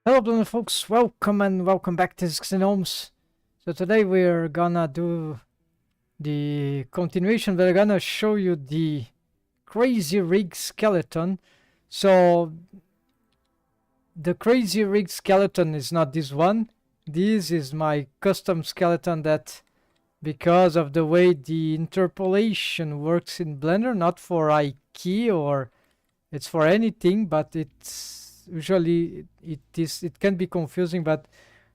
Hello, Blender folks. Welcome and welcome back to Gnomes. So today we're gonna do the continuation. We're gonna show you the crazy rig skeleton. So the crazy rig skeleton is not this one. This is my custom skeleton that, because of the way the interpolation works in Blender, not for IK or it's for anything, but it's usually it can be confusing, but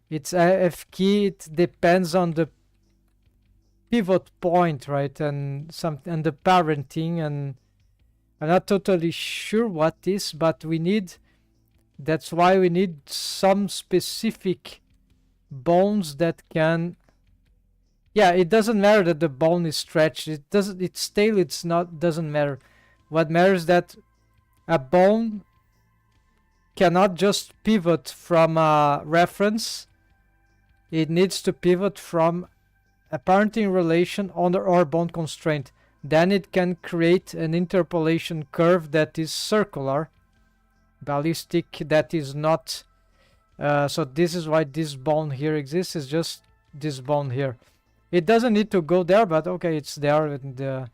it's AF key. It depends on the pivot point, right, and the parenting, and I'm not totally sure what is, but that's why we need some specific bones that can. Yeah, it doesn't matter that the bone is stretched. It's stale. It's not. Doesn't matter. What matters is that a bone cannot just pivot from a reference. It needs to pivot from a parenting relation or bone constraint. Then it can create an interpolation curve that is circular, ballistic, that is not. So this is why this bone here exists. Is just this bone here. It doesn't need to go there, but okay, it's there. And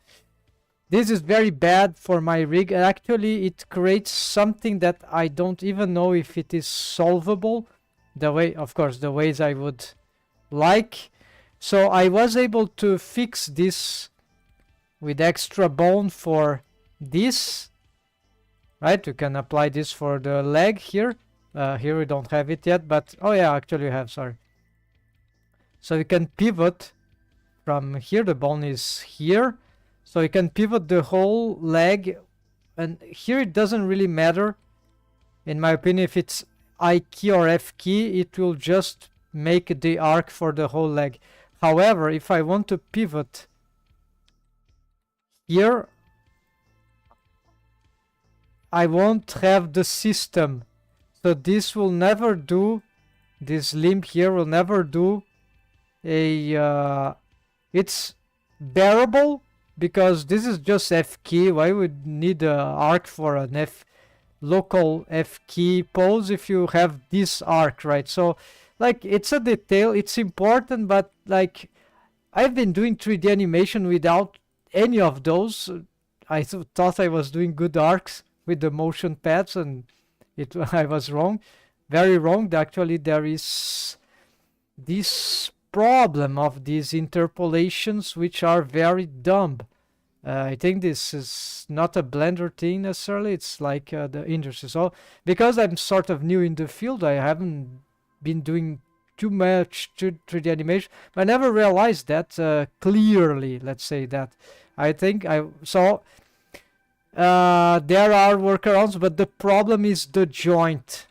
this is very bad for my rig. Actually, it creates something that I don't even know if it is solvable. Of course, the ways I would like. So I was able to fix this with extra bone for this. Right, you can apply this for the leg here. Here we don't have it yet, but oh yeah, actually we have, sorry. So you can pivot from here. The bone is here. So you can pivot the whole leg, and here it doesn't really matter. In my opinion, if it's I key or F key, it will just make the arc for the whole leg. However, if I want to pivot here, I won't have the system. So this will never do, this limb here will never do a, it's bearable, because this is just F key. Why would need an arc for an local F key pose if you have this arc, right? So like, it's a detail, it's important, but like, I've been doing 3D animation without any of those. I thought I was doing good arcs with the motion pads, and I was wrong, very wrong. Actually, there is this problem of these interpolations, which are very dumb. I think this is not a Blender thing necessarily. It's like the industry. So because I'm sort of new in the field, I haven't been doing too much 3D animation. I never realized that clearly. Let's say that. I think I saw there are workarounds, but the problem is the joint.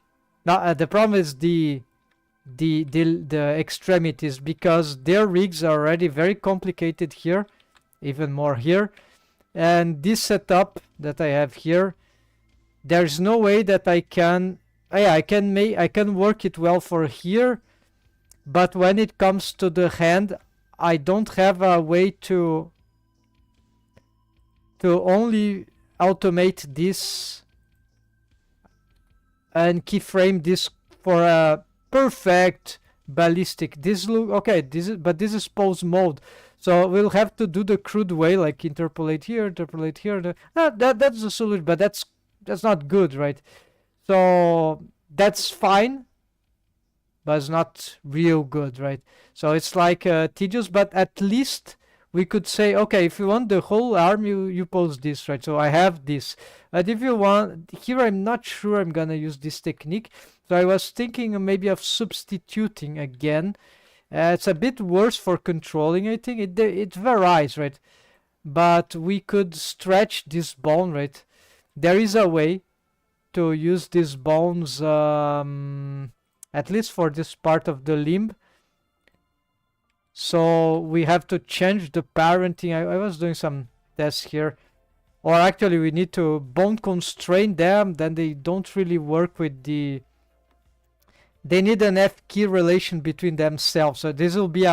Now the problem is the extremities, because their rigs are already very complicated here, even more here. And this setup that I have here, there's no way that I can I can work it well for here, but when it comes to the hand, I don't have a way to only automate this and keyframe this for a perfect ballistic. This look okay, this is pose mode, so we'll have to do the crude way, like interpolate here. That's the solution, but that's not good, right? So that's fine, but it's not real good, right? So it's like tedious, but at least we could say, okay, if you want the whole arm, you pose this, right? So I have this. But if you want, here I'm not sure I'm gonna use this technique. So I was thinking maybe of substituting again. It's a bit worse for controlling, I think. It varies, right? But we could stretch this bone, right? There is a way to use these bones, at least for this part of the limb. So we have to change the parenting. I was doing some tests here. Or actually we need to bone constrain them, then they don't really work with the... They need an F key relation between themselves. So this will be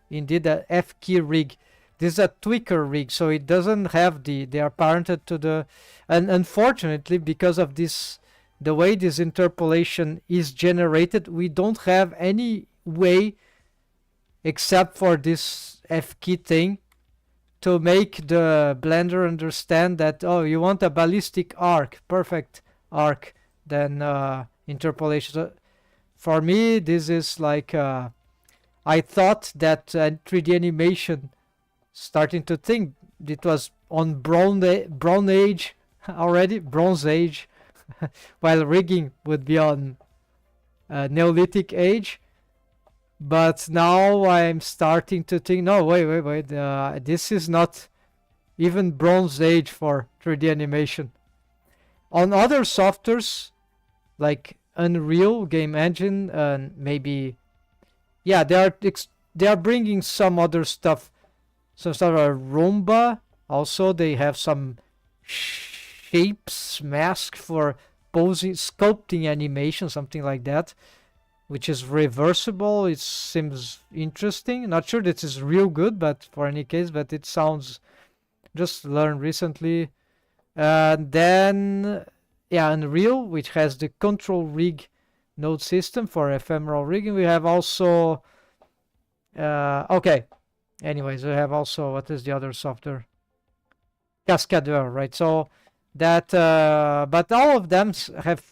indeed a F key rig. This is a tweaker rig, so it doesn't have they are parented to the... And unfortunately, because of this the way this interpolation is generated, we don't have any way except for this F key thing to make the Blender understand that, oh, you want a ballistic arc, perfect arc, then interpolation. So for me, this is like, I thought that 3D animation, starting to think it was on Bronze Age already, Bronze Age, while rigging would be on Neolithic Age. But now I'm starting to think, no, wait, this is not even Bronze Age for 3D animation. On other softwares, like Unreal Game Engine, and maybe, yeah, they are bringing some other stuff. Some sort of Roomba. Also, they have some shapes mask for posing, sculpting animation, something like that, which is reversible. It seems interesting. Not sure this is real good, but for any case, but it sounds, just learned recently. Then, yeah, Unreal, which has the control rig node system for ephemeral rigging. We have also, okay. Anyways, we have also, what is the other software? Cascadeur, right? So that, but all of them have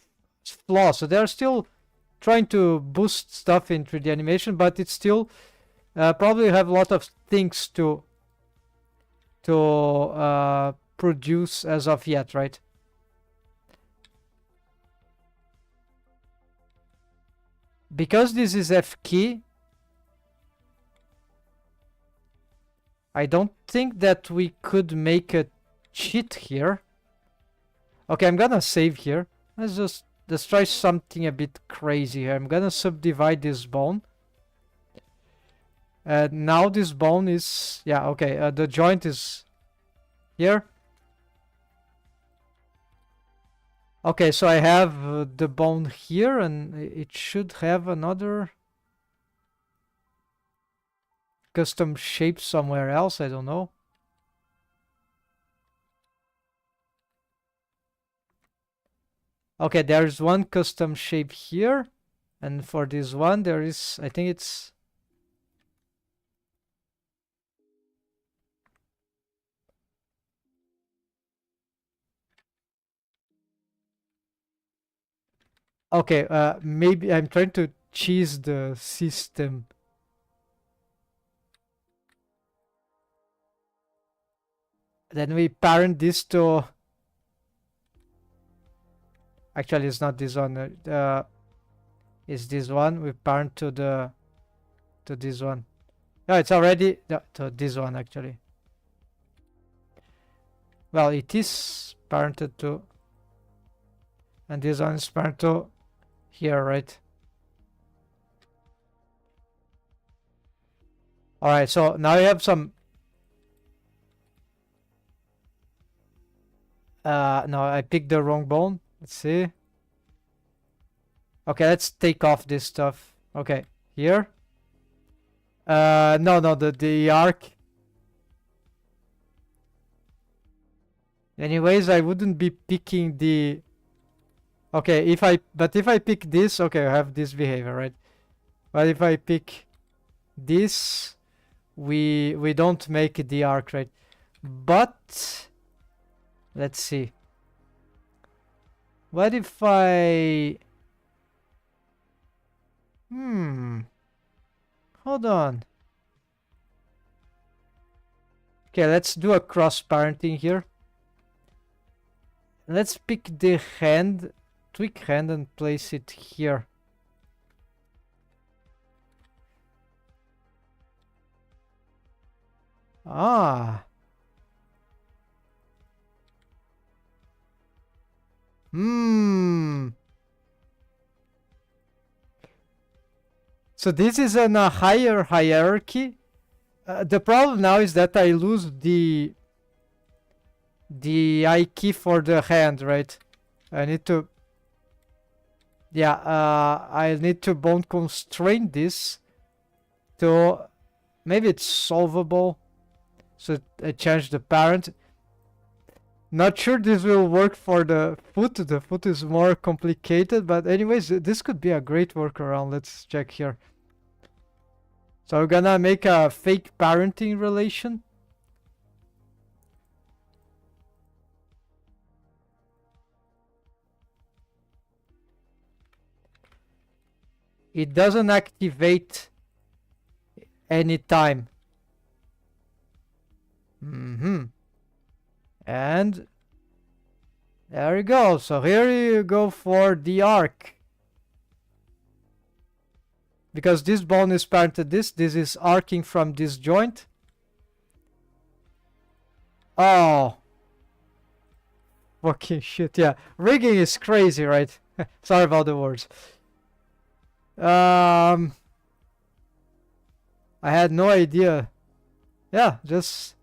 flaws. So they're still trying to boost stuff in 3D animation, but it's still probably have a lot of things to produce as of yet, right? Because this is F key, I don't think that we could make a cheat here. Okay, I'm gonna save here. Let's try something a bit crazy here. I'm gonna subdivide this bone. Now this bone is, yeah, okay, the joint is here. Okay, so I have the bone here, and it should have another custom shape somewhere else. I don't know. Okay, there's one custom shape here, and for this one there is, I think it's, okay, maybe I'm trying to cheese the system. Then we parent this to, actually it's not this one, it's this one. We parent to this one. No, it's already to this one actually. Well, it is parented to, and this one is parented to here, right? Alright, so now you have some, no, I picked the wrong bone. Let's see. Okay, let's take off this stuff. Okay, here. No, the arc. Anyways, I wouldn't be picking the, okay, if I pick this, okay, I have this behavior, right? But if I pick this, we don't make the arc, right? But let's see. What if I, hold on. Okay, let's do a cross parenting here. Let's pick the hand, tweak hand, and place it here. Ah. So this is in a higher hierarchy. The problem now is that I lose the I key for the hand, right? I need to, yeah, I need to bone constrain this to, maybe it's solvable. So I change the parent. Not sure this will work for the foot. The foot is more complicated, but anyways, this could be a great workaround. Let's check here. So we're gonna make a fake parenting relation. It doesn't activate anytime. And there you go. So here you go for the arc. Because this bone is parented this is arcing from this joint. Oh. Fucking shit, yeah. Rigging is crazy, right? Sorry about the words. I had no idea. Yeah, just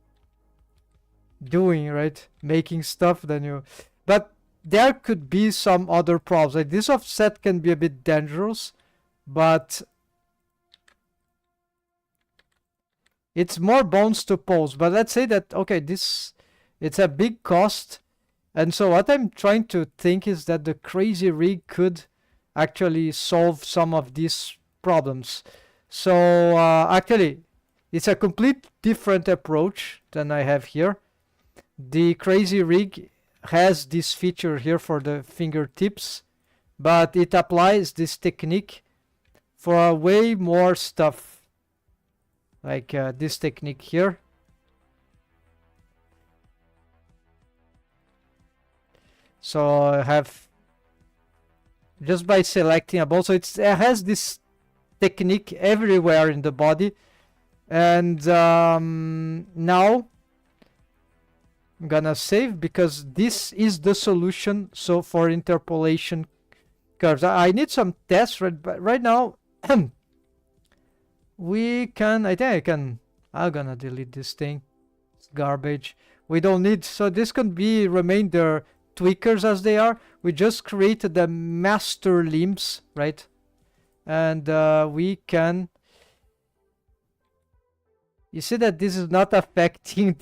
doing, right? Making stuff, then you... But there could be some other problems. Like this offset can be a bit dangerous, but it's more bones to pose. But let's say that, okay, it's a big cost. And so what I'm trying to think is that the crazy rig could actually solve some of these problems. So actually, it's a complete different approach than I have here. The crazy rig has this feature here for the fingertips, but it applies this technique for way more stuff, like this technique here. So I have, just by selecting a bone, so it has this technique everywhere in the body. And now I'm gonna save, because this is the solution. So for interpolation curves, I need some tests right now. We can, I think I can, I'm gonna delete this thing. It's garbage. We don't need, so this can be remain their tweakers as they are. We just created the master limbs, right? And we can, you see that this is not affecting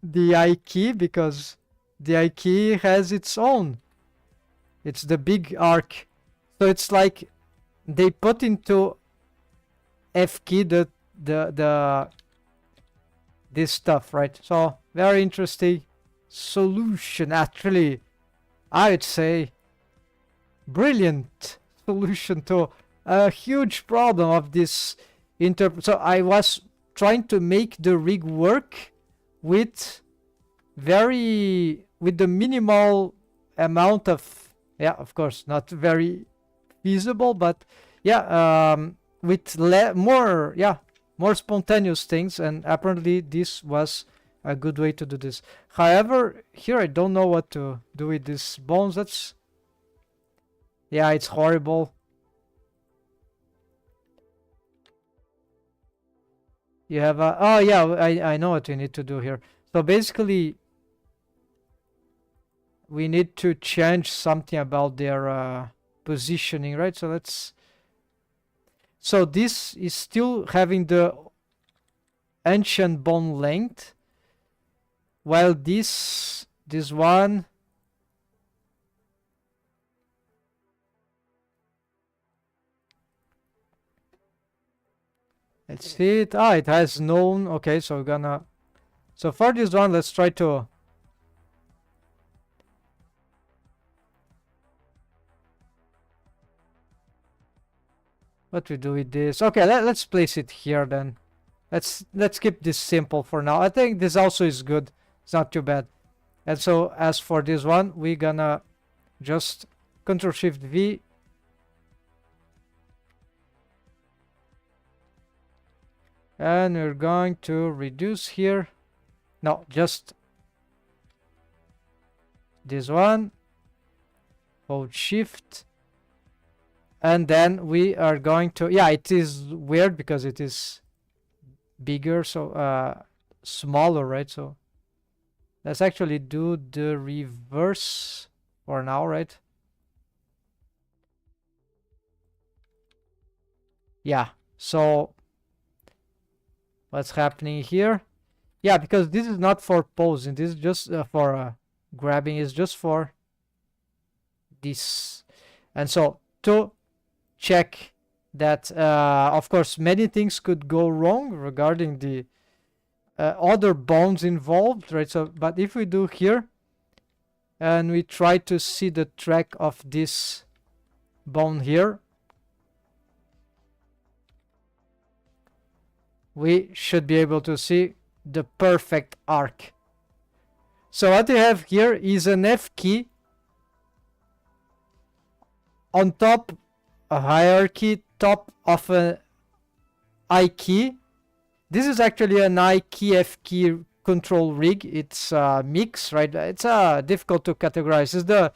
the I key, because the I key has its own. It's the big arc. So it's like they put into F key this stuff, right? So very interesting solution, actually. I would say brilliant solution to a huge problem of this so I was trying to make the rig work with the minimal amount of, yeah, of course not very feasible, but yeah, with more spontaneous things, and apparently this was a good way to do this. However, here I don't know what to do with these bones. That's, yeah, it's horrible. You have a, oh yeah, I know what we need to do here. So basically we need to change something about their positioning, right? So let's, so this is still having the ancient bone length, while this one, let's see it. Ah, it has known. Okay, so we're gonna, so for this one, let's try to, what we do with this. Okay, let's place it here then. Let's keep this simple for now. I think this also is good. It's not too bad. And so as for this one, we're gonna just Ctrl-Shift-V. And we're going to reduce here. No, just this one. Hold Shift. And then we are going to, yeah, it is weird because it is bigger, so smaller, right? So let's actually do the reverse for now, right? Yeah, so what's happening here? Yeah, because this is not for posing, this is just for grabbing is just for this. And so to check that, of course, many things could go wrong regarding the other bones involved, right? So, but if we do here and we try to see the track of this bone here, we should be able to see the perfect arc. So what we have here is an F key on top, a hierarchy, top of an I key. This is actually an I key F key control rig. It's a mix, right? It's difficult to categorize. It's the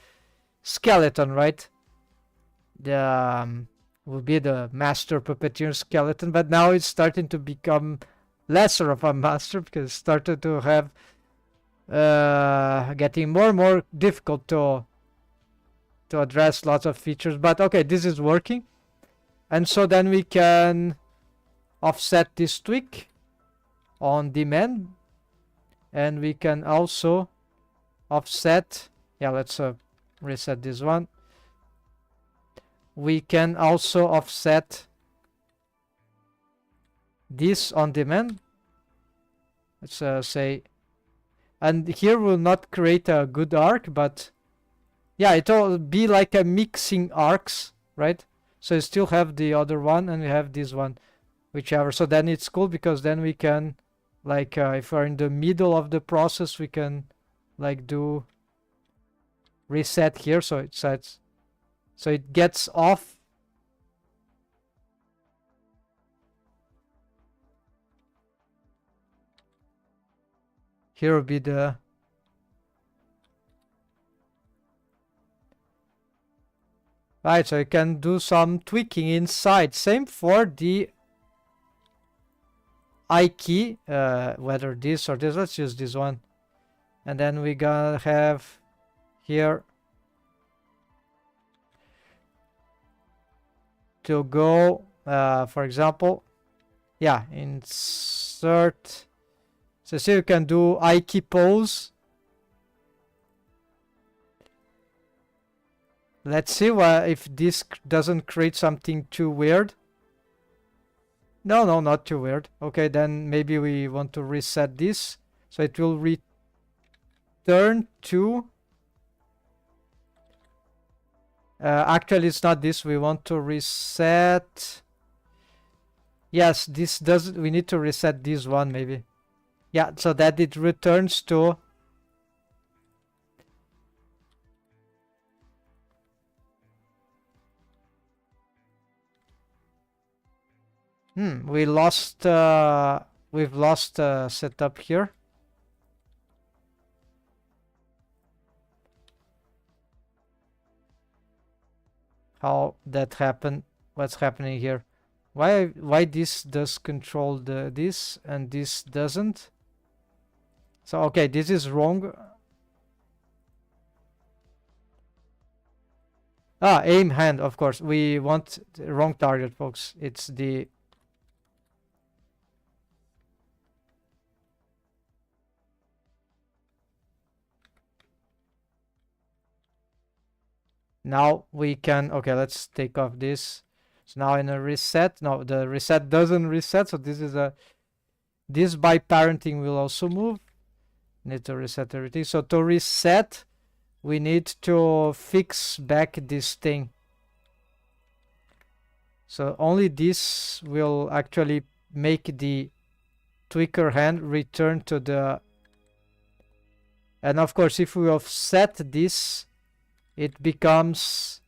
skeleton, right? The will be the master puppeteer skeleton, but now it's starting to become lesser of a master because it started to have getting more and more difficult to address lots of features. But okay, this is working, and so then we can offset this tweak on demand, and we can also offset, yeah, let's reset this one. We can also offset this on demand. Let's say, and here will not create a good arc, but yeah, it will be like a mixing arcs, right? So you still have the other one and we have this one, whichever. So then it's cool because then we can, like, if we're in the middle of the process, we can like do reset here, so it sets, so it gets off. Here will be the right, so you can do some tweaking inside. Same for the I key, whether this or this. Let's use this one, and then we gonna have here to go, for example, yeah, insert. So see, you can do I key pose. Let's see if this doesn't create something too weird. No, not too weird. Okay, then maybe we want to reset this. So it will return to... actually, it's not this. We want to reset... Yes, this doesn't... We need to reset this one, maybe. Yeah, so that it returns to... we lost... we've lost setup here. How that happened? What's happening here? Why this does control this and this doesn't? So okay, this is wrong. Aim hand, of course. We want the wrong target, folks. It's the... Now we can... Okay, let's take off this. So now in a reset, no, the reset doesn't reset. So this is a... This by parenting will also move. Need to reset everything. So to reset, we need to fix back this thing. So only this will actually make the tweaker hand return to the... And of course, if we offset this, it becomes...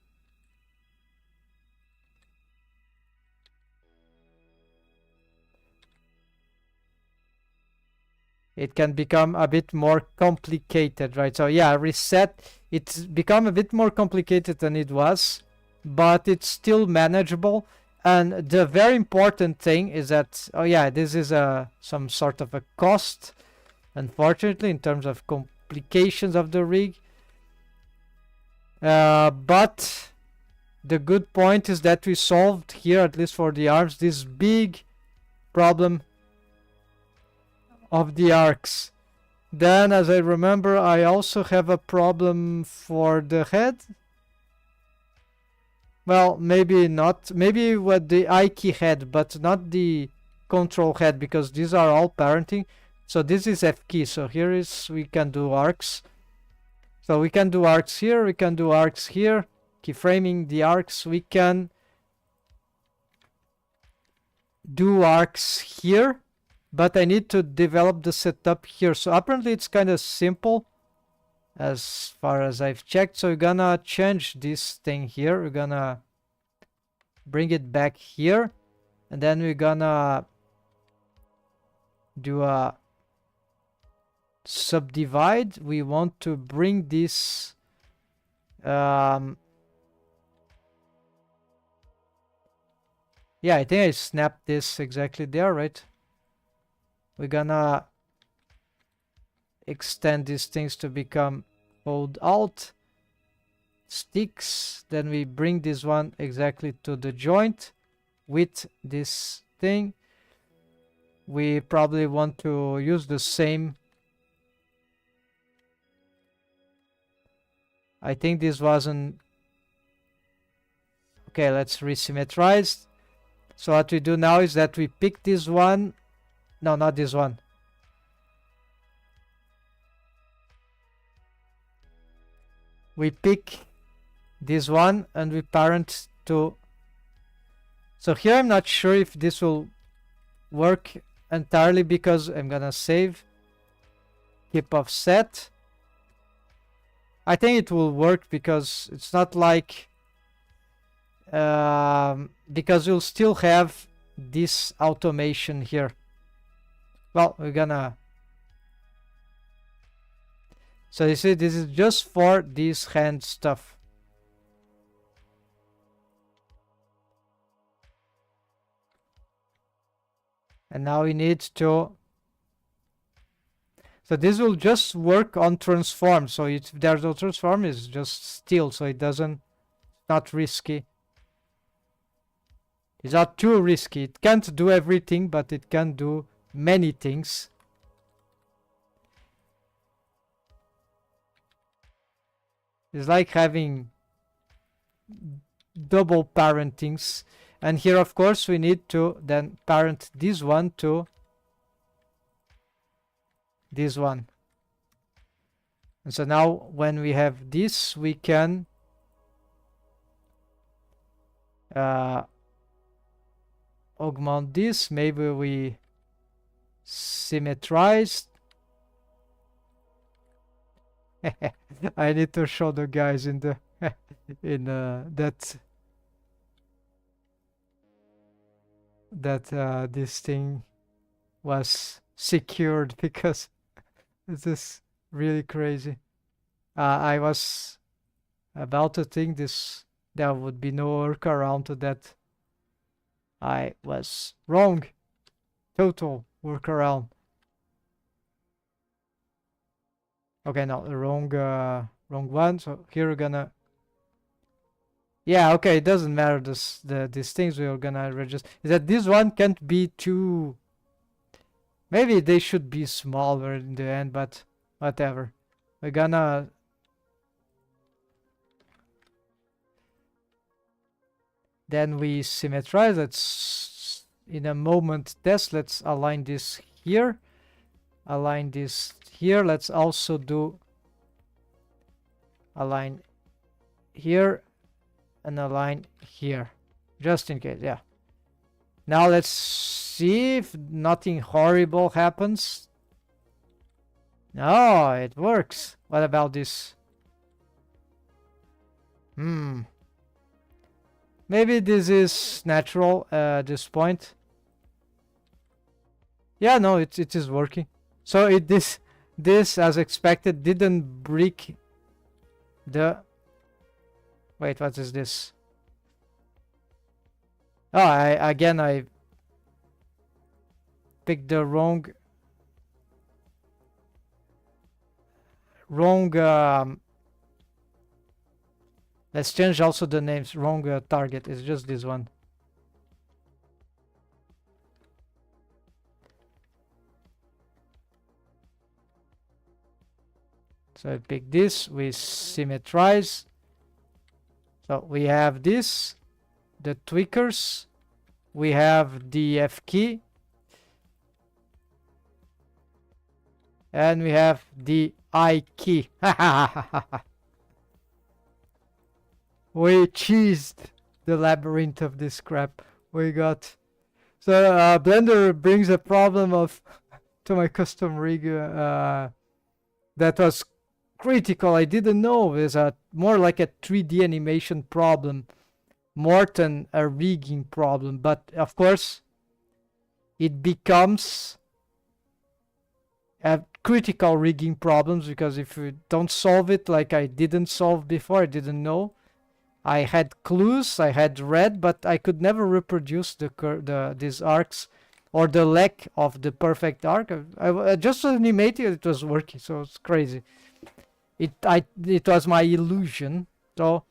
It can become a bit more complicated, right? So yeah, reset, it's become a bit more complicated than it was, but it's still manageable. And the very important thing is that, oh yeah, this is some sort of a cost, unfortunately, in terms of complications of the rig. But the good point is that we solved here, at least for the arms, this big problem of the arcs. Then, as I remember, I also have a problem for the head. Well, maybe not. Maybe with the I key head, but not the control head, because these are all parenting. So this is F key. So here is, we can do arcs. So we can do arcs here. We can do arcs here. Keyframing the arcs. We can do arcs here, but I need to develop the setup here. So apparently it's kind of simple as far as I've checked. So we're gonna change this thing here. We're gonna bring it back here, and then we're gonna do a subdivide. We want to bring this yeah, I think I snapped this exactly there, right? We're gonna extend these things to become hold alt sticks. Then we bring this one exactly to the joint with this thing. We probably want to use the same. I think this wasn't okay. Let's resymmetrize. So what we do now is that we pick this one. No, not this one. We pick this one and we parent to. So here I'm not sure if this will work entirely, because I'm gonna save, keep offset. I think it will work because it's not like because you'll still have this automation here. Well, we're gonna, so you see, this is just for this hand stuff. And now we need to, so this will just work on transform. So if there's no transform, it's just still, so it doesn't, not risky. It's not too risky. It can't do everything, but it can do many things. It's like having double parentings. And here, of course, we need to then parent this one to this one. And so now when we have this, we can augment this. Maybe we symmetrize. I need to show the guys in the in that this thing was secured, because this is really crazy. I was about to think there would be no workaround to that. I was wrong. Total workaround. Okay, no, the wrong one. So here we're gonna. Yeah, okay, it doesn't matter. These things we're gonna register. Is that this one can't be too. Maybe they should be smaller in the end, but whatever. We're gonna. Then we symmetrize. Let's in a moment test. Let's align this here. Align this here. Let's also do align here and align here, just in case. Yeah. Now let's see if nothing horrible happens. No, it works. What about this? Maybe this is natural at this point. Yeah, no, it is working. So this as expected didn't break the. Wait, what is this? Oh, I picked the wrong let's change also the names. Wrong target. It's just this one. So I pick this, we symmetrize. So we have this, the tweakers, we have the F key, and we have the I key. We cheesed the labyrinth of this crap. We got... So Blender brings a problem of to my custom rig that was critical. I didn't know it was more like a 3D animation problem more than a rigging problem. But of course, it becomes a critical rigging problems, because if you don't solve it like I didn't solve before, I didn't know. I had clues, I had read, but I could never reproduce these arcs or the lack of the perfect arc. I just animated, it was working, so it's crazy. It was my illusion. So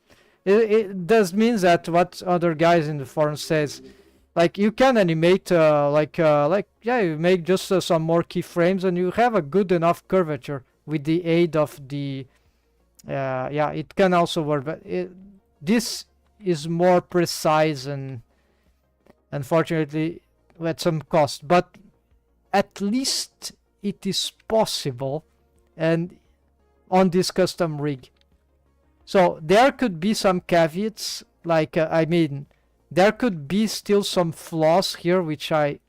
it does mean that what other guys in the forum says, like you can animate yeah, you make just some more keyframes and you have a good enough curvature with the aid of the yeah, it can also work, but this is more precise and unfortunately at some cost, but at least it is possible and on this custom rig. So there could be some caveats, like I mean, there could be still some flaws here which I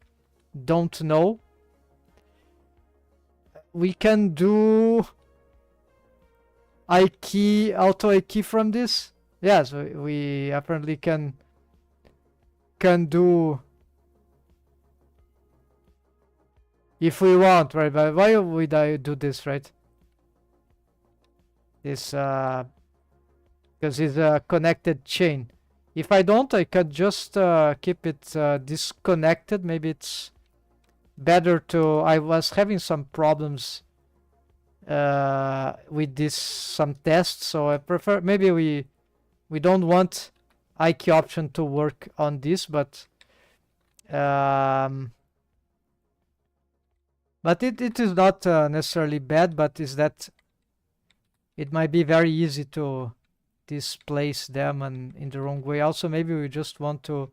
don't know. We can do auto I key from this. Yes, we apparently can do if we want, right? But why would I do this, right? This because it's a connected chain. If I don't, I could just keep it disconnected. Maybe it's better to... I was having some problems with this, some tests, so I prefer... Maybe we don't want IK option to work on this, but it is not necessarily bad, but is that it might be very easy to displace them and in the wrong way. Also, maybe we just want to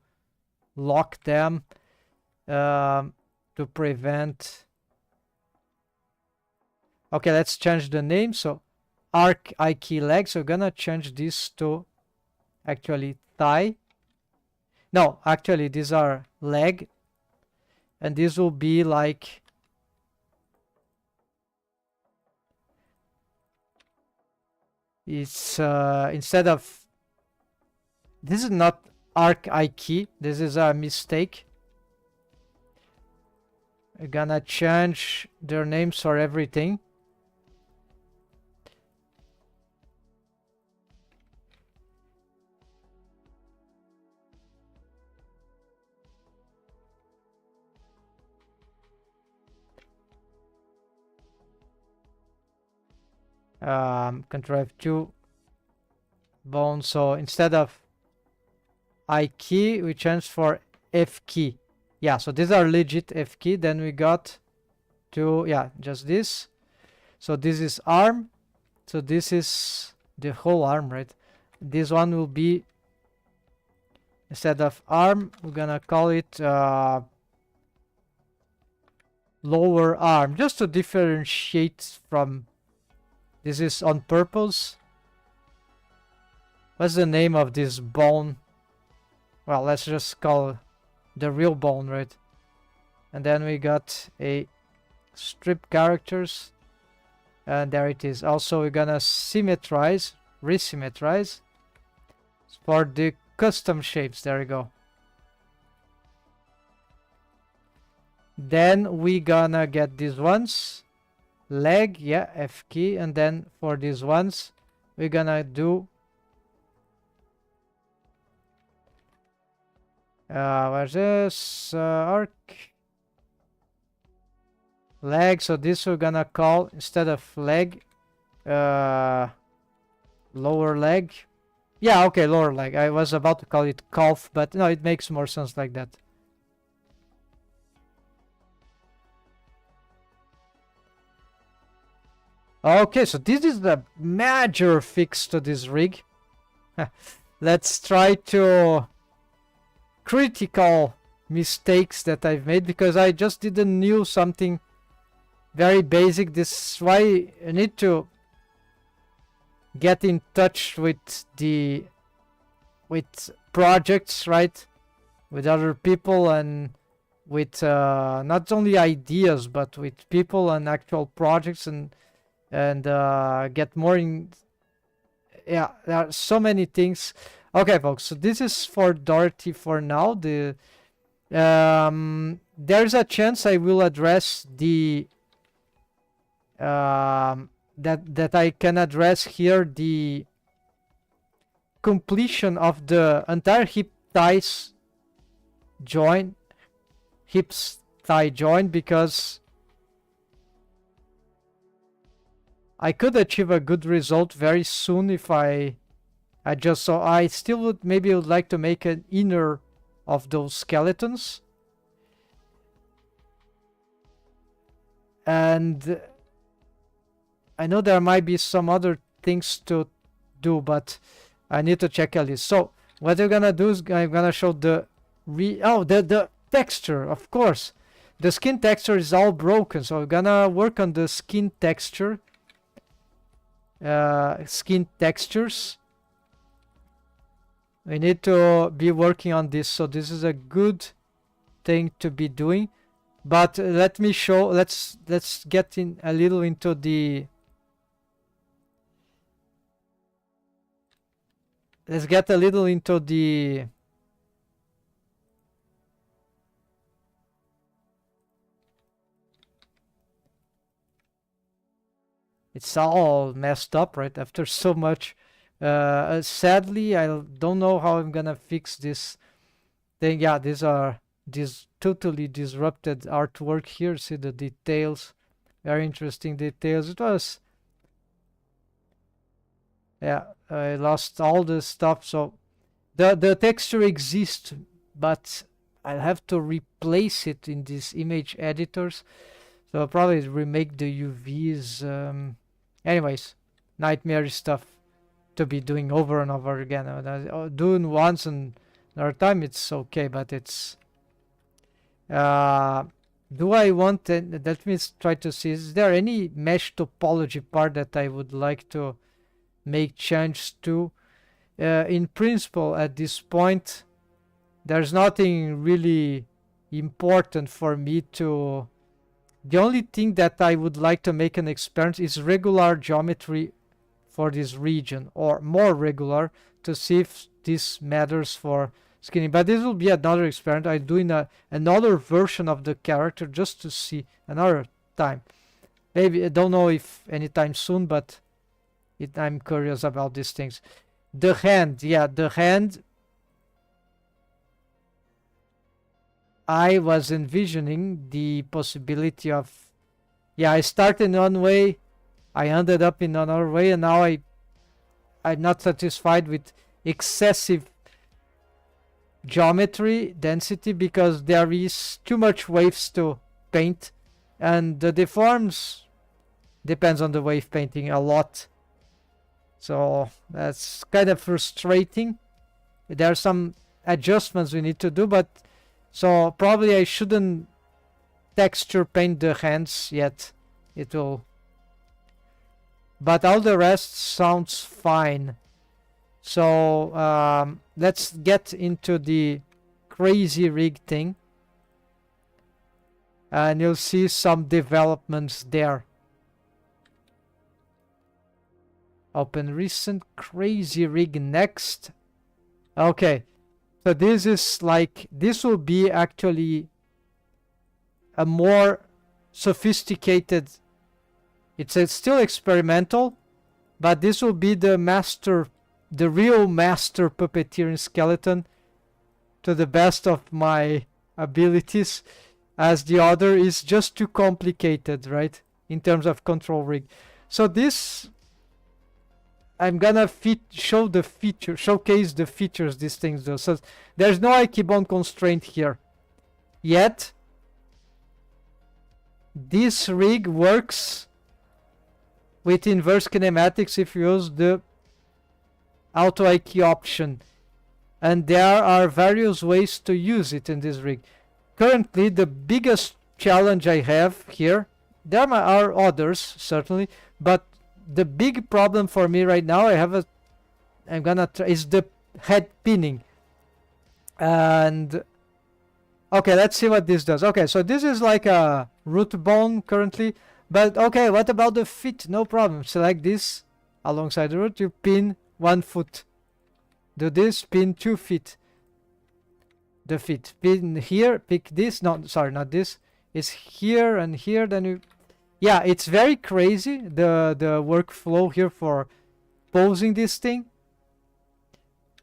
lock them to prevent... Okay, let's change the name. So arc IK leg. So we're gonna change this to actually thigh. No, actually these are leg, and this will be like it's instead of... This is not arc IK, this is a mistake. We're gonna change their names for everything. Control F2 bone. So instead of I key, we change for F key. Yeah, so these are legit F key. Then we got to, yeah, just this. So this is arm. So this is the whole arm, right? This one will be, instead of arm, we're gonna call it lower arm, just to differentiate from... This is on purpose. What's the name of this bone? Well, let's just call the real bone, right? And then we got a strip characters. And there it is. Also, we're gonna symmetrize, resymmetrize for the custom shapes. There we go. Then we gonna get these ones. Leg, yeah, F key, and then for these ones we're gonna do where's this arc leg. So this we're gonna call, instead of leg, lower leg. Yeah, okay, lower leg. I was about to call it calf, but no, it makes more sense like that. Okay, so this is the major fix to this rig. Let's try to critical mistakes that I've made, because I just didn't knew something very basic. This is why I need to get in touch with projects, right? With other people, and with not only ideas, but with people and actual projects, and get more in. Yeah, there are so many things. Okay, folks, so this is for Dorothy for now. There's a chance I will address the that I can address here the completion of the entire hip thigh joint, because I could achieve a good result very soon if I adjust. So I still would like to make an inner of those skeletons, and I know there might be some other things to do, but I need to check a list. So what we're gonna do is I'm gonna show the texture. Of course, the skin texture is all broken, so we're gonna work on the skin texture. Skin textures. We need to be working on this, so this is a good thing to be doing. But let me show. Let's get in a little into the. Let's get a little into the. It's all messed up, right? After so much. Sadly, I don't know how I'm gonna fix this thing. Yeah, these totally disrupted artwork here. See the details. Very interesting details. It was. Yeah, I lost all the stuff. So the texture exists, but I'll have to replace it in these image editors. So I'll probably remake the UVs. Anyways, nightmare stuff to be doing over and over again. Doing once and another time, it's okay, but it's. Do I want? Let me try to see. Is there any mesh topology part that I would like to make changes to? In principle, at this point, there's nothing really important for me to. The only thing that I would like to make an experiment is regular geometry for this region, or more regular, to see if this matters for skinning. But this will be another experiment. I'm doing another version of the character just to see another time. Maybe, I don't know if anytime soon, but I'm curious about these things. The hand, yeah, the hand. I was envisioning the possibility of, yeah, I started in one way, I ended up in another way, and now I'm not satisfied with excessive geometry density, because there is too much waves to paint, and the deforms depends on the wave painting a lot. So that's kind of frustrating. There are some adjustments we need to do, but so probably I shouldn't texture paint the hands yet. It will. But all the rest sounds fine. So let's get into the crazy rig thing. And you'll see some developments there. Open recent crazy rig next. Okay. So this is like, this will be actually a more sophisticated, it's still experimental, but this will be the real master puppeteering skeleton to the best of my abilities, as the other is just too complicated, right? In terms of control rig. So this, I'm gonna showcase the features these things do. So there's no Ikebone constraint here. Yet, this rig works with inverse kinematics if you use the auto IK option. And there are various ways to use it in this rig. Currently, the biggest challenge I have here, there are others certainly, but the big problem for me right now, I'm gonna try, is the head pinning. And okay, let's see what this does. Okay, so this is like a root bone currently, but okay, what about the feet? No problem. Select this alongside the root, you pin 1 foot. Do this, pin 2 feet. The feet. Pin here, pick this. No, sorry, not this. It's here and here. Then you. Yeah, it's very crazy the workflow here for posing this thing.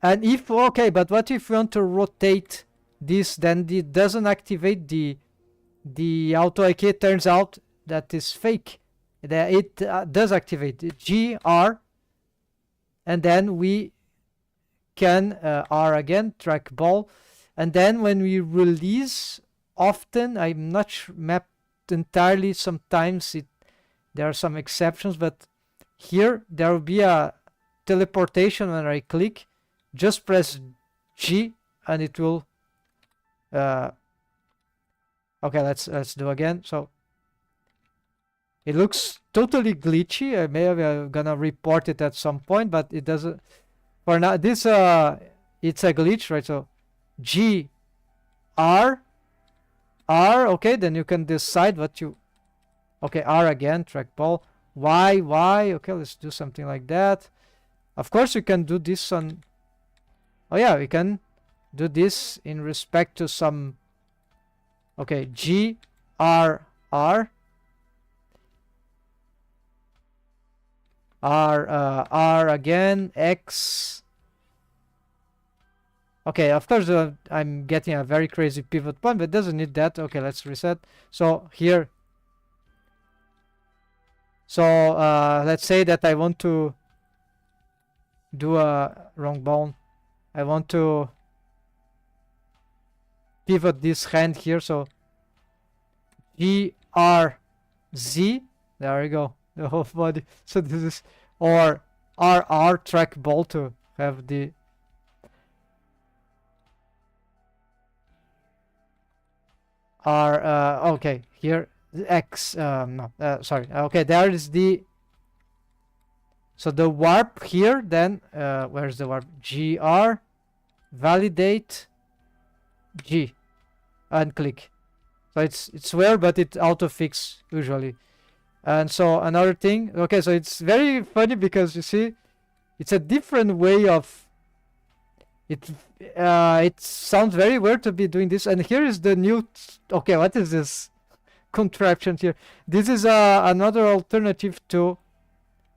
And if okay, but what if you want to rotate this? Then it doesn't activate the auto IK. It turns out that is fake. That it does activate GR, and then we can R again, trackball, and then when we release, often I'm not mapped entirely. Sometimes there are some exceptions, but here there will be a teleportation when I click. Just press G and it will. Okay, let's do again. So it looks totally glitchy. I may have gonna report it at some point, but it doesn't. For now, this it's a glitch, right? So G R R. Okay, then you can decide what you. Okay, R again, trackball. Y Y. Okay, let's do something like that. Of course, you can do this on. Oh yeah, we can do this in respect to some. Okay, G R R. R again, X. Okay, of course I'm getting a very crazy pivot point, but it doesn't need that. Okay, let's reset. So here. So let's say that I want to do a wrong bone. I want to pivot this hand here. So G R Z. There we go. The whole body. So this is, or RR trackball to have the okay, here X. No, sorry. Okay, there is the. So the warp here. Then where's the warp? GR, validate, G, and click. So it's weird, but it auto fix usually. And so another thing, okay, so it's very funny because you see, it's a different way of it. It sounds very weird to be doing this. And here is the new. Okay, what is this contraption here? This is another alternative to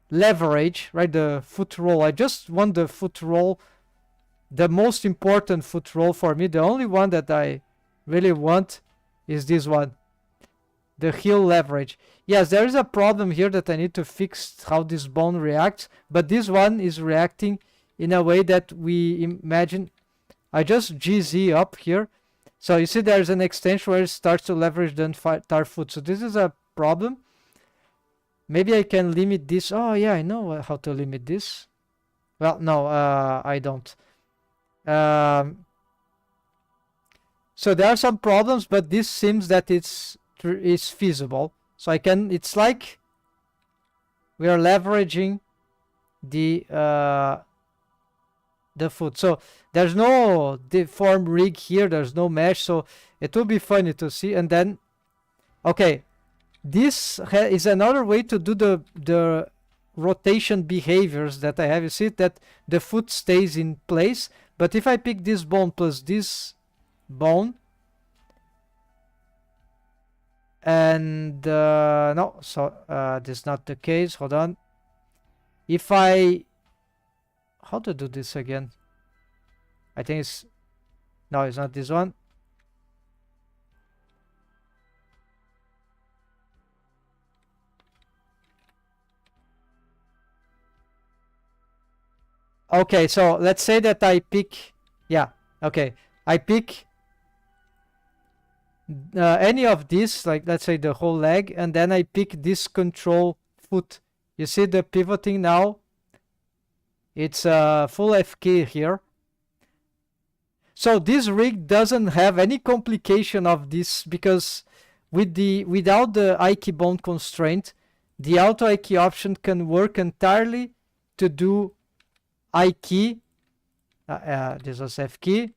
leverage, right? The foot roll. I just want the foot roll, the most important foot roll for me. The only one that I really want is this one. The heel leverage. Yes, there is a problem here that I need to fix how this bone reacts, but this one is reacting in a way that we imagine. I just GZ up here. So you see there's an extension where it starts to leverage the entire foot. So this is a problem. Maybe I can limit this. Oh yeah, I know how to limit this. Well, no, I don't. So there are some problems, but this seems that it's feasible. So I can, it's like we are leveraging the foot. So there's no deform rig here, there's no mesh, so it will be funny to see. And then okay, this is another way to do the rotation behaviors that I have. You see that the foot stays in place, but if I pick this bone plus this bone, and no, so this is not the case. Hold on. If I, how to do this again? I think it's, no, it's not this one. Okay, so let's say that I pick, yeah, okay, I pick any of this, like let's say the whole leg, and then I pick this control foot You see the pivoting now? It's full FK here. So this rig doesn't have any complication of this, because without the I key bond constraint, the auto I key option can work entirely to do I key. This was F key.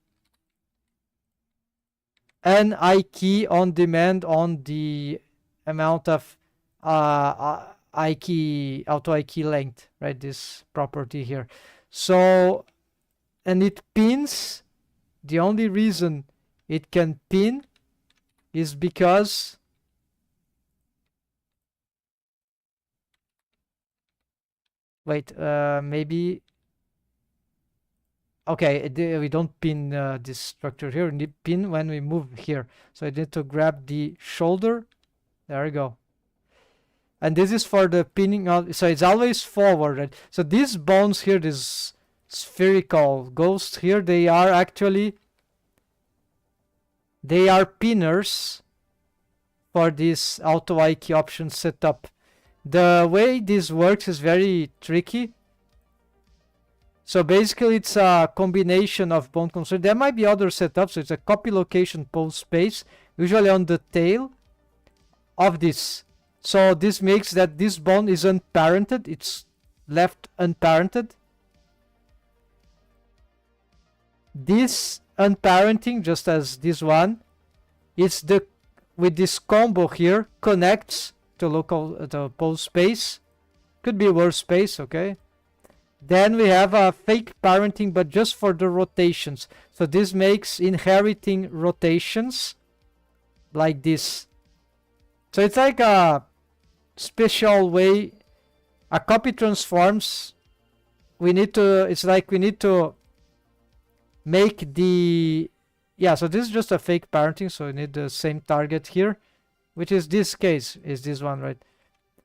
And I key on demand on the amount of I key, auto I key length, right? This property here. So, and it pins. The only reason it can pin is because maybe okay, we don't pin this structure here. We need pin when we move here. So I need to grab the shoulder. There we go. And this is for the pinning out. So it's always forward, right? So these bones here, this spherical ghosts here, they are pinners for this auto I key option setup. The way this works is very tricky. So basically it's a combination of bone constraint. There might be other setups. So it's a copy location pose space, usually on the tail of this. So this makes that this bone is unparented. It's left unparented. This unparenting, just as this one, it's with this combo here, connects to local pose space. Could be worse space, okay? Then we have a fake parenting, but just for the rotations. So this makes inheriting rotations like this. So it's like a special way. A copy transforms. It's like we need to make the, so this is just a fake parenting. So we need the same target here, which is this case, is this one, right?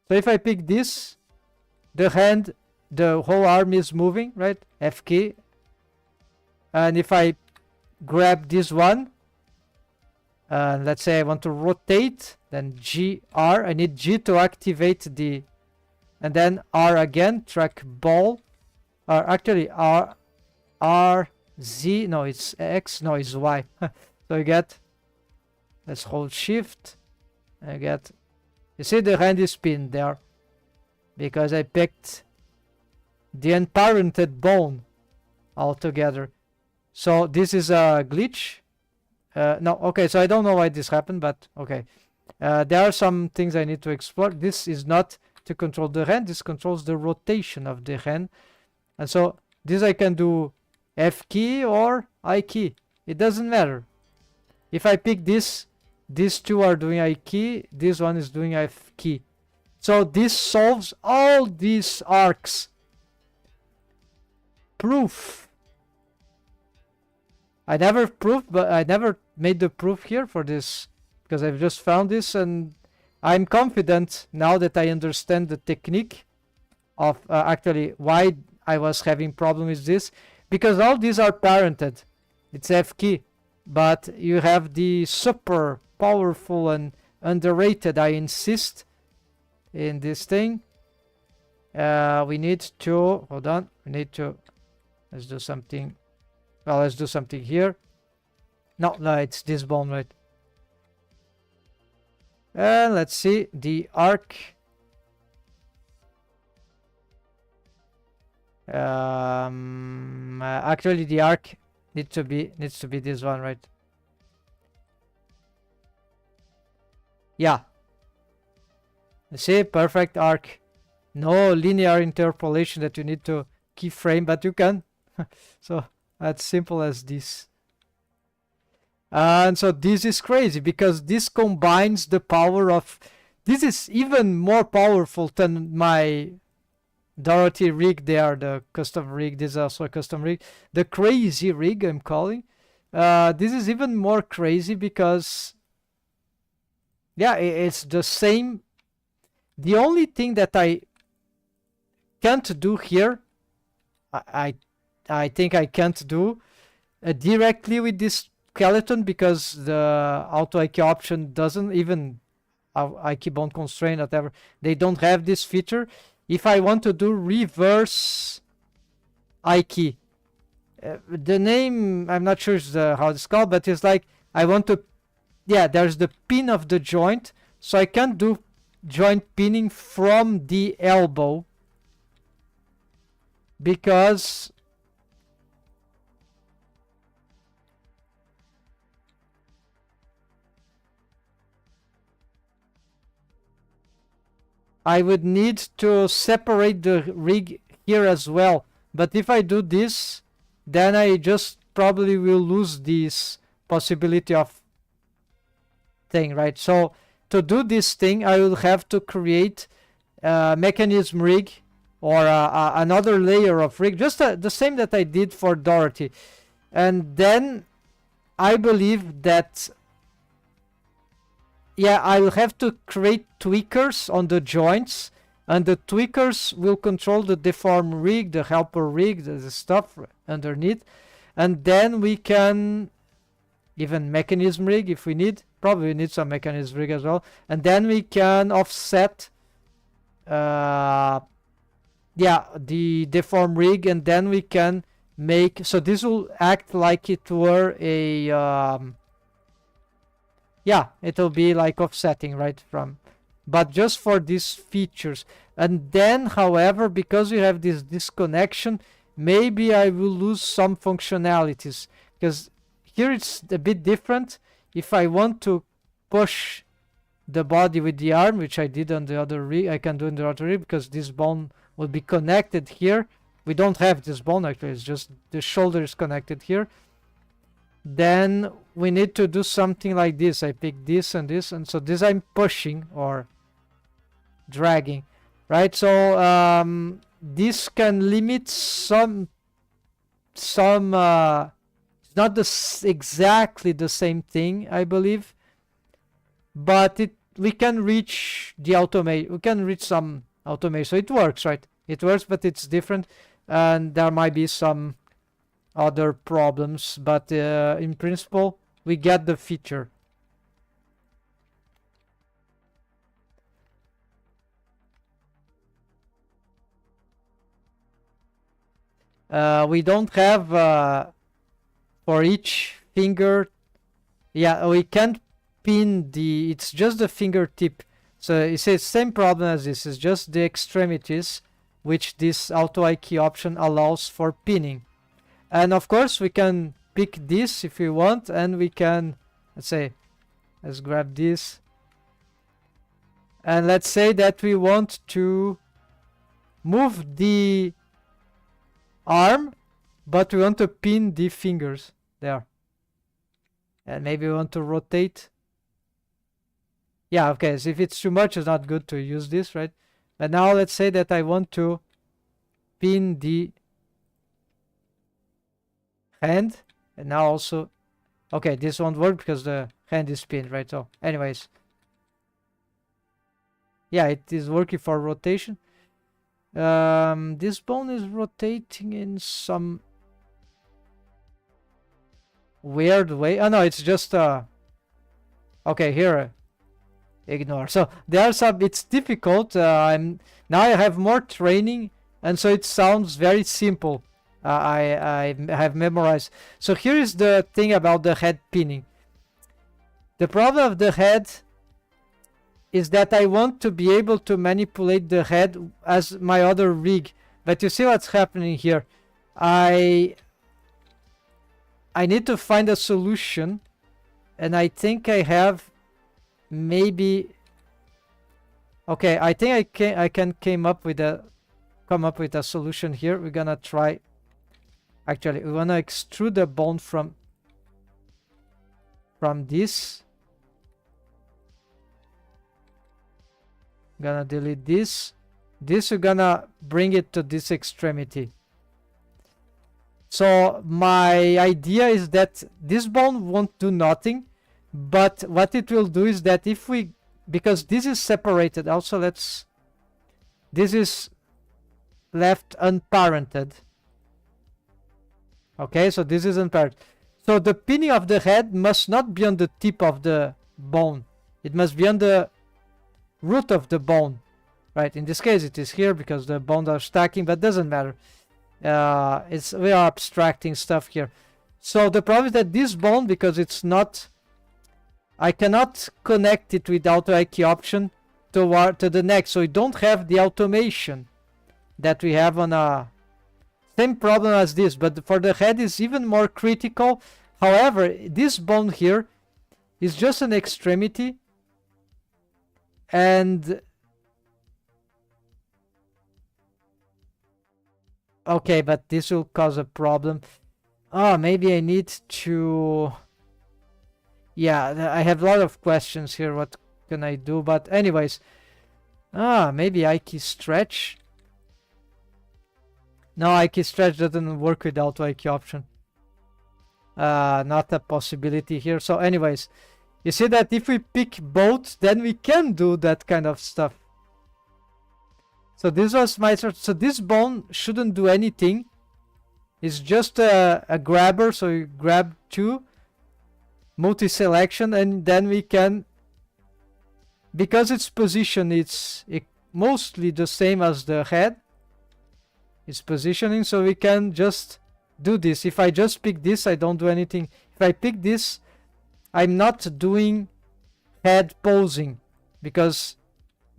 So if I pick this, the hand, the whole arm is moving, right? F key. And if I grab this one, let's say I want to rotate, then G, R. I need G to activate the, and then R again, track ball. Or actually R, Z, no, it's X, no, it's Y. So you get, let's hold shift. I get, you see the hand is pinned there because I picked the unparented bone altogether. So this is a glitch. No, okay, so I don't know why this happened, but okay. There are some things I need to explore. This is not to control the hand. This controls the rotation of the hand. And so this I can do F key or I key. It doesn't matter. If I pick this, these two are doing I key. This one is doing F key. So this solves all these arcs. Proof. I never proved, but I never made the proof here for this because I've just found this, and I'm confident now that I understand the technique of actually why I was having problem with this, because all these are parented. It's F key, but you have the super powerful and underrated, I insist, in this thing. We need to, hold on, we need to, let's do something. Well, let's do something here. No, it's this bone, right? And let's see the arc. Actually, the arc needs to be this one, right? Yeah. See, perfect arc. No linear interpolation that you need to keyframe, but you can. So as simple as this. And so this is crazy because this combines the power of, this is even more powerful than my Dorothy rig there, the custom rig. This is also a custom rig. The crazy rig I'm calling. This is even more crazy because, yeah, it's the same. The only thing that I can't do here, I think I can't do directly with this skeleton because the auto IK option doesn't even IK bond constraint, whatever. They don't have this feature. if I want to do reverse I key. The name, I'm not sure how it's called, but it's like I want to, yeah, there's the pin of the joint, so I can't do joint pinning from the elbow because I would need to separate the rig here as well. But if I do this, then I just probably will lose this possibility of thing, right? So to do this thing, I will have to create a mechanism rig or another layer of rig, just the same that I did for Dorothy. And then I believe that, yeah, I will have to create tweakers on the joints, and the tweakers will control the deform rig, the helper rig, the stuff underneath. And then we can even mechanism rig if we need. Probably need some mechanism rig as well. And then we can offset yeah, the deform rig, and then we can make, so this will act like it were a yeah, it'll be like offsetting right from, but just for these features. And then, however, because we have this disconnection, maybe I will lose some functionalities, because here it's a bit different. If I want to push the body with the arm, which I did on the other rig, I can do in the other rig because this bone will be connected here. We don't have this bone actually, it's just the shoulder is connected here. Then we need to do something like this. I pick this, and so this I'm pushing or dragging, right? So this can limit some it's not exactly the same thing, I believe, but we can reach the automate, we can reach some automation, so it works, right? It works, but it's different, and there might be some other problems, but in principle we get the feature. We don't have for each finger, yeah, we can't pin the, it's just the fingertip, so it's the same problem as this, is just the extremities which this auto I key option allows for pinning. And of course we can pick this if we want, and we can, let's grab this, and let's say that we want to move the arm, but we want to pin the fingers there, and maybe we want to rotate. Yeah, okay, so if it's too much, it's not good to use this, right? But now let's say that I want to pin the hand, and now also, okay, this won't work because the hand is pinned, right? So anyways, yeah, it is working for rotation. This bone is rotating in some weird way. Oh no, it's just okay, here, ignore. So there are some, it's difficult. Now I have more training, and so it sounds very simple. I have memorized. So here is the thing about the head pinning. The problem of the head is that I want to be able to manipulate the head as my other rig. But you see what's happening here. I need to find a solution, and I think I have maybe, okay, I think I can come up with a solution here. We're gonna try, actually we wanna extrude the bone from this. Gonna delete this. We're gonna bring it to this extremity. So my idea is that this bone won't do nothing, but what it will do is that if we, because this is separated also, this is left unparented. Okay, so this is unparented. So the pinning of the head must not be on the tip of the bone. It must be on the root of the bone. right? In this case, it is here because the bones are stacking, but doesn't matter. We are abstracting stuff here. So the problem is that this bone, because it's not, I cannot connect it with auto IQ option to the neck, so we don't have the automation that we have on a same problem as this, but for the head is even more critical. However, this bone here is just an extremity, and okay, but this will cause a problem. Oh, maybe I need to, yeah, I have a lot of questions here. What can I do? But anyways, maybe I key stretch. No, IQ stretch doesn't work without IQ option. Not a possibility here. So anyways, you see that if we pick both, then we can do that kind of stuff. So this was my search. So this bone shouldn't do anything. It's just a grabber. So you grab two, multi-selection, and then we can, because its position, it's mostly the same as the head. It's positioning, so we can just do this. If I just pick this, I don't do anything. If I pick this, I'm not doing head posing, because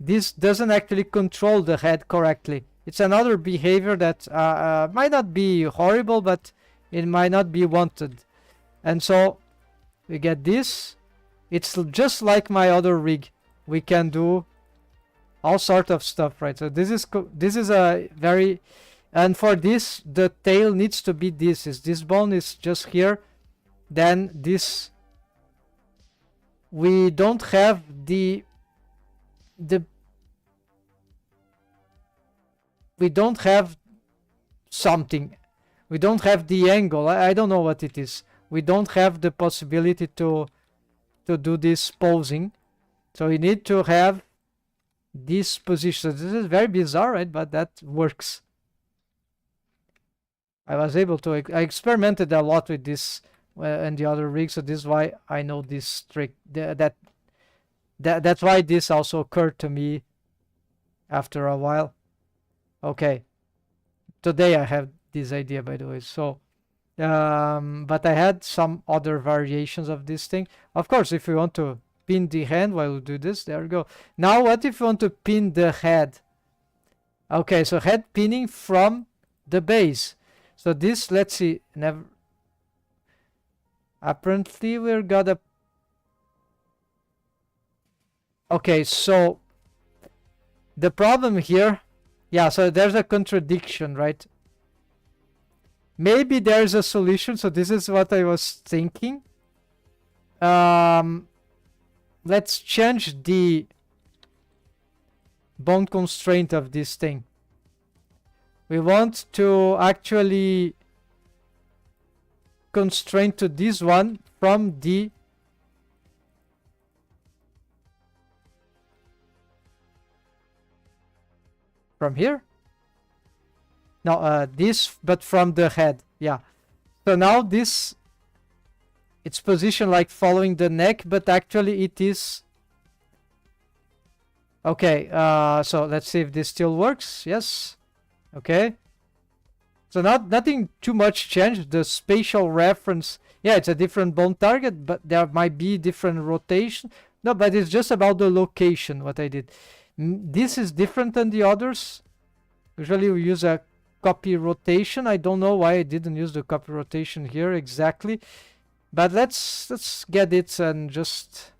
this doesn't actually control the head correctly. It's another behavior that might not be horrible, but it might not be wanted. And so we get this. It's just like my other rig. We can do all sort of stuff, right? So this is a very, and for this the tail needs to be this. Is this bone is just here, then this, we don't have we don't have something, we don't have the angle. I don't know what it is. We don't have the possibility to do this posing, so we need to have this position. This is very bizarre, right? But that works. I was able to, I experimented a lot with this and the other rig, so this is why I know this trick. That's why this also occurred to me after a while. Okay, today I have this idea, by the way. So but I had some other variations of this thing. Of course, if we want to pin the hand while we do this, there we go. Now what if we want to pin the head? Okay, so head pinning from the base. So this, let's see, never, apparently we're gonna, okay, so the problem here, yeah, so there's a contradiction, right? Maybe there's a solution. So this is what I was thinking. Let's change the bone constraint of this thing. We want to actually constrain to this one from the from here. No, this, but from the head. Yeah. So now this, it's positioned like following the neck, but actually it is. Okay, so let's see if this still works. Yes. Okay. So nothing too much changed. The spatial reference, yeah, it's a different bone target, but there might be different rotation. No, but it's just about the location, what I did. This is different than the others. Usually we use a copy rotation. I don't know why I didn't use the copy rotation here exactly. But let's get it and just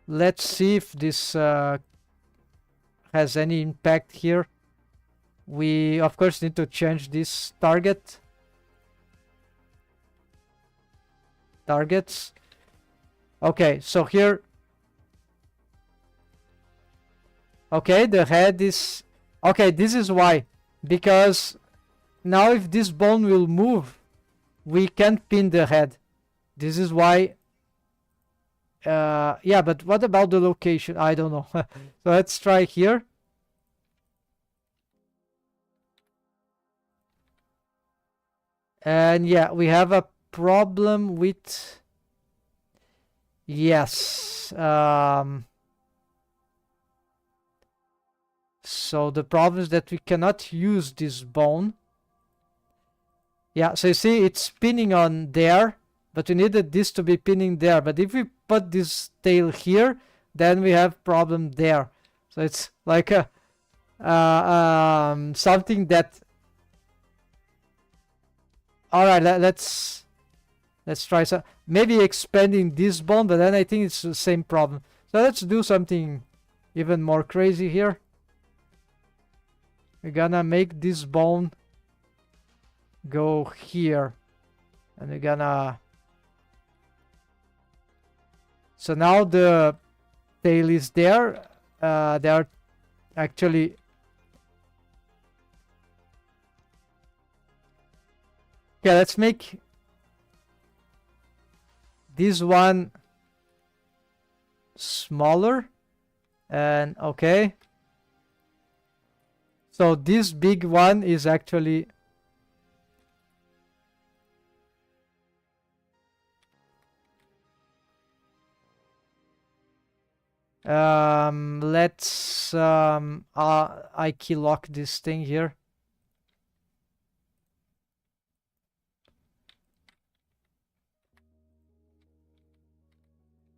let's see if this has any impact here. We of course need to change this targets. Okay, so here, okay, the head is, okay, this is why, because now if this bone will move, we can't pin the head. This is why. Yeah, but what about the location? I don't know. So let's try here. And yeah, we have a problem with, yes, So the problem is that we cannot use this bone. Yeah, so you see it's pinning on there, but we needed this to be pinning there. But if we put this tail here, then we have problem there. So it's like a something that... All right, let's try some, maybe expanding this bone, but then I think it's the same problem. So let's do something even more crazy here. We're gonna make this bone go here, and we're gonna... So now the tail is there. They are actually... Okay, let's make this one smaller. And okay, so this big one is actually... let's I key lock this thing here.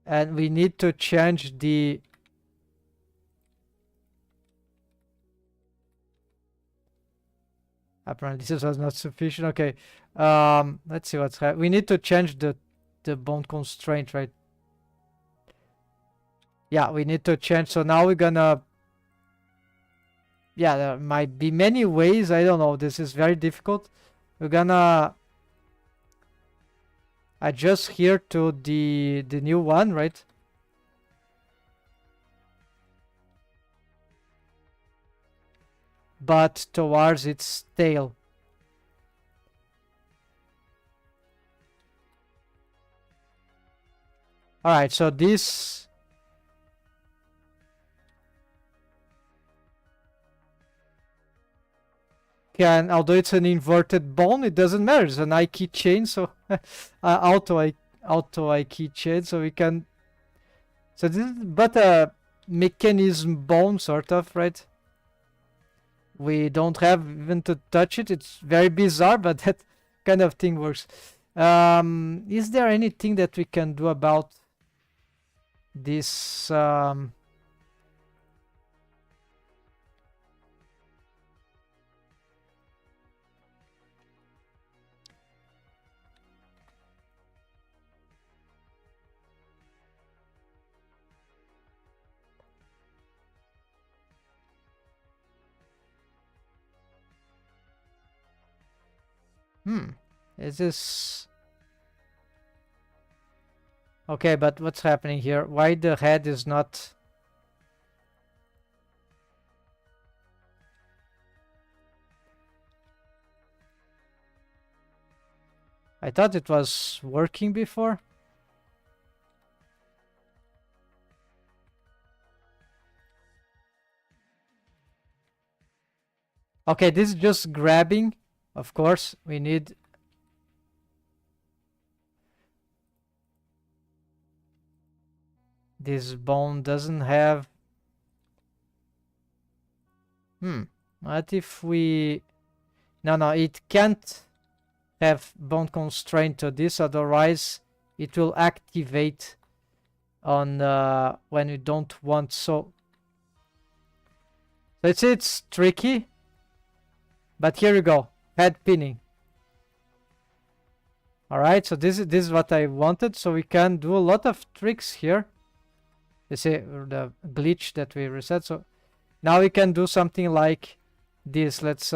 And we need to change the... Apparently this was not sufficient. Okay, let's see what's happening. We need to change the bone constraint, right? Yeah, we need to change. So now we're gonna... Yeah, there might be many ways. I don't know. This is very difficult. We're gonna adjust here to the new one, right? But towards its tail. All right, so this... can, although it's an inverted bone, it doesn't matter. It's an I key chain, so auto I key chain, so we can... So this is but a mechanism bone, sort of, right? We don't have even to touch it. It's very bizarre, but that kind of thing works. Is there anything that we can do about this? Is this... Okay, but what's happening here? Why the head is not... I thought it was working before. Okay, this is just grabbing. Of course, we need... This bone doesn't have... What if we... No, it can't have bone constraint to this, otherwise it will activate on when you don't want. So let's say it's tricky, but here you go, head pinning. All right, so this is what I wanted. So we can do a lot of tricks here. You see the glitch that we reset. So now we can do something like this. Let's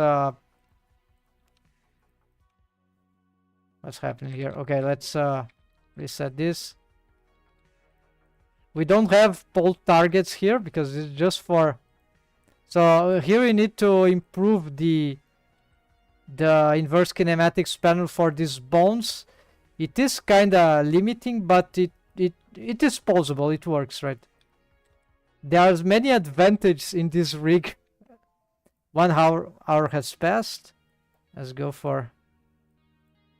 what's happening here? Okay, let's reset this. We don't have pole targets here because it's just for... So here we need to improve the inverse kinematics panel for these bones. It is kind of limiting, but it is possible. It works, right? There's many advantages in this rig. 1 hour has passed. Let's go for...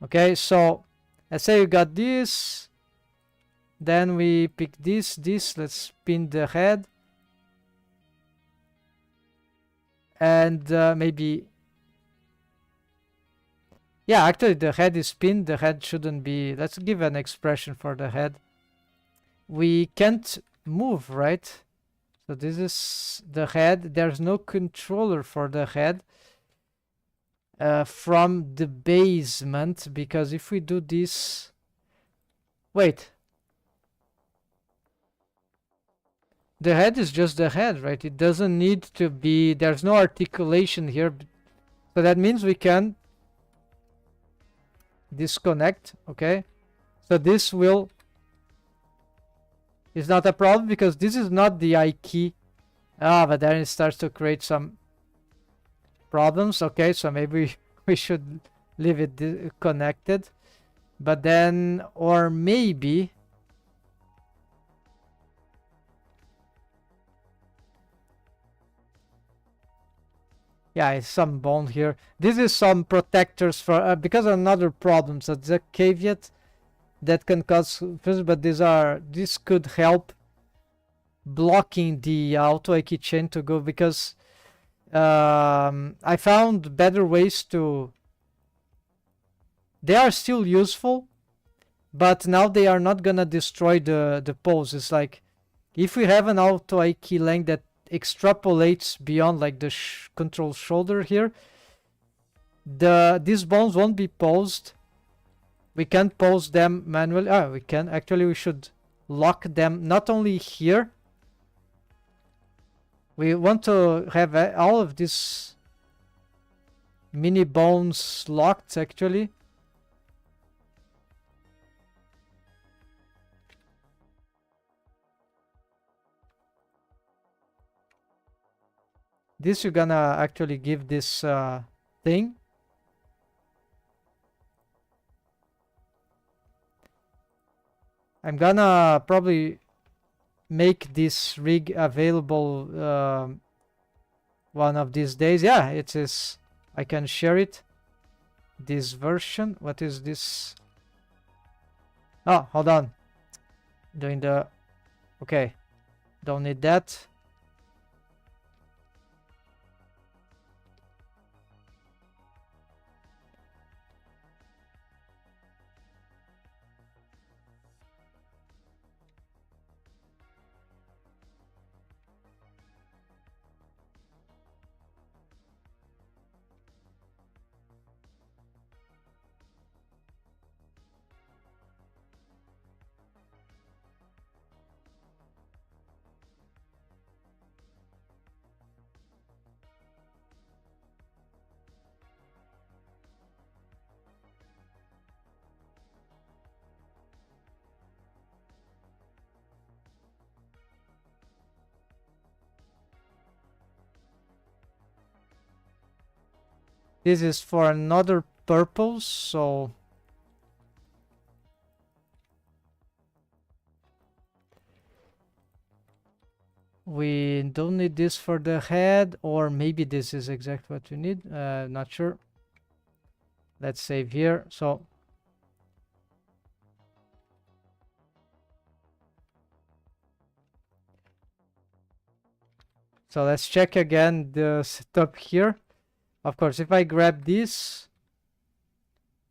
Okay, so let's say you got this. Then we pick this. Let's spin the head. and maybe, yeah, actually the head is pinned. The head shouldn't be. Let's give an expression for the head. We can't move, right? So this is the head. There's no controller for the head from the basement, because if we do this, wait, the head is just the head, right? It doesn't need to be, there's no articulation here. So that means we can disconnect, okay? So this will, is not a problem because this is not the I key. Ah, but then it starts to create some problems. Okay, so maybe we should leave it connected. But then, or maybe, yeah, it's some bone here. This is some protectors for, because of another problem. So it's a caveat that can cause confusion, but this could help blocking the auto keychain to go, because I found better ways to, they are still useful, but now they are not gonna destroy the pose. It's like if we have an auto key length that extrapolates beyond like the control shoulder here, these bones won't be posed. We can't pose them manually. We can actually, we should lock them not only here. We want to have all of these mini bones locked actually. This you're gonna actually give this thing. I'm gonna probably make this rig available one of these days. Yeah, it is. I can share it. This version. What is this? Oh, hold on. Doing the... Okay. Don't need that. This is for another purpose, so... We don't need this for the head, or maybe this is exactly what we need. Not sure. Let's save here. So let's check again the setup here. Of course, if I grab this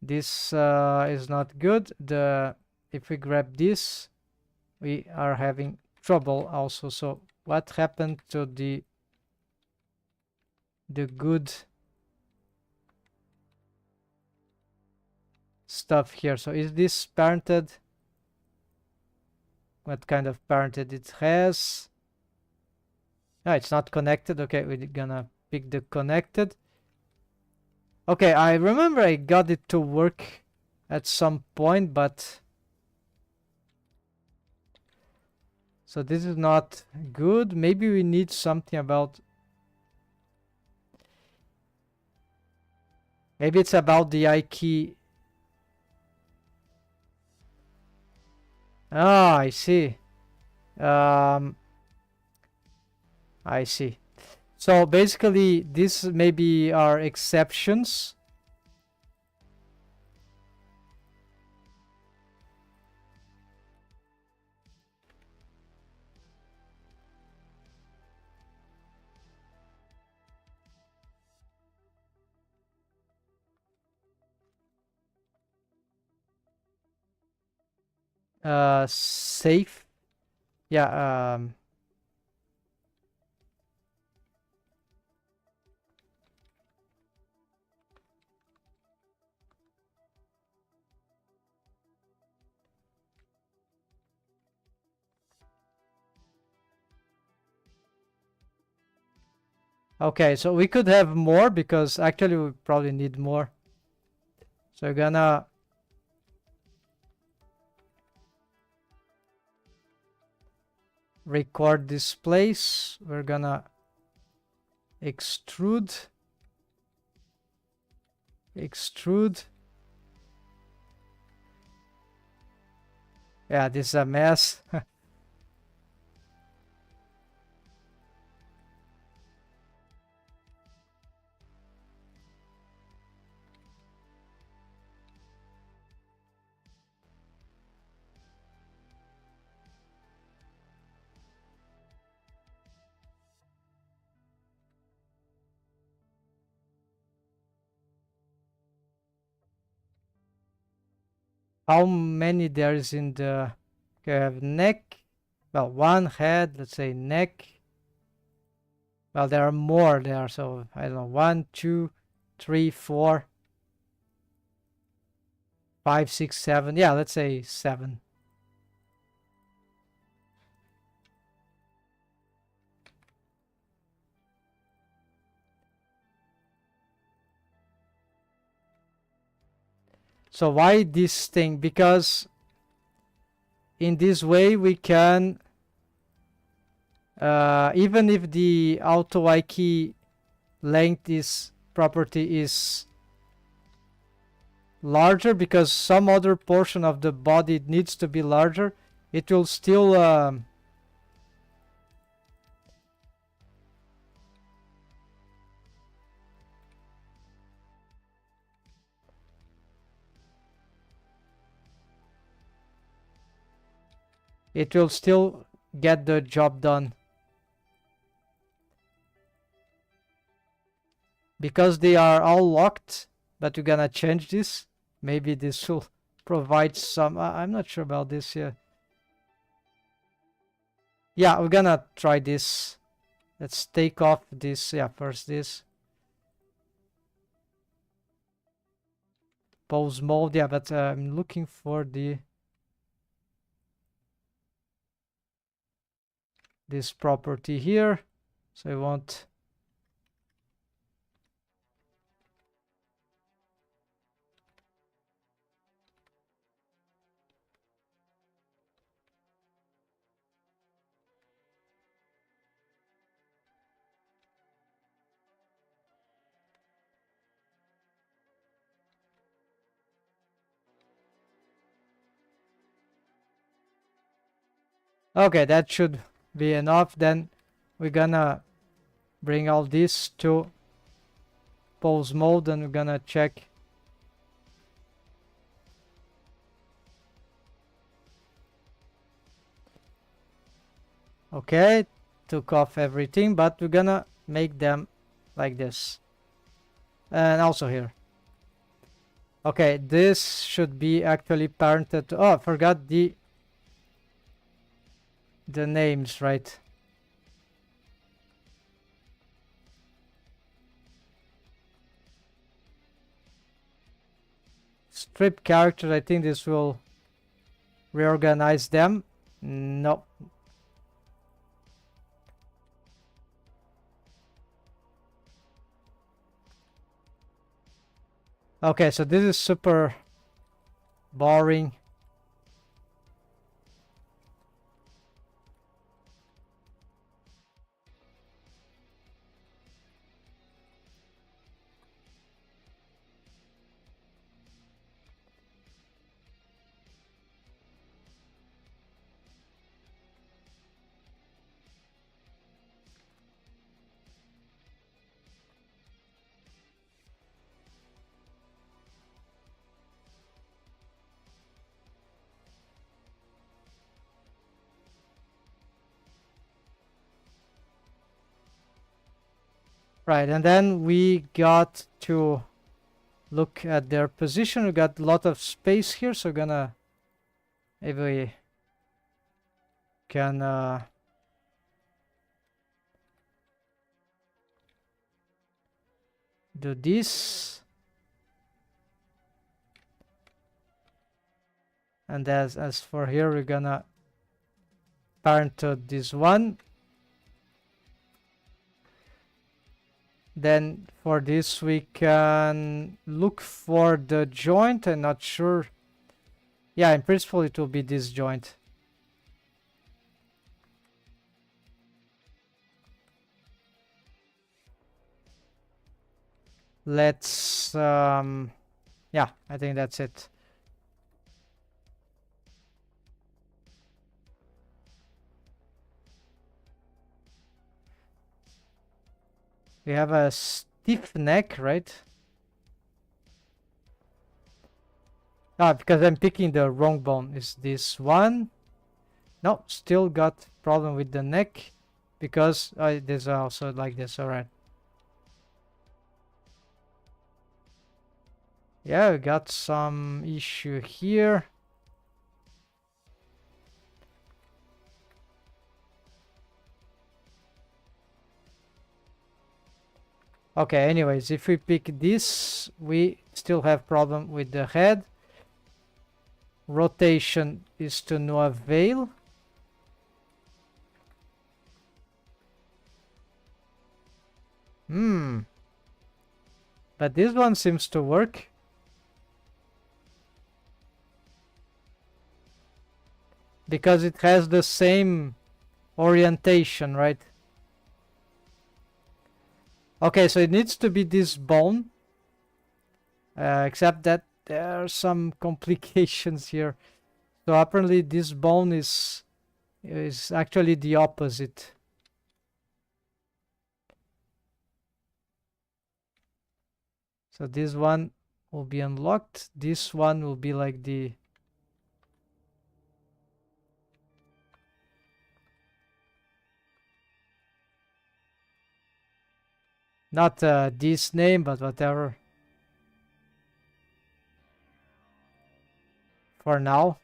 is not good. If we grab this, we are having trouble also. So what happened to the good stuff here? So is this parented? What kind of parented it has? No, it's not connected. Okay, we're gonna pick the connected. Okay, I remember I got it to work at some point, but... So this is not good. Maybe we need something about... Maybe it's about the I key. Ah, I see. I see. So basically, these maybe are exceptions. safe. Yeah. Okay, so we could have more because actually we probably need more. So we're gonna record this place. We're gonna extrude. Yeah, this is a mess. How many there is in the... Okay, I have neck. Well, one head, let's say neck. Well, there are more there, so I don't know. 1, 2, 3, 4, 5, 6, 7. Yeah, let's say 7. So why this thing? Because in this way we can, even if the auto key length is property is larger, because some other portion of the body needs to be larger, it will still get the job done. Because they are all locked, but we're gonna change this. Maybe this will provide some... I'm not sure about this here. Yeah, we're gonna try this. Let's take off this. Yeah, first this. Pose mode. Yeah, but I'm looking for this property here. So I want... Okay, that should be enough. Then we're gonna bring all this to pose mode and we're gonna check. Okay, took off everything, but we're gonna make them like this. And also here. Okay, this should be actually parented to... Oh, I forgot the names, right? Strip characters, I think this will reorganize them. No. Okay, so this is super boring. Right, and then we got to look at their position. We got a lot of space here, so we're gonna Maybe we can do this. And as for here, we're gonna parent to this one. Then for this, we can look for the joint. I'm not sure. Yeah, in principle, it will be this joint. Let's, yeah, I think that's it. We have a stiff neck, right? Ah, because I'm picking the wrong bone. Is this one? No, still got problem with the neck because there's also like this. All right. Yeah, we got some issue here. Okay, anyways, if we pick this, we still have problem with the head. Rotation is to no avail. But this one seems to work. Because it has the same orientation, right? Okay, so it needs to be this bone. Except that there are some complications here. So apparently this bone is actually the opposite. So this one will be unlocked. This one will be like the... Not this name, but whatever. For now.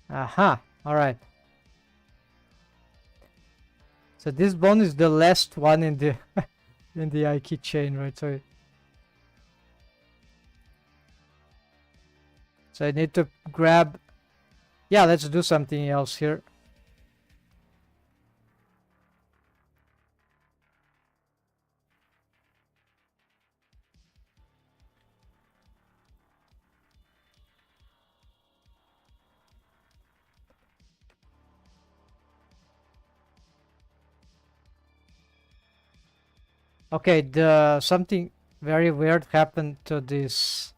Aha, all right. So this bone is the last one in the in the Ike chain, right? So I need to grab... Yeah, let's do something else here. Okay, something very weird happened to this.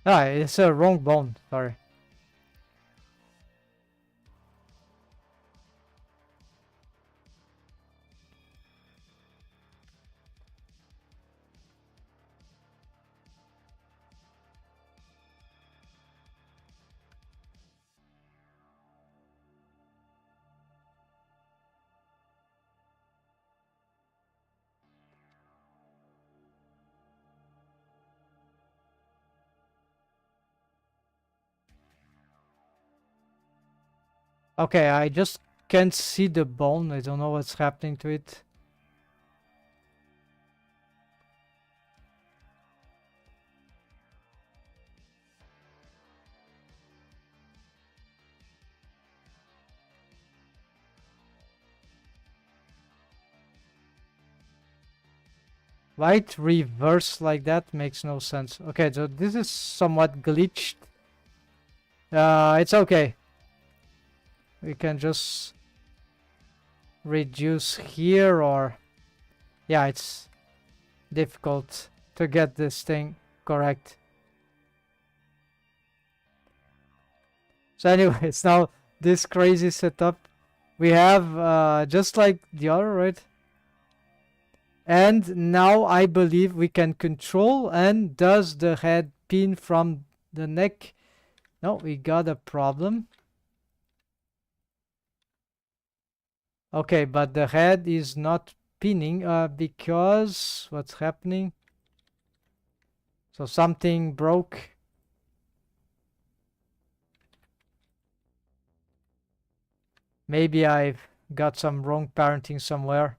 Ah, it's a wrong bone, sorry. Okay, I just can't see the bone. I don't know what's happening to it. Why it reverse like that makes no sense. Okay, so this is somewhat glitched. It's okay. we can just reduce here, or yeah, it's difficult to get this thing correct. So anyways, now this crazy setup we have just like the other, right? And now I believe we can control. And does the head pin from the neck? No, we got a problem. Okay, but the head is not pinning because what's happening? So something broke. Maybe I've got some wrong parenting somewhere.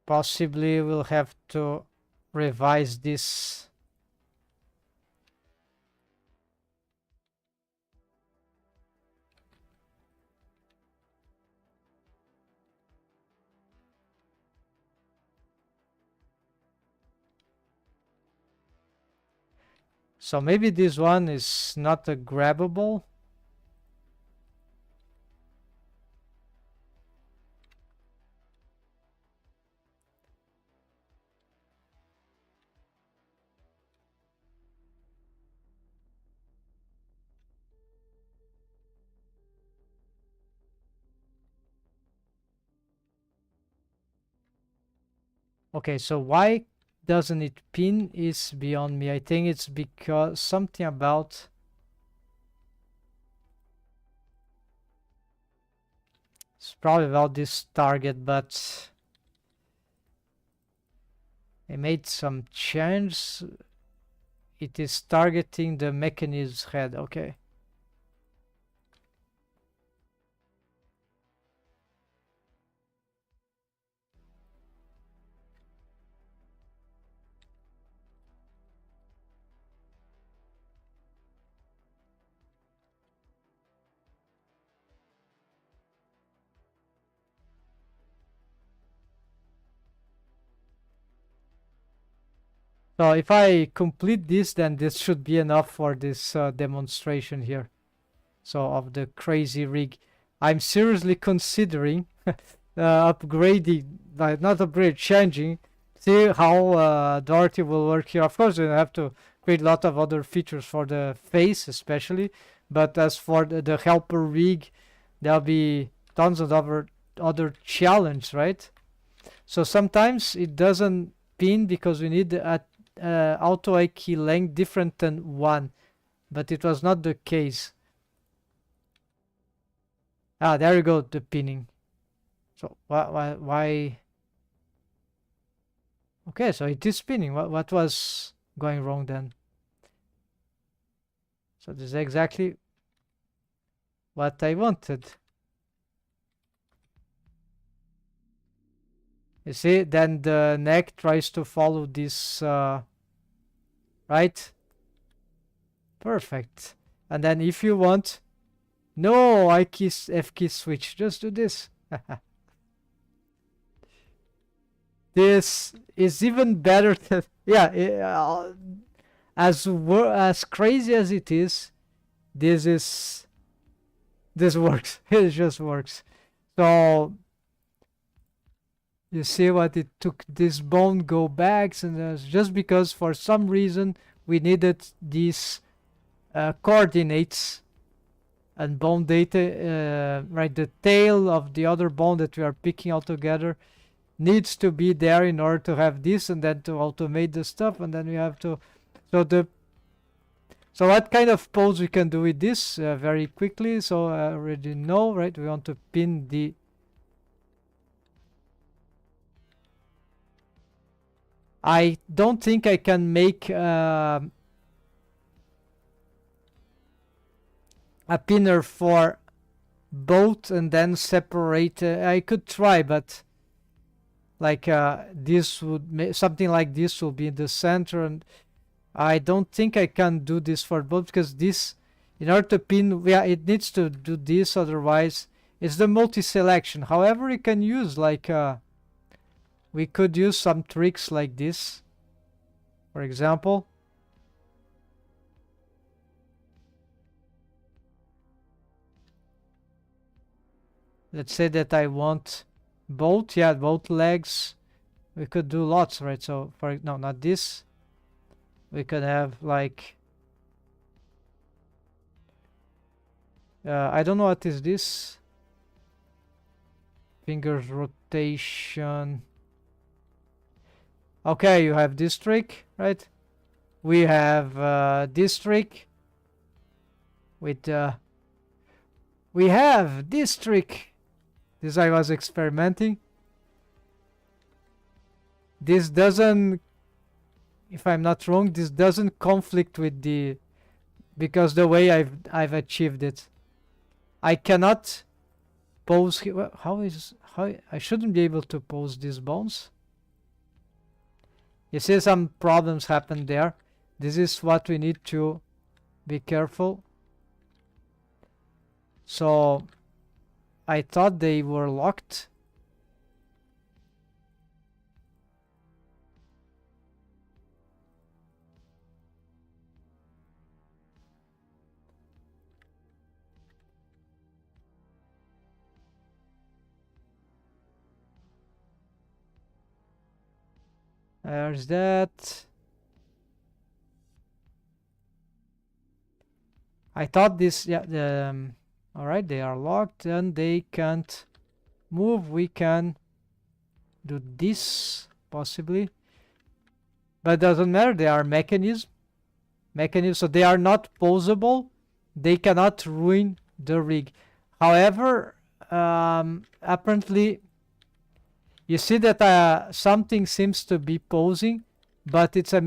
Possibly we'll have to revise this. So maybe this one is not a grabbable. Okay, so why doesn't it pin is beyond me. I think it's because something about it's probably about this target, but I made some change. It is targeting the mechanism's head. Okay. So if I complete this, then this should be enough for this demonstration here. So of the crazy rig, I'm seriously considering upgrading, like not upgrade, changing. See how Dorothy will work here. Of course, we have to create a lot of other features for the face, especially. But as for the helper rig, there'll be tons of other challenge, right? So sometimes it doesn't pin because we need a auto key length different than 1, but it was not the case. Ah, there you go, the pinning. So why? Okay, so it is spinning. What was going wrong then? So this is exactly what I wanted. You see, then the neck tries to follow this, right? Perfect. And then if you want, no, I key, F key switch, just do this. This is even better than, yeah, as crazy as it is, this works. It just works. So you see what it took this bone go back, and just because for some reason we needed these coordinates and bone data, right? The tail of the other bone that we are picking all together needs to be there in order to have this, and then to automate the stuff, and then we have to. So what kind of pose we can do with this very quickly? So I already know, right? We want to pin the. I don't think I can make a pinner for both and then separate. I could try, but like this would something like this will be in the center, and I don't think I can do this for both because this In order to pin, yeah, it needs to do this, otherwise it's the multi-selection. However, we can use like we could use some tricks like this, for example. Let's say that I want both, yeah, both legs. We could do lots, right? So for, no, not this. We could have like, I don't know what is this. Fingers rotation. Okay, you have this trick, right? We have this trick with we have this trick. This I was experimenting. This doesn't, if I'm not wrong, this doesn't conflict with the, because the way I've achieved it. I cannot pose here. How I shouldn't be able to pose these bones. You see some problems happen there. This is what we need to be careful. So I thought they were locked. There's that. I thought this, yeah, all right, they are locked and they can't move. We can do this possibly, but it doesn't matter. They are mechanisms, so they are not posable. They cannot ruin the rig. However, apparently, you see that something seems to be posing, but it's a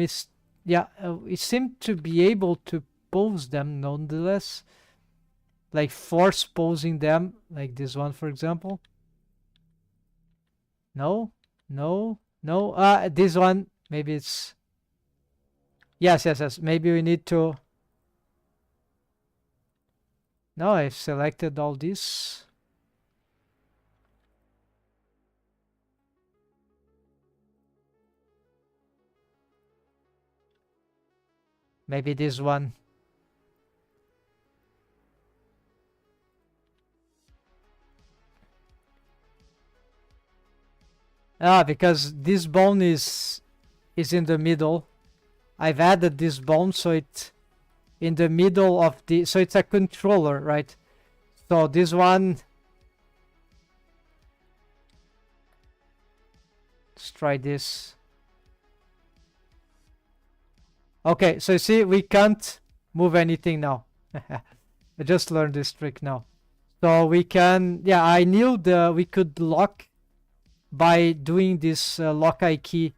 yeah, it seemed to be able to pose them nonetheless, like force posing them, like this one, for example. No, no, no. This one, maybe it's, yes. Maybe we need to. No, I've selected all this. Maybe this one. Because this bone is in the middle. I've added this bone, so it's in the middle of the, so it's a controller, right? So this one, let's try this. Okay, so you see, we can't move anything now. I just learned this trick now. So we can, yeah, I knew we could lock by doing this lock I key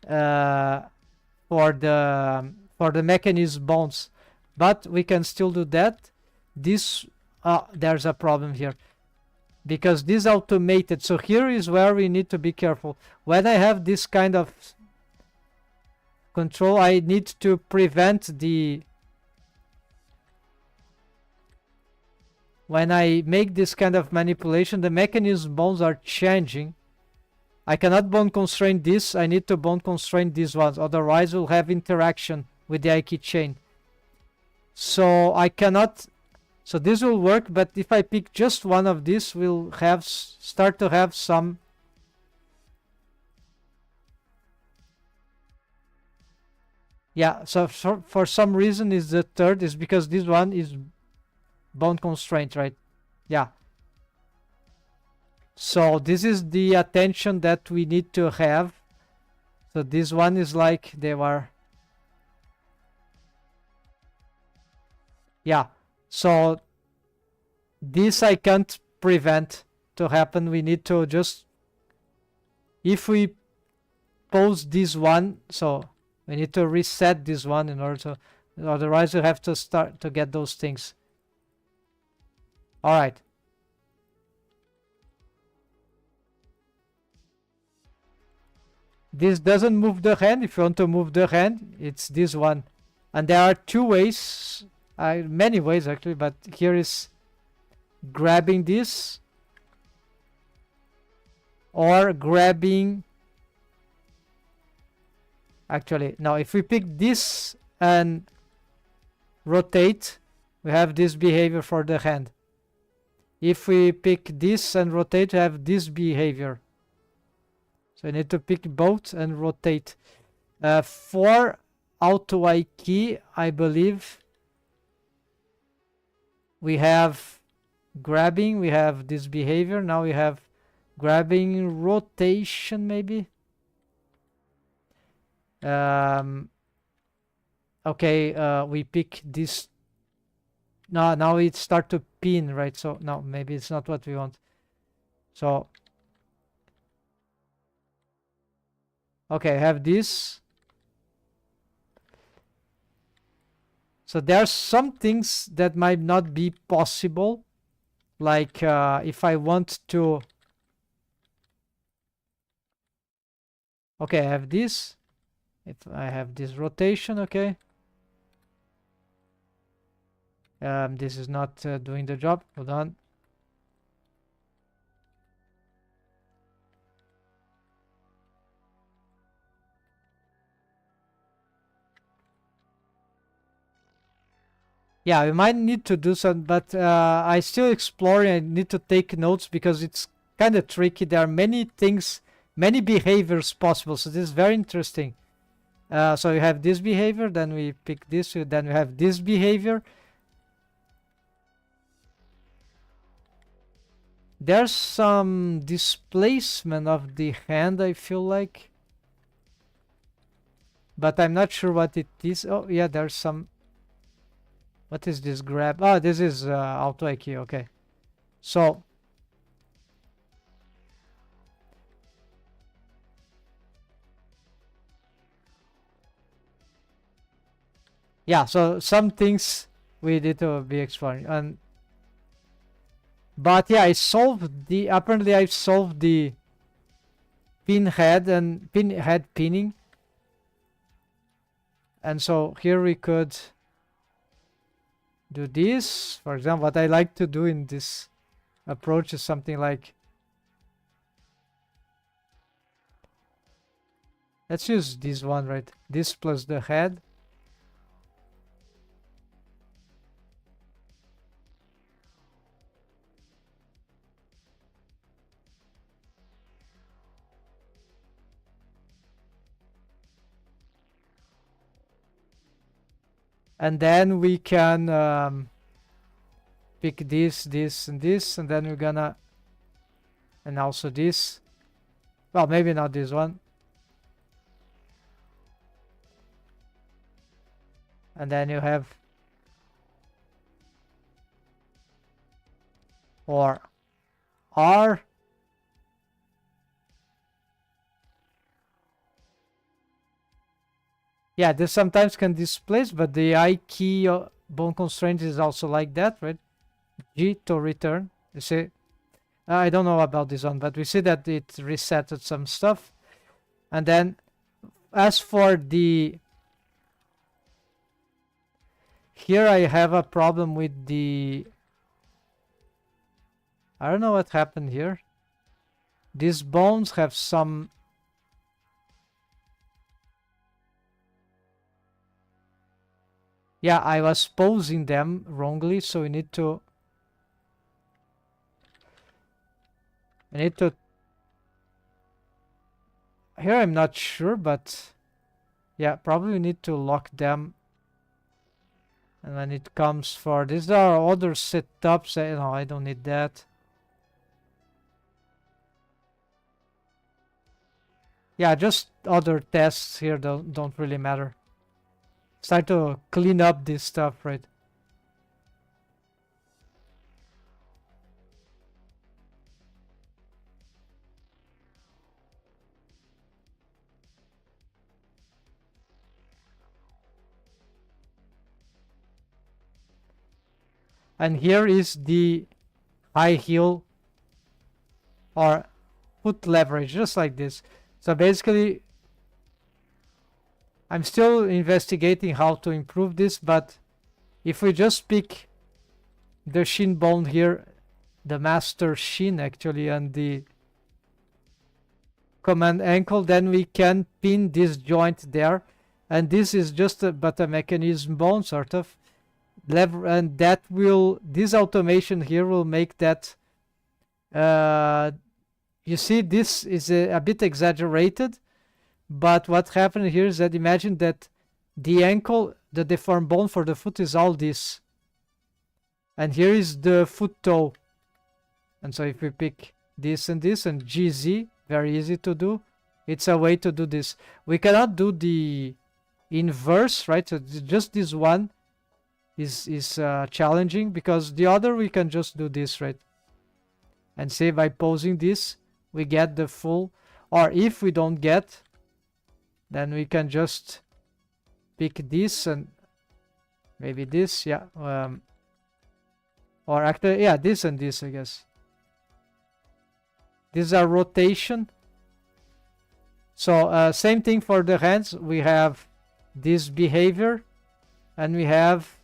for the mechanism bones, but we can still do that. This there's a problem here, because this automated. So here is where we need to be careful. When I have this kind of control, I need to prevent the, when I make this kind of manipulation, the mechanism bones are changing. I cannot bone constrain this. I need to bone constrain these ones, otherwise we'll have interaction with the I key chain. So I cannot, so this will work, but if I pick just one of these, we'll have start to have some, yeah, so for some reason is the third, is because this one is bone constraint, right? Yeah. So this is the attention that we need to have. So this one is like they were, yeah. So this I can't prevent to happen. We need to just, if we pose this one, so we need to reset this one in order to, otherwise we have to start to get those things. All right. This doesn't move the hand. If you want to move the hand, it's this one. And there are two ways. many ways actually, but here is grabbing this or grabbing. Actually, now if we pick this and rotate, we have this behavior for the hand. If we pick this and rotate, we have this behavior. So I need to pick both and rotate. For auto I key, I believe we have grabbing, we have this behavior. Now we have grabbing, rotation maybe. Okay, we pick this. No, now it start to pin, right? So no, maybe it's not what we want. So okay, I have this. So there are some things that might not be possible, like if I want to. Okay, I have this. If I have this rotation, okay. This is not doing the job. Hold on. Yeah, we might need to do some, but I still exploring. I need to take notes because it's kind of tricky. There are many things, many behaviors possible. So this is very interesting. So you have this behavior, then we pick this, then we have this behavior. There's some displacement of the hand, I feel like. But I'm not sure what it is. Oh, yeah, there's some. What is this grab? Oh, this is auto IQ, okay. So. Yeah, so some things we need to be exploring. And but yeah, I solved the, apparently I've solved the pin head and pin head pinning. And so here we could do this. For example, what I like to do in this approach is something like, let's use this one, right? This plus the head. And then we can pick this, this, and this, and then we're gonna, and also this. Well, maybe not this one. And then you have, or R. Yeah, this sometimes can displace, but the I key bone constraint is also like that, right? G to return. You see, I don't know about this one, but we see that it resetted some stuff. And then as for the, here I have a problem with the, I don't know what happened here. These bones have some, yeah, I was posing them wrongly, so we need to, here I'm not sure, but yeah, probably need to lock them. And when it comes for, these are other setups, no, I don't need that. Yeah, just other tests here don't really matter. Start to clean up this stuff, right? And here is the high heel or foot leverage, just like this. So basically, I'm still investigating how to improve this, but if we just pick the shin bone here, the master shin actually, and the command ankle, then we can pin this joint there, and this is just but a mechanism bone sort of lever, and that will, this automation here will make that you see this is a bit exaggerated, but what happened here is that imagine that the ankle, the deformed bone for the foot is all this, and here is the foot toe, and so if we pick this and this and GZ, very easy to do. It's a way to do this. We cannot do the inverse, right? So just this one is challenging, because the other we can just do this, right? And say by posing this, we get the full, or if we don't get, then we can just pick this and maybe this, yeah. Or actually, yeah, this and this, I guess. These are rotation. So same thing for the hands. We have this behavior, and we have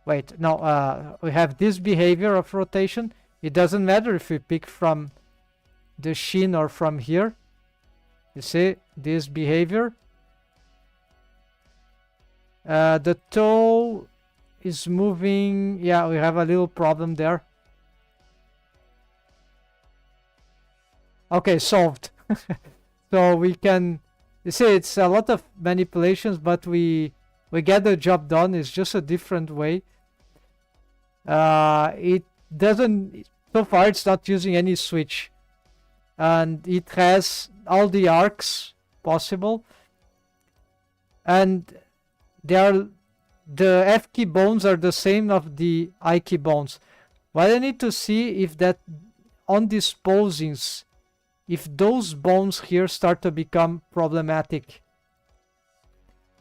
wait, no, we have this behavior of rotation. It doesn't matter if we pick from the shin or from here. You see this behavior. The toe is moving. Yeah, we have a little problem there. Okay, solved. So we can, you see, it's a lot of manipulations, but we get the job done. It's just a different way. It doesn't, so far it's not using any switch, and it has all the arcs possible, and they are, the F key bones are the same of the I key bones. What I need to see if that on these posings, if those bones here start to become problematic.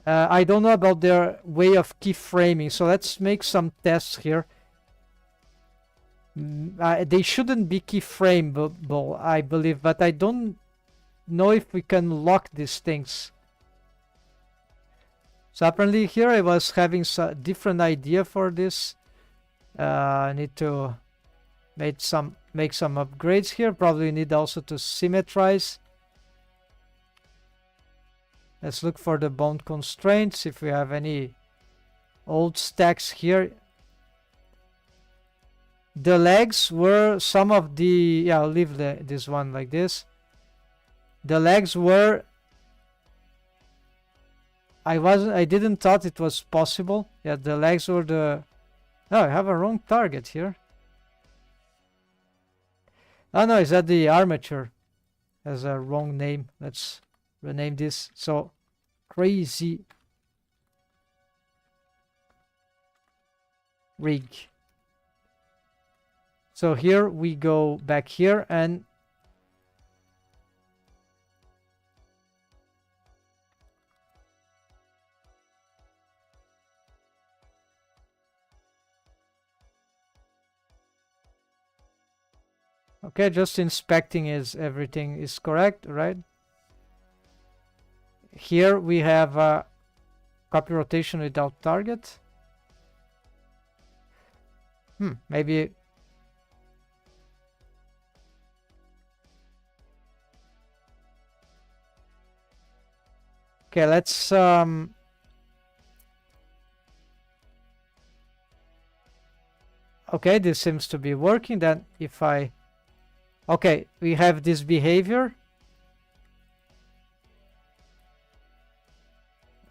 I don't know about their way of keyframing, so let's make some tests here. They shouldn't be keyframeable, I believe, but I don't know if we can lock these things. So apparently here I was having a different idea for this. I need to make some upgrades here. Probably need also to symmetrize. Let's look for the bone constraints, if we have any old stacks here. The legs were some of the, yeah, I'll leave this one like this. The legs were, I didn't thought it was possible. Yeah, the legs were the, oh, I have a wrong target here. Oh no, is that the armature? Has a wrong name. Let's rename this. So crazy rig. So here we go back here and okay, just inspecting is everything is correct, right? Here we have a copy rotation without target. Maybe okay, let's okay, this seems to be working. Then if I, okay, we have this behavior.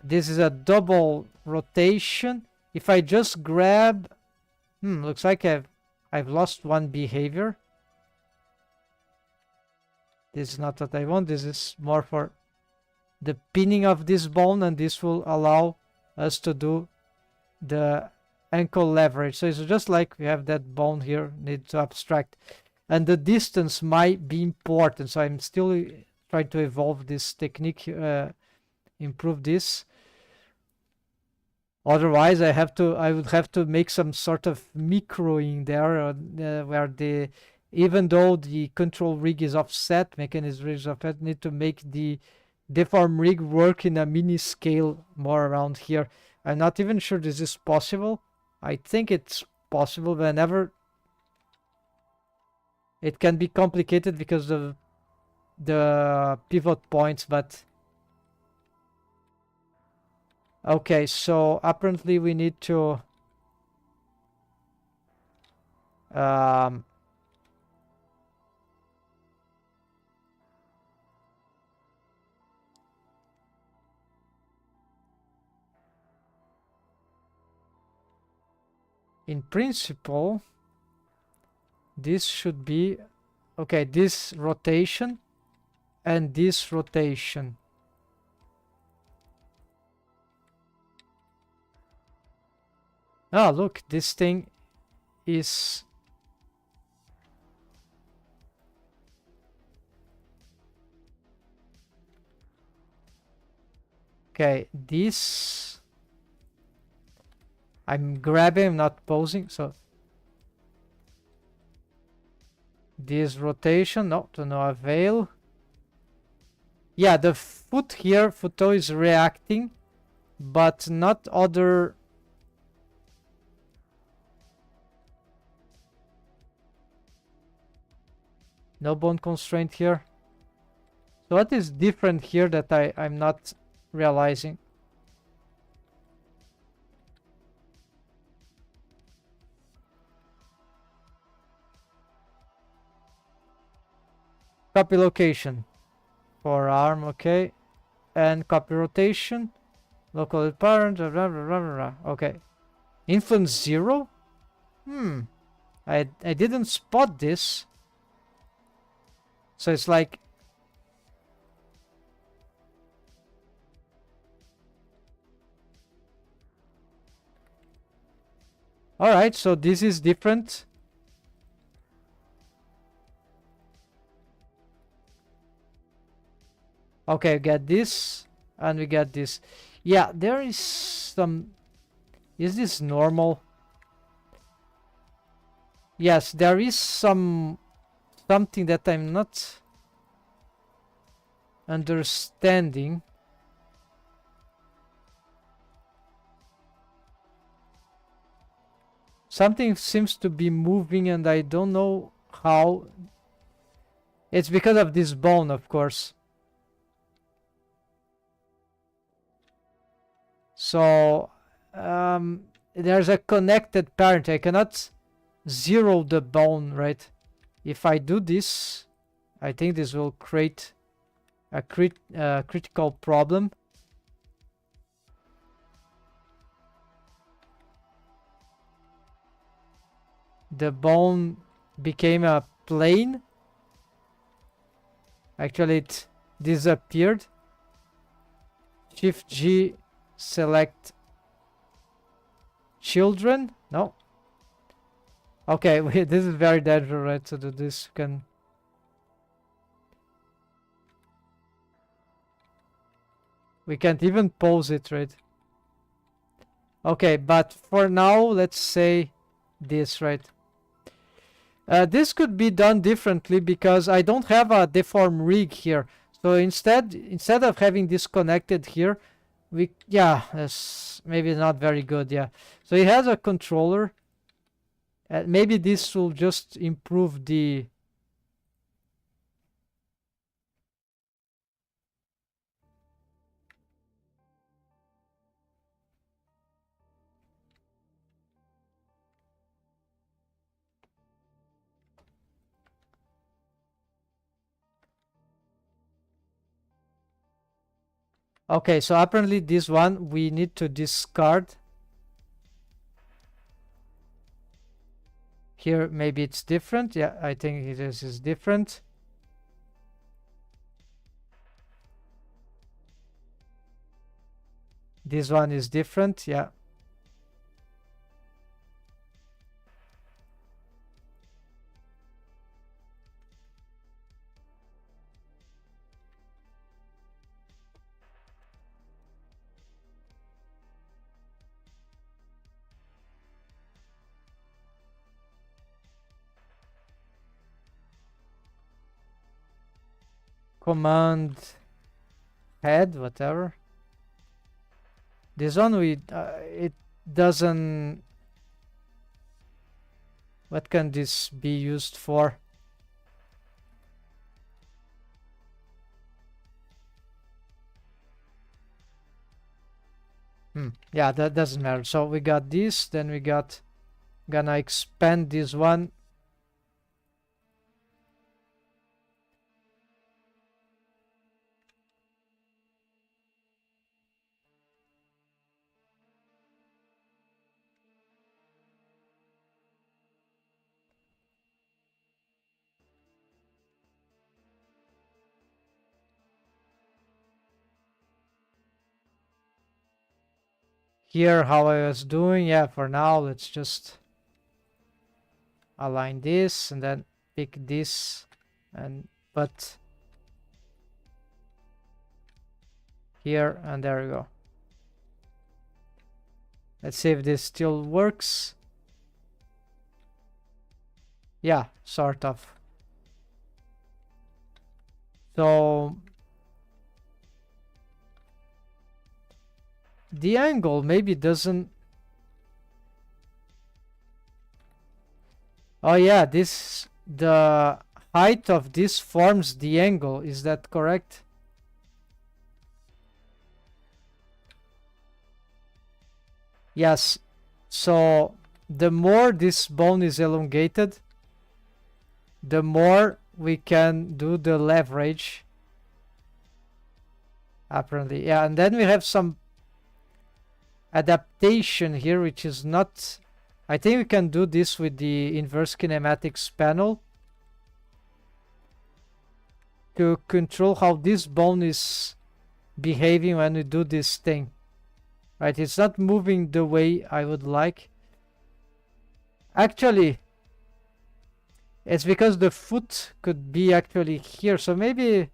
This is a double rotation. If I just grab, looks like I've lost one behavior. This is not what I want. This is more for the pinning of this bone, and this will allow us to do the ankle leverage. So it's just like we have that bone here, need to abstract. And the distance might be important. So I'm still trying to evolve this technique, improve this. Otherwise, I would have to make some sort of microing there, where even though the control rig is offset, mechanism rig is offset, need to make the deform rig work in a mini scale more around here. I'm not even sure this is possible. I think it's possible whenever it can be complicated because of the pivot points, but okay, so apparently we need to um, in principle this should be okay, this rotation and this rotation. Ah, look, this thing is okay. This I'm grabbing, I'm not posing, so this rotation, no, to no avail. Yeah, the foot here, photo is reacting, but not other. No bone constraint here. So what is different here that I'm not realizing? Copy location for arm, okay, and copy rotation, local parent, blah, blah, blah, blah, blah. Okay, influence 0. I didn't spot this. So it's like all right, so this is different. Okay, we get this and we get this. Yeah, there is some. Is this normal? Yes, there is something that I'm not understanding. Something seems to be moving and I don't know how. It's because of this bone, of course. So there's a connected parent. I cannot zero the bone, right? If I do this, I think this will create a critical problem. The bone became a plane. Actually, it disappeared. Shift G, select children. No. Okay, this is very dangerous, right? To do this, can. We can't even pose it, right? Okay, but for now, let's say this, right? This could be done differently because I don't have a deform rig here. So instead of having this connected here, that's maybe not very good. Yeah. So it has a controller. Maybe this will just improve the. Okay, so apparently this one we need to discard. Here maybe it's different. Yeah, I think this is different. This one is different. Yeah. Command head, whatever. This one it doesn't. What can this be used for? Yeah, that doesn't matter. So we got this, then we got gonna expand this one. Here, how I was doing, yeah, for now, let's just align this and then pick this and put here, and there we go. Let's see if this still works. Yeah, sort of. So the angle maybe doesn't. Oh yeah, the height of this forms the angle. Is that correct? Yes. So the more this bone is elongated, the more we can do the leverage. Apparently, yeah. And then we have some adaptation here, which is not. I think we can do this with the inverse kinematics panel to control how this bone is behaving when we do this thing. Right, it's not moving the way I would like. Actually, it's because the foot could be actually here. So maybe,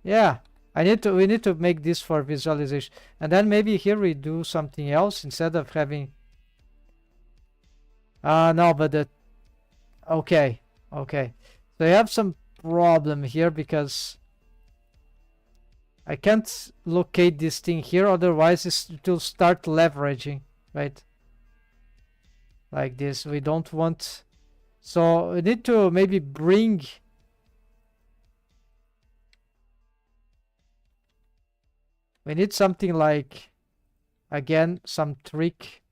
yeah, we need to make this for visualization. And then maybe here we do something else instead of having. No, but okay. So I have some problem here because I can't locate this thing here, otherwise it will start leveraging, right? Like this. We don't want. So we need to maybe bring. We need something like, again, some trick.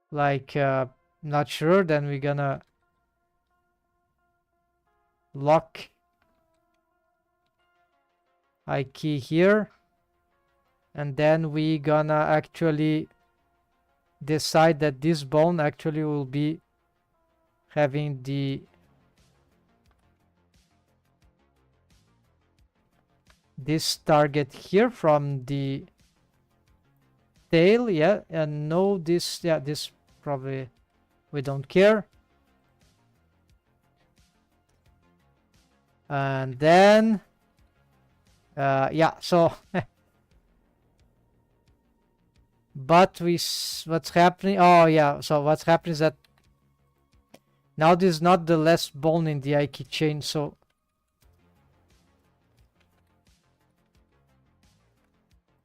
Like, not sure, then we're gonna lock I key here. And then we gonna actually decide that this bone actually will be having this target here from the tail, yeah, and no, this, yeah, this probably we don't care. And then yeah, so but what's happening, oh yeah, so what's happening is that now this is not the last bone in the I key chain, so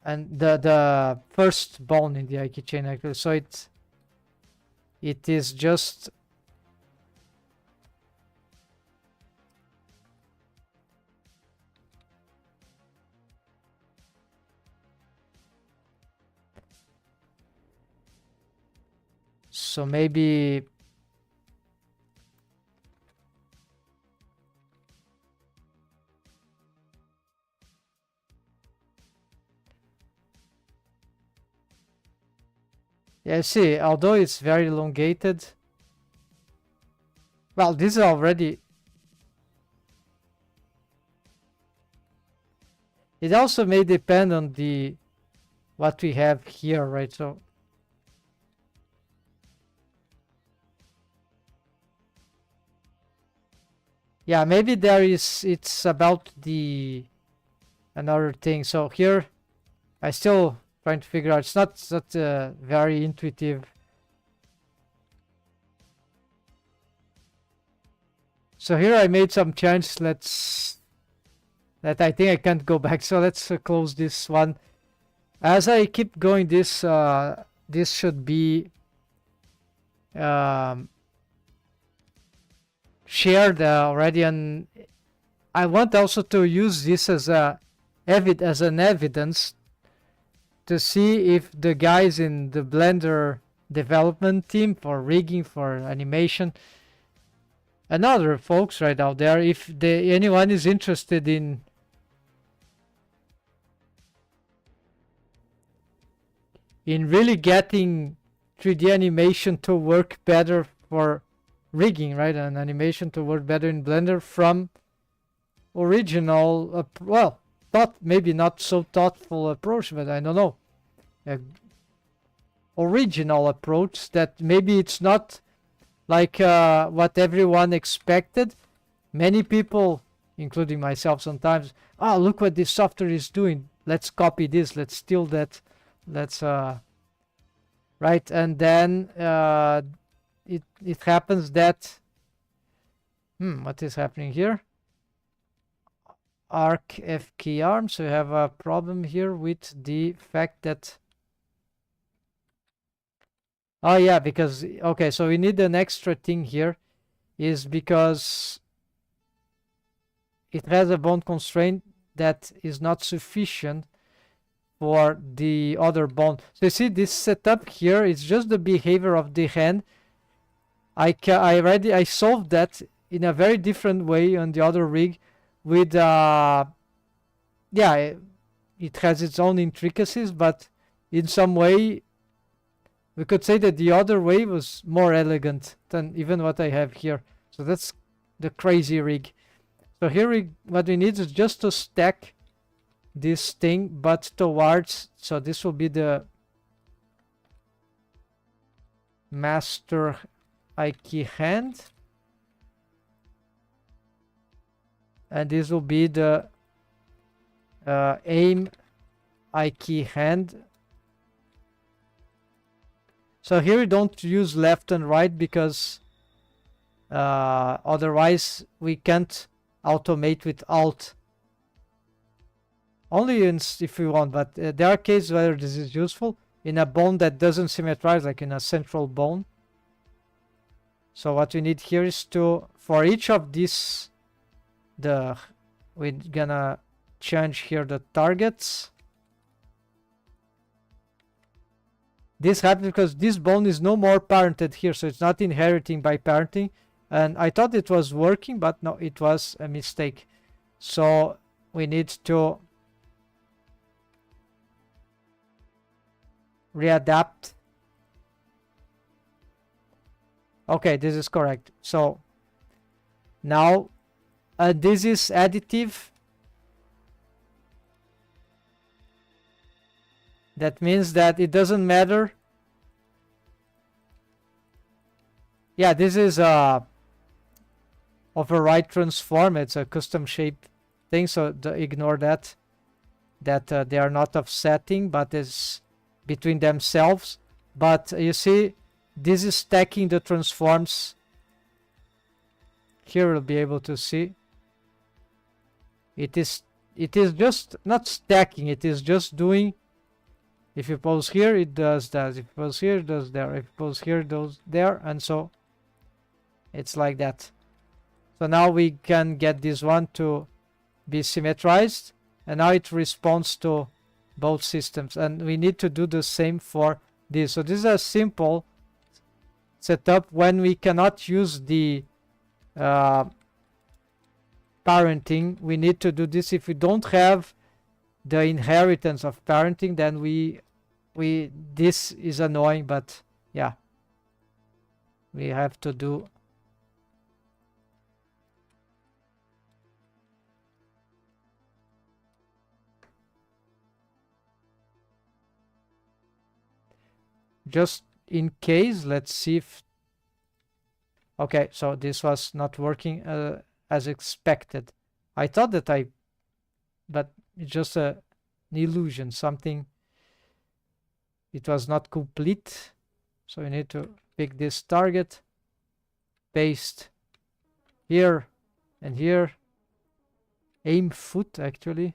and the first bone in the I key chain actually, so it is just so maybe yeah, see, although it's very elongated, well, this is already, it also may depend on the what we have here, right? So Yeah, maybe there is, it's about the another thing. So here I still trying to figure out, it's not very intuitive. So here I made some changes. That I think I can't go back. So let's close this one. As I keep going, this should be shared already, and I want also to use this as an evidence to see if the guys in the Blender development team for rigging, for animation, and other folks right out there, if anyone is interested in really getting 3D animation to work better for rigging, right? And animation to work better in Blender from original, well, maybe not so thoughtful approach, but I don't know, original approach that maybe it's not like what everyone expected. Many people, including myself sometimes, oh, look what this software is doing, let's copy this, let's steal that, let's right, and then it happens that what is happening here? Arc F key arm. So we have a problem here with the fact that, oh yeah, because, okay, so we need an extra thing here, is because it has a bone constraint that is not sufficient for the other bone. So you see this setup here is just the behavior of the hand. I solved that in a very different way on the other rig with yeah, it has its own intricacies, but in some way we could say that the other way was more elegant than even what I have here. So that's the crazy rig. So here what we need is just to stack this thing, but towards, so this will be the master key hand, and this will be the aim key hand. So here we don't use left and right because otherwise we can't automate with alt. Only if we want, but there are cases where this is useful in a bone that doesn't symmetrize, like in a central bone. So what we need here is to, for each of these, we're gonna change here the targets. This happens because this bone is no more parented here, so it's not inheriting by parenting. And I thought it was working, but no, it was a mistake. So we need to readapt. Okay, this is correct. So now this is additive. That means that it doesn't matter. Yeah, this is a override transform. It's a custom shape thing, so ignore that. They are not offsetting, but is between themselves. But you see, this is stacking the transforms. Here we'll be able to see. It is just not stacking. It is just doing. If you pose here, it does that. If you pose here, it does there. If you pose here, it does there, and so it's like that. So now we can get this one to be symmetrized, and now it responds to both systems, and we need to do the same for this. So this is a simple setup when we cannot use the parenting. We need to do this. If we don't have the inheritance of parenting, then we this is annoying, but yeah, we have to do. Just in case, let's see if, okay, so this was not working as expected. I thought that but it's just an illusion, something. It was not complete. So you need to pick this target, paste here and here, aim foot actually.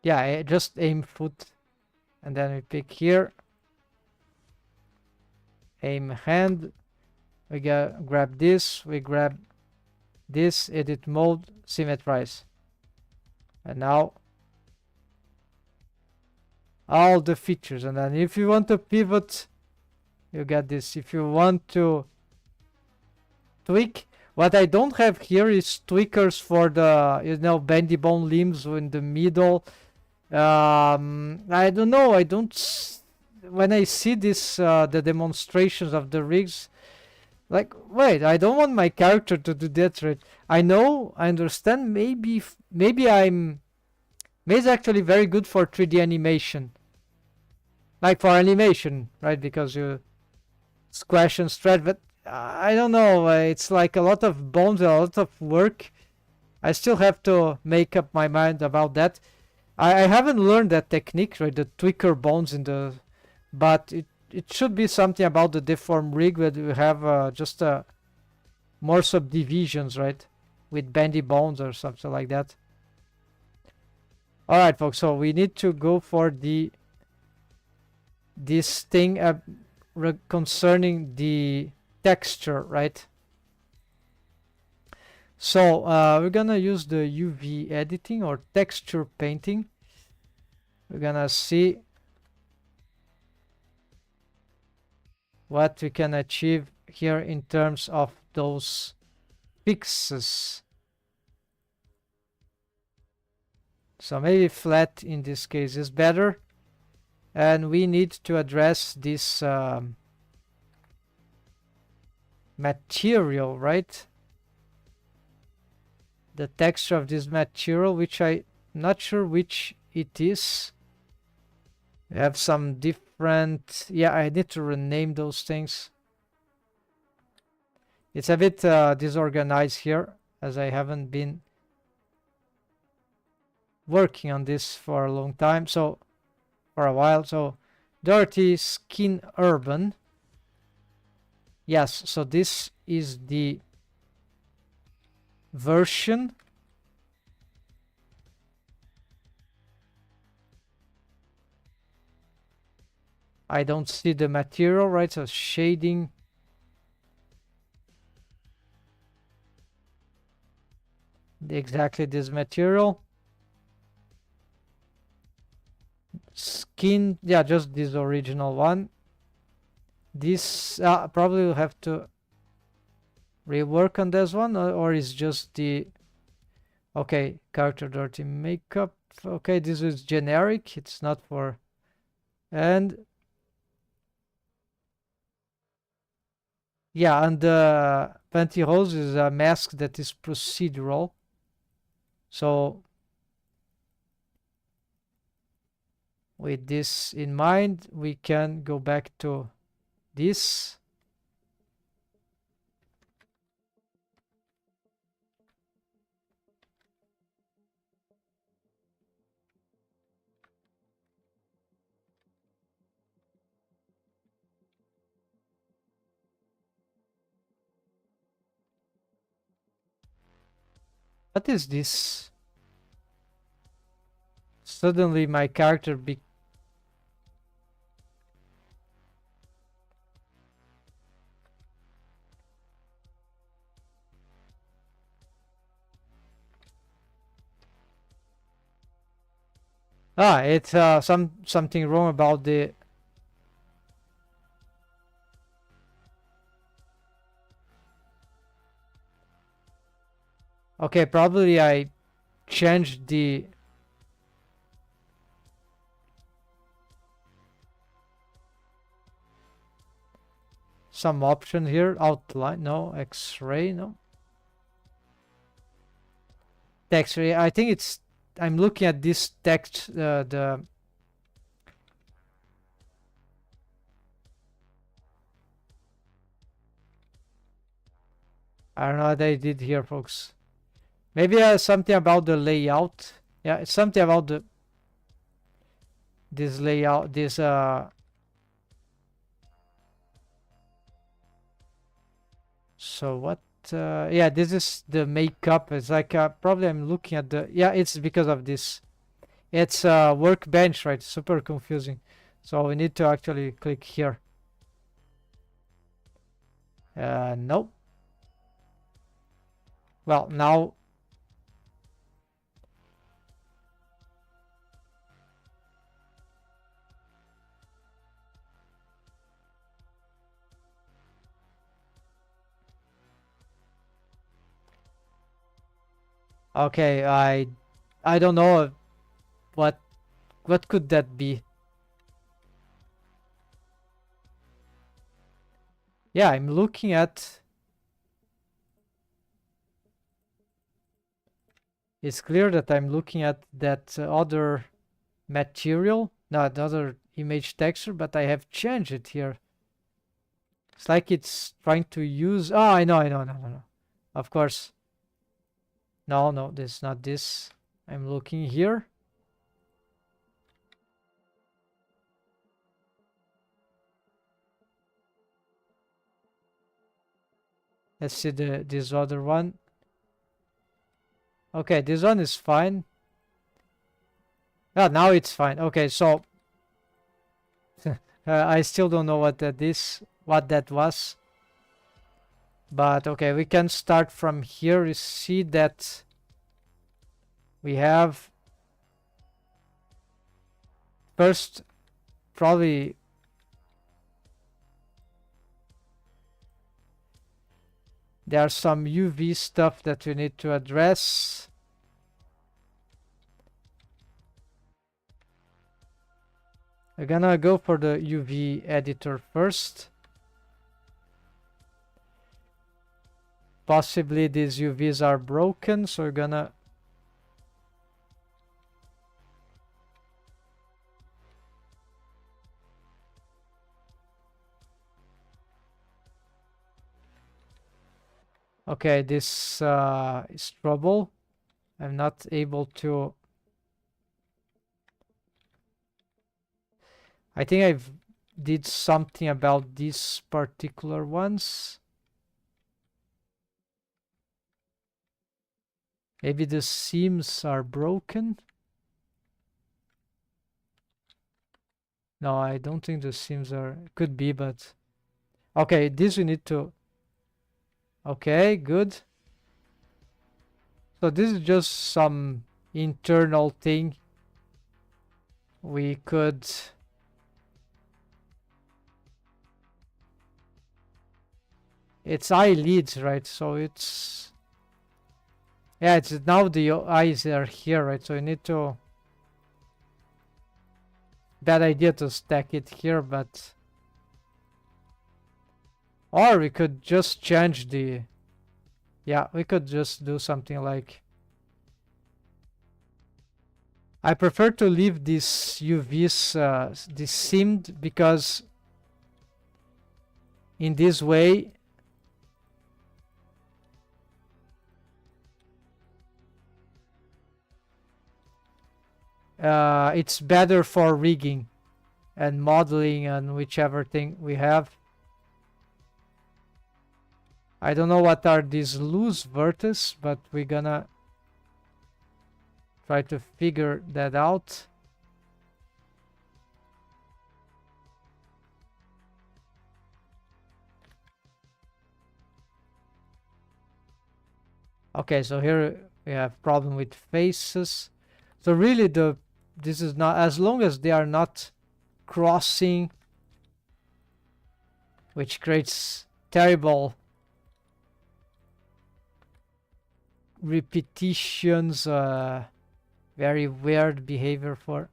Yeah, just aim foot, and then we pick here, aim hand, we grab this, we grab this, edit mode, symmetrize, and now all the features. And then if you want to pivot, you get this. If you want to tweak, what I don't have here is tweakers for the, you know, bendy bone limbs in the middle. I don't know, I don't, when I see this, the demonstrations of the rigs, like, wait, I don't want my character to do that, right? I know, I understand, maybe it's actually very good for 3D animation. Like for animation, right? Because you squash and stretch, but I don't know, it's like a lot of bones, a lot of work. I still have to make up my mind about that. I haven't learned that technique, right? The tweaker bones in the, but it should be something about the deform rig where you have just more subdivisions, right? With bendy bones or something like that. All right, folks. So we need to go for this thing concerning the texture, right? So we're gonna use the UV editing or texture painting. We're gonna see what we can achieve here in terms of those fixes. So maybe flat in this case is better. And we need to address this material, right? The texture of this material, which I'm not sure which it is. We have some different, yeah, I need to rename those things. It's a bit disorganized here, as I haven't been working on this for a long time, so for a while. So Dorothy Skin Urban, yes, so this is the version. I don't see the material, right? So shading, exactly this material. Skin, yeah, just this original one. This probably will have to rework on this one, or is just the, okay, character dirty makeup. Okay, this is generic, it's not for, and yeah, and the pantyhose is a mask that is procedural. So with this in mind, we can go back to this. What is this? Suddenly my character it's something wrong about the, okay, probably I changed the, some option here, outline, no, X-ray, no, X-ray. I think it's, I'm looking at this text, the I don't know what I did here, folks. Maybe something about the layout. Yeah, it's something about this layout, this so what yeah, this is the makeup. It's like probably I'm looking at the, yeah, it's because of this. It's workbench, right? Super confusing. So we need to actually click here. Nope. Well, now okay, I don't know what could that be. Yeah, I'm looking at, it's clear that I'm looking at that other material, not other image texture, but I have changed it here. It's like it's trying to use, oh, I know, no. Of course. No, this is not this. I'm looking here. Let's see this other one. Okay, this one is fine. Ah, now it's fine. Okay, so I still don't know what that is, what that was. But okay, we can start from here. You see that we have first probably there's some UV stuff that we need to address. We're gonna go for the UV editor first. Possibly these UVs are broken, so we're gonna okay, this is trouble. I'm not able to, I think I've did something about these particular ones. Maybe the seams are broken. No, I don't think the seams are, could be, but okay, this we need to, okay, good. So this is just some internal thing we could, it's eyelids, right? So it's, yeah, it's now the eyes are here, right? So you need to, bad idea to stack it here, but or we could just change the, yeah, we could just do something like, I prefer to leave these UVs this seamed, because in this way it's better for rigging and modeling and whichever thing we have. I don't know what are these loose vertices, but we're gonna try to figure that out. Okay, so here we have problem with faces. So really this is not, as long as they are not crossing, which creates terrible repetitions, very weird behavior for.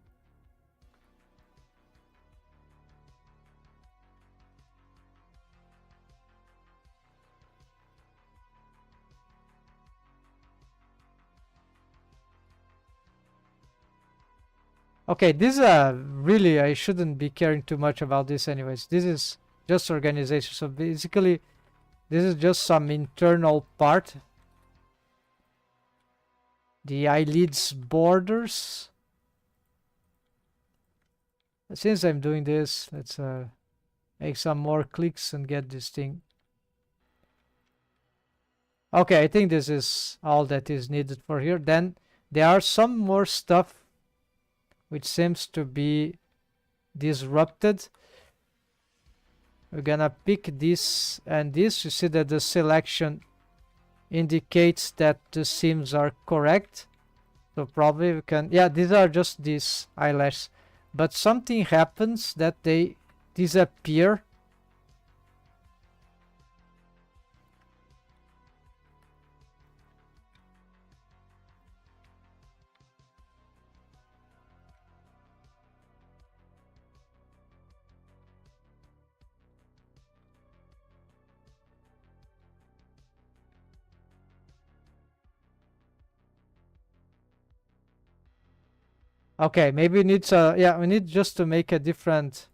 Okay, this really, I shouldn't be caring too much about this anyways. This is just organization. So basically This is just some internal part. The eyelids borders. Since I'm doing this, let's make some more clicks and get this thing. Okay, I think this is all that is needed for here. Then there are some more stuff which seems to be disrupted. We're gonna pick this and this. You see that the selection indicates that the seams are correct. So probably we can, yeah, these are just these eyelashes. But something happens that they disappear. Okay, maybe we need to, yeah, we need just to make a different.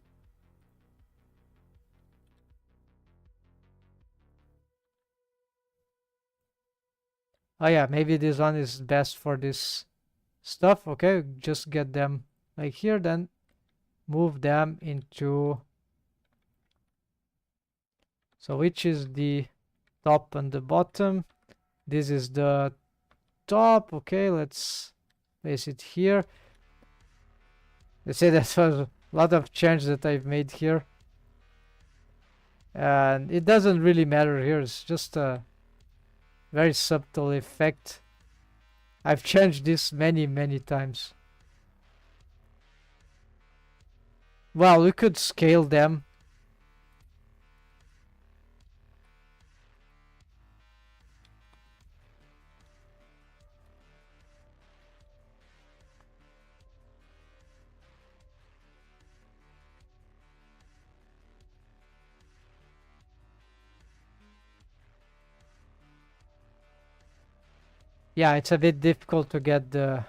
Oh yeah, maybe this one is best for this stuff. Okay, just get them like here, then move them into, so which is the top and the bottom? This is the top. Okay, let's place it here. Let's say that was a lot of change that I've made here, and it doesn't really matter here. It's just a very subtle effect. I've changed this many times. Well, we could scale them. Yeah, it's a bit difficult to get the...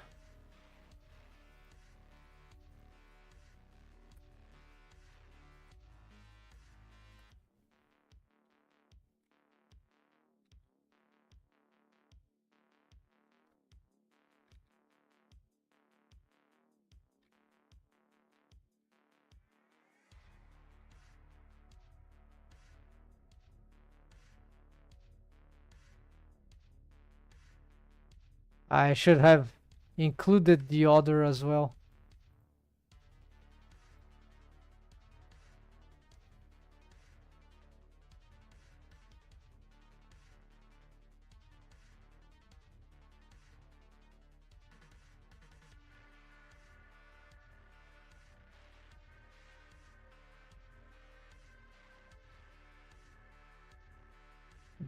I should have included the other as well.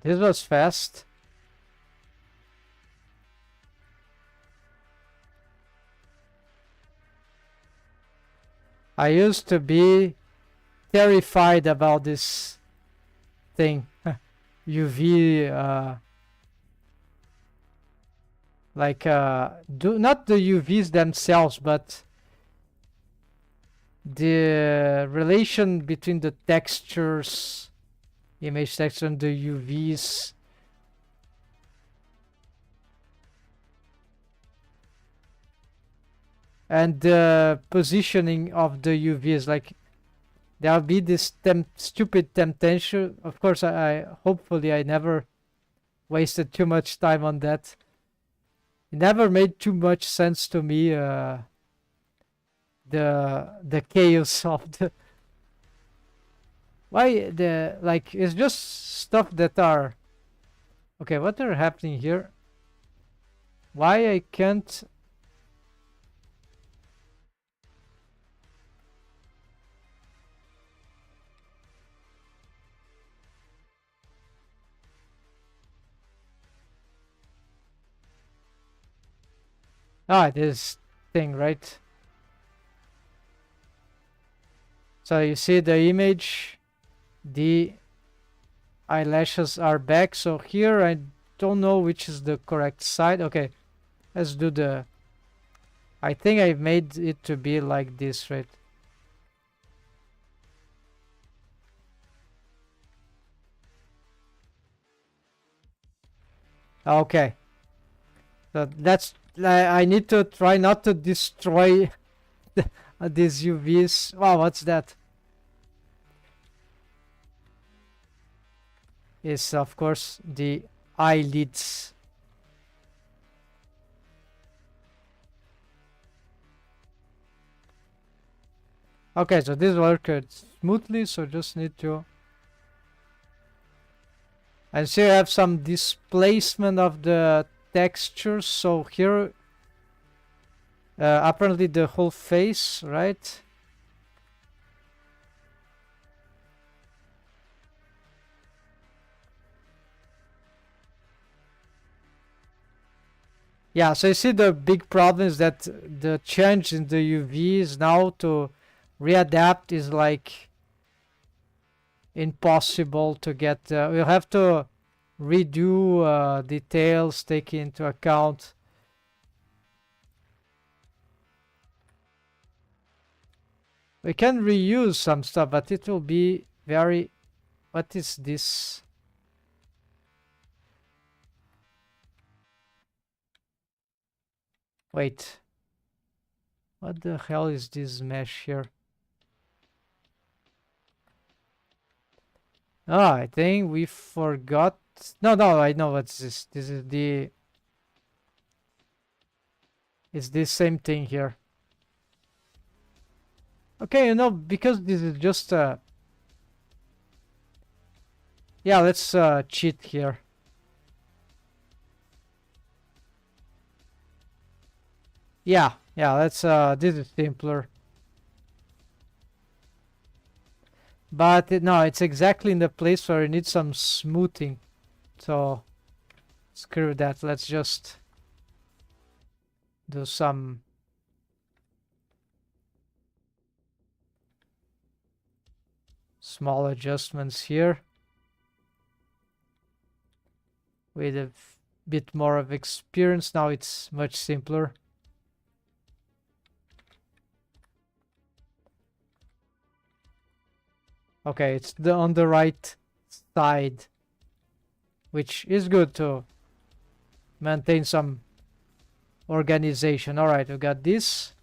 This was fast. I used to be terrified about this thing. UV, like, not the UVs themselves, but the relation between the textures, image texture, and the UVs. And the positioning of the UVs, like there'll be this stupid temptation. Of course, I hopefully I never wasted too much time on that. It never made too much sense to me. The chaos of the, why the, like, it's just stuff that are okay. What are happening here? Why I can't? Ah, this thing, right? So you see the image, the eyelashes are back. So here I don't know which is the correct side. Okay, let's do the, I think I've made it to be like this, right? Okay. So that's I need to try not to destroy these UVs. Wow, what's that? Is of course the eyelids. Okay, so this worked smoothly, so just need to... And so you have some displacement of the textures, so here apparently the whole face, right? Yeah, so you see the big problem is that the change in the UVs now to readapt is like impossible to get. We'll have to redo details, take into account. We can reuse some stuff, but it will be very... What is this? Wait. What the hell is this mesh here? Ah, I think we forgot. No, no, I know what's this. This is the... It's this same thing here. Okay, you know, because this is just yeah, let's cheat here. Yeah, yeah, let's this is simpler. But no, it's exactly in the place where you need some smoothing. So screw that. Let's just do some small adjustments here with a bit more of experience. Now it's much simpler. Okay, it's on the right side, which is good to maintain some organization. All right, we got this.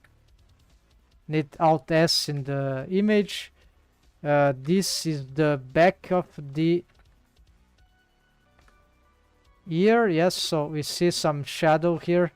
Need Alt S in the image. This is the back of the ear. Yes, so we see some shadow here.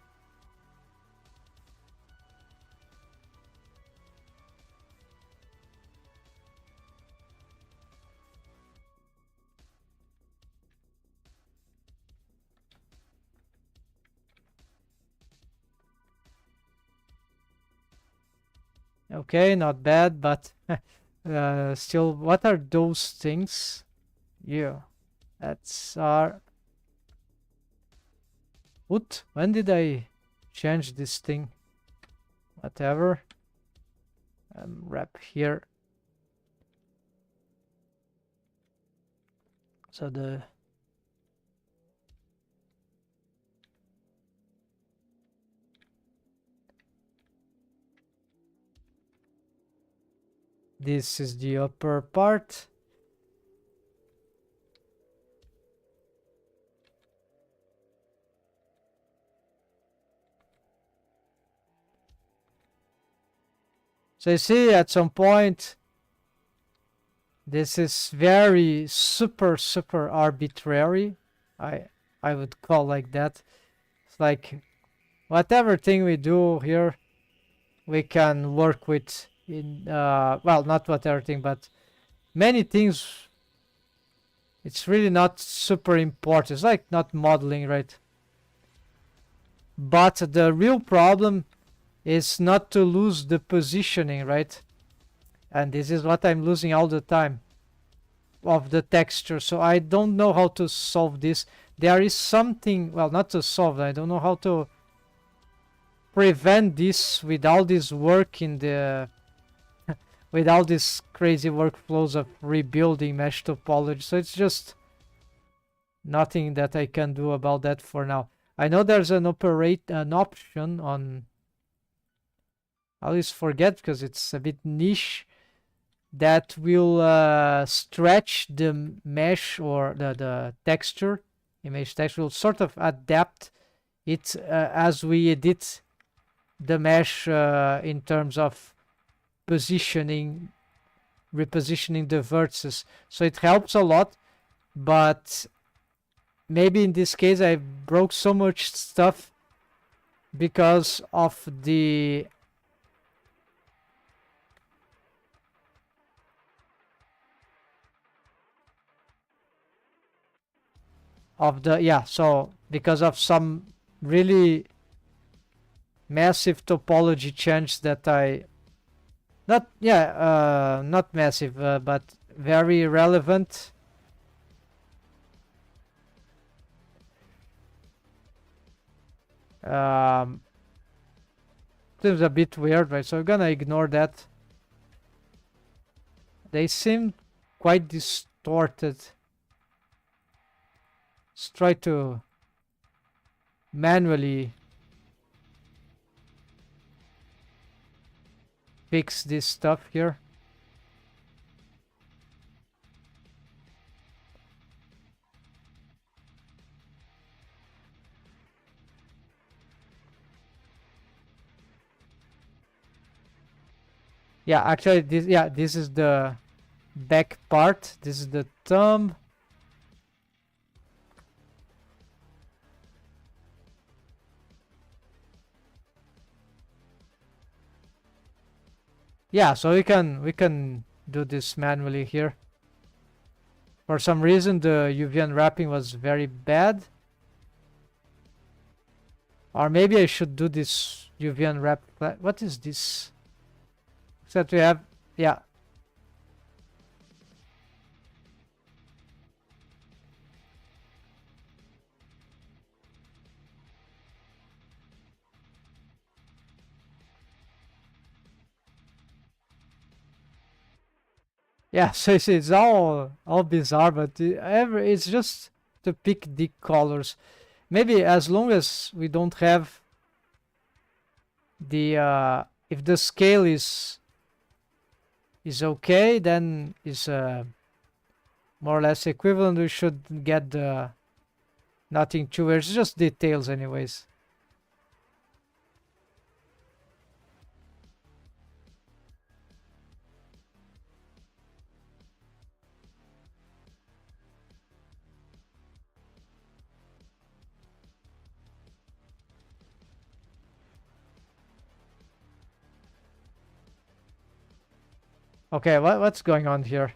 Okay, not bad, but still, what are those things? Yeah, that's our... What? When did I change this thing? Whatever. Wrap here. So the... This is the upper part. So you see, at some point, this is very super arbitrary. I would call like that. It's like whatever thing we do here, we can work with in well, not whatever thing, but many things. It's really not super important. It's like not modeling, right? But the real problem is not to lose the positioning, right? And this is what I'm losing all the time of the texture. So I don't know how to solve this. There is something, well, not to solve, I don't know how to prevent this with all this work in the with all these crazy workflows of rebuilding mesh topology. So it's just nothing that I can do about that for now. I know there's an option on... I always forget because it's a bit niche, that will stretch the mesh or the texture image text. We'll sort of adapt it as we edit the mesh in terms of positioning, repositioning the vertices. So it helps a lot, but maybe in this case I broke so much stuff because of the so because of some really massive topology change that I not massive but very relevant. Seems a bit weird, right? So I'm gonna ignore that. They seem quite distorted. Let's try to manually fix this stuff here. Yeah, actually this is the back part. This is the thumb. Yeah, so we can do this manually here. For some reason the UV unwrapping was very bad. Or maybe I should do this UV unwrap. What is this? Except we have, yeah. Yeah, so it's all bizarre, but it's just to pick the colors. Maybe as long as we don't have the if the scale is okay, then is more or less equivalent. We should get the nothing too weird. It's just details anyways. Okay, what's going on here?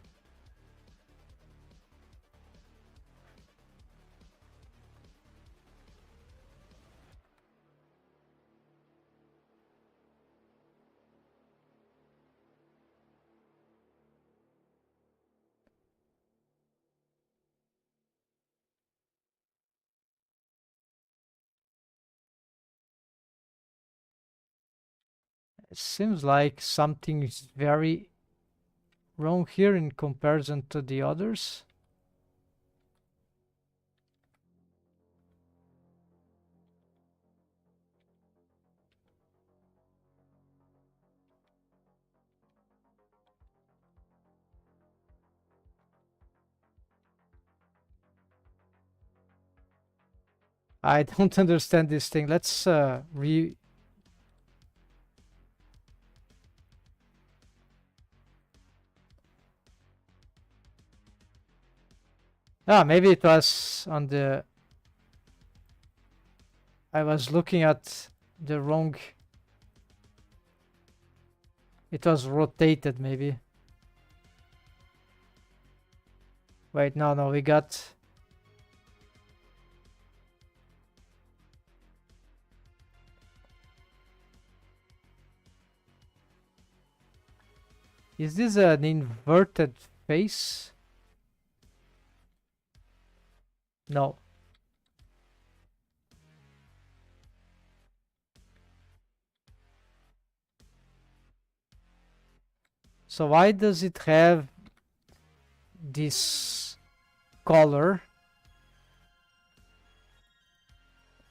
It seems like something is very wrong here in comparison to the others. I don't understand this thing. Let's maybe it was on the I was looking at the wrong. It was rotated maybe. Wait, no, we got. Is this an inverted face? No. So why does it have this color?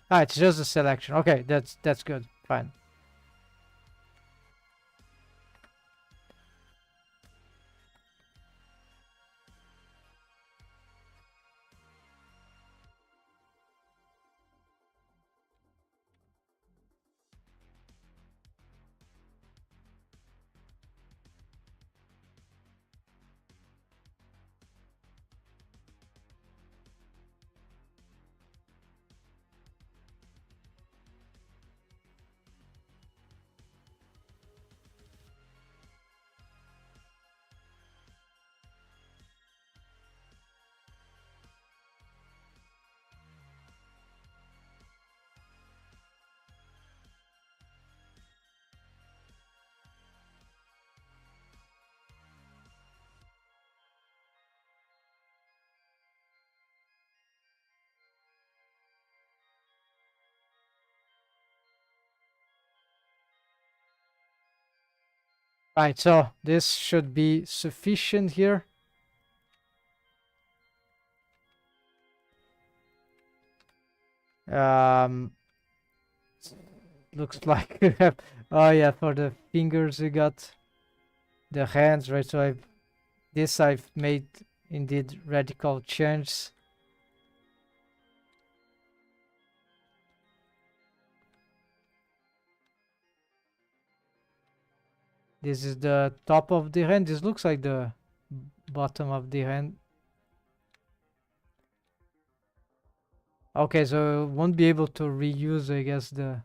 It's just a selection. Okay, that's good. Fine. Right, so this should be sufficient here. Um, looks like we have, oh yeah, for the fingers we got the hands, right? So I've made indeed radical change. This is the top of the hand. This looks like the bottom of the hand. Okay, so won't be able to reuse, I guess, the...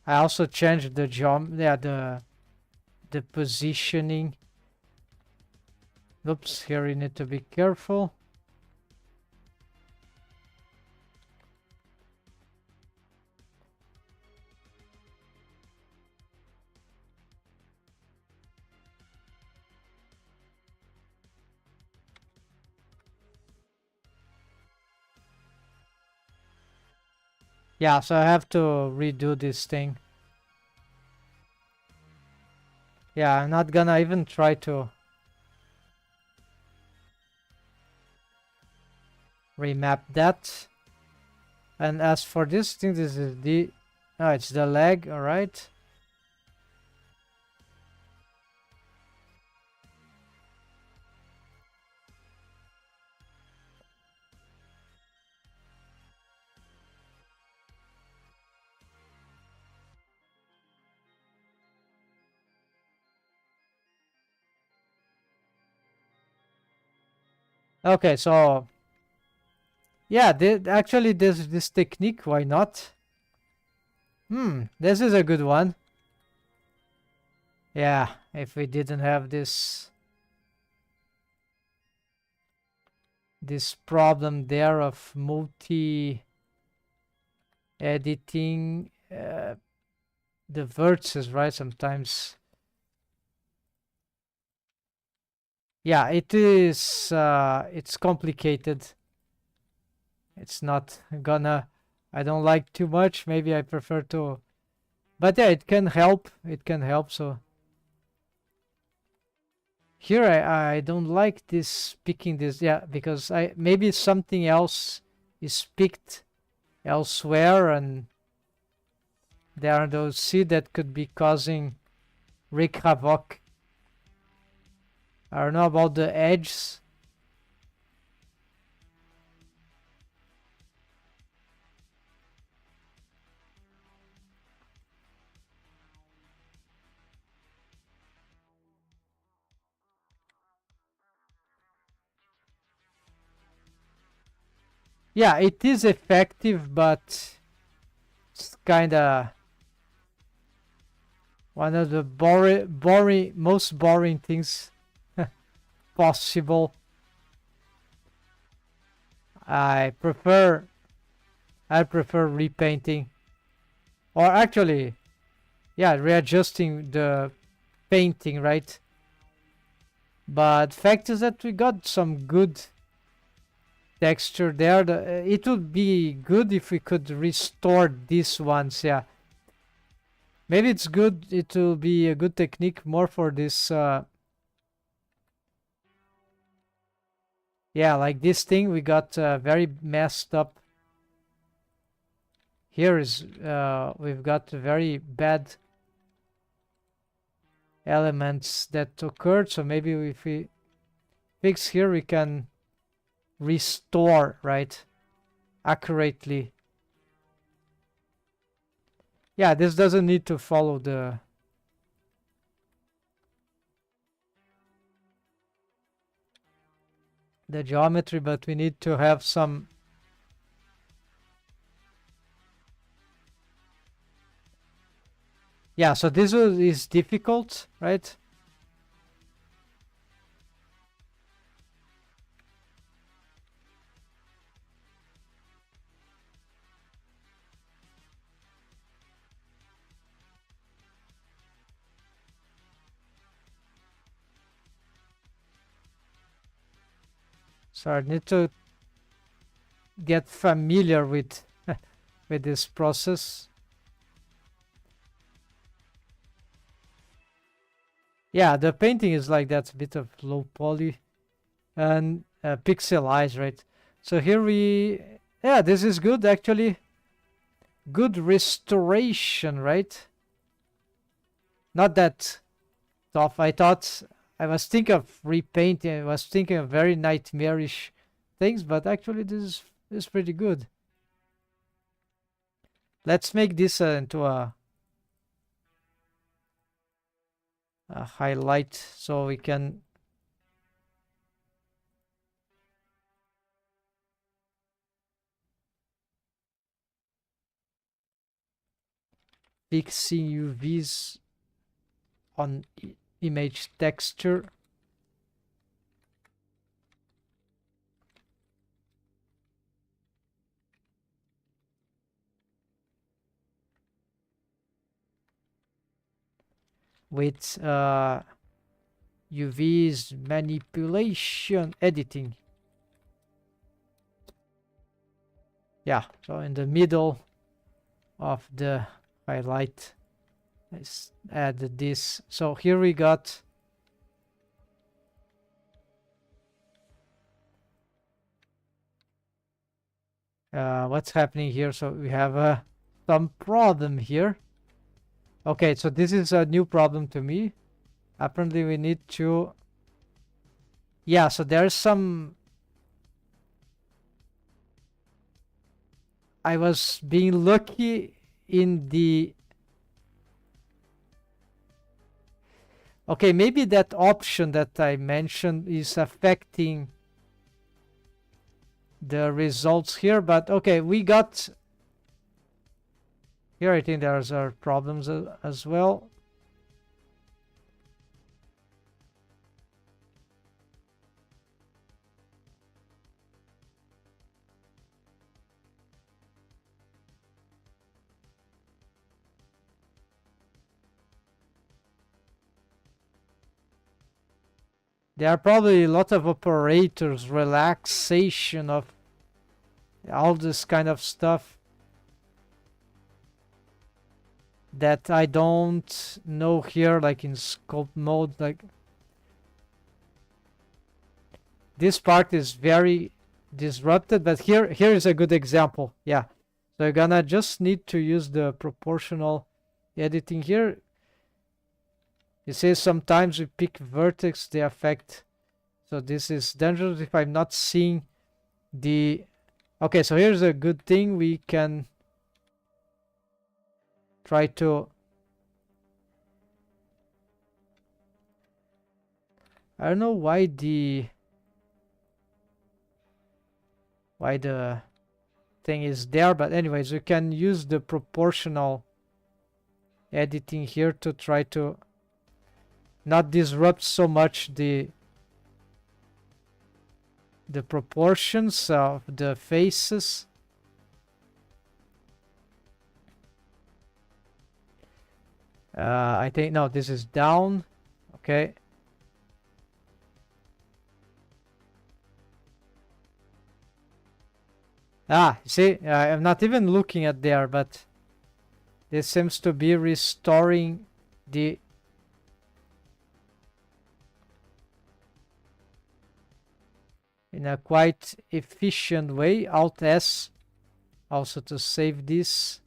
I also changed the the positioning. Oops, here you need to be careful. Yeah, so I have to redo this thing. Yeah, I'm not gonna even try to remap that. And as for this thing, this is the... Oh, it's the leg, alright. Okay, so... Yeah, actually this technique, why not? This is a good one. Yeah, if we didn't have this problem there of multi editing the vertices, right? Sometimes, yeah, it is it's complicated. It's not gonna... I don't like too much. Maybe I prefer to... But yeah, it can help. It can help. So here I don't like this picking this. Yeah, because maybe something else is picked elsewhere, and there are those seeds that could be causing wreak havoc. I don't know about the edges. Yeah, it is effective, but it's kind of one of the most boring things possible. I prefer repainting, or actually, yeah, readjusting the painting, right? But fact is that we got some good texture there. It would be good if we could restore these ones. Yeah, maybe it's good. It will be a good technique more for this. Yeah, like this thing we got very messed up. Here is we've got very bad elements that occurred. So maybe if we fix here, we can restore, right, accurately. Yeah, this doesn't need to follow the geometry, but we need to have some... Yeah, so this is difficult, right? So I need to get familiar with with this process. Yeah, the painting is like that, a bit of low poly and pixelized, right? So here yeah, this is good actually. Good restoration, right? Not that tough. I was thinking of repainting. I was thinking of very nightmarish things, but actually this is pretty good. Let's make this into a highlight so we can fixing UVs on image texture. With UVs manipulation editing. Yeah, so in the middle of the highlight, let's add this. So here we got what's happening here. So we have some problem here. Okay, so this is a new problem to me. Apparently we need to, yeah, so there's some, I was being lucky in the, okay, maybe that option that I mentioned is affecting the results here, but okay, we got, here I think there's our problems as well. There are probably a lot of operators, relaxation of all this kind of stuff that I don't know here, like in scope mode. Like this part is very disrupted, but here is a good example. Yeah, so you're gonna just need to use the proportional editing here. It says sometimes we pick vertex, they affect. So this is dangerous if I'm not seeing the, okay, so here's a good thing. We can try to, I don't know why the thing is there, but anyways, we can use the proportional editing here to try to not disrupt so much the proportions of the faces. I think, no, this is down. Okay. Ah, see, I'm not even looking at there, but this seems to be restoring the, in a quite efficient way. Alt S also to save this.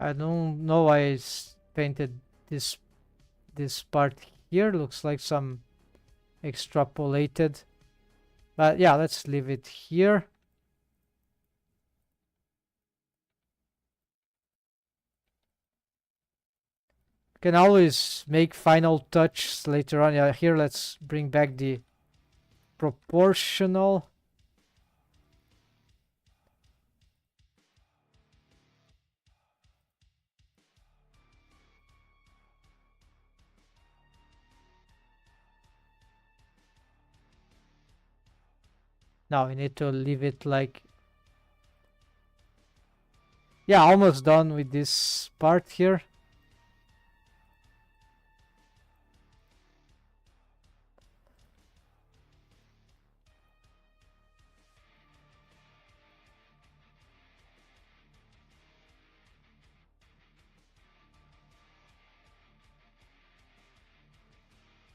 I don't know why I painted this part here. Looks like some extrapolated, but yeah, let's leave it here. Can always make final touches later on. Yeah, here let's bring back the proportional. Now we need to leave it like... Yeah, almost done with this part here.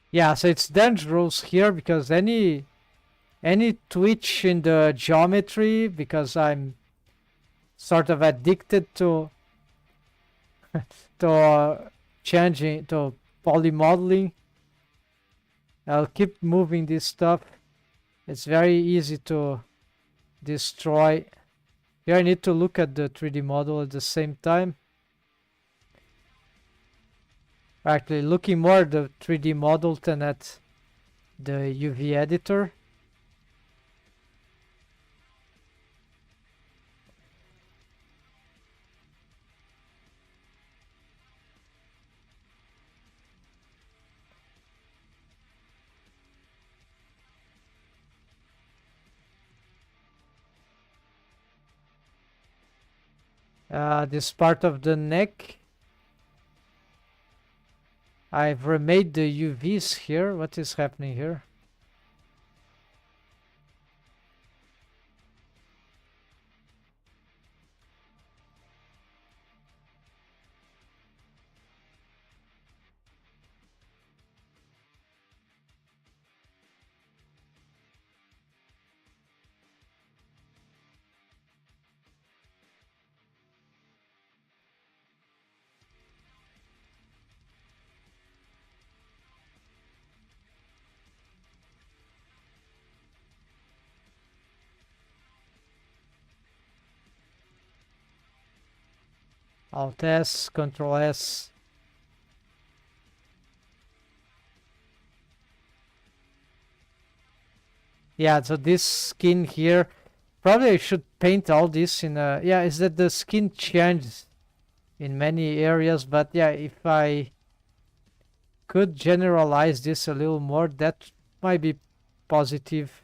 Yeah, so it's dangerous here because any twitch in the geometry, because I'm sort of addicted to changing to polymodeling. I'll keep moving this stuff. It's very easy to destroy. Here I need to look at the 3D model at the same time. Actually, looking more at the 3D model than at the UV editor. This part of the neck, I've remade the UVs here. What is happening here? Alt S, Control S. Yeah, so this skin here, probably I should paint all this in a... Yeah, is that the skin changes in many areas, but yeah, if I could generalize this a little more, that might be positive.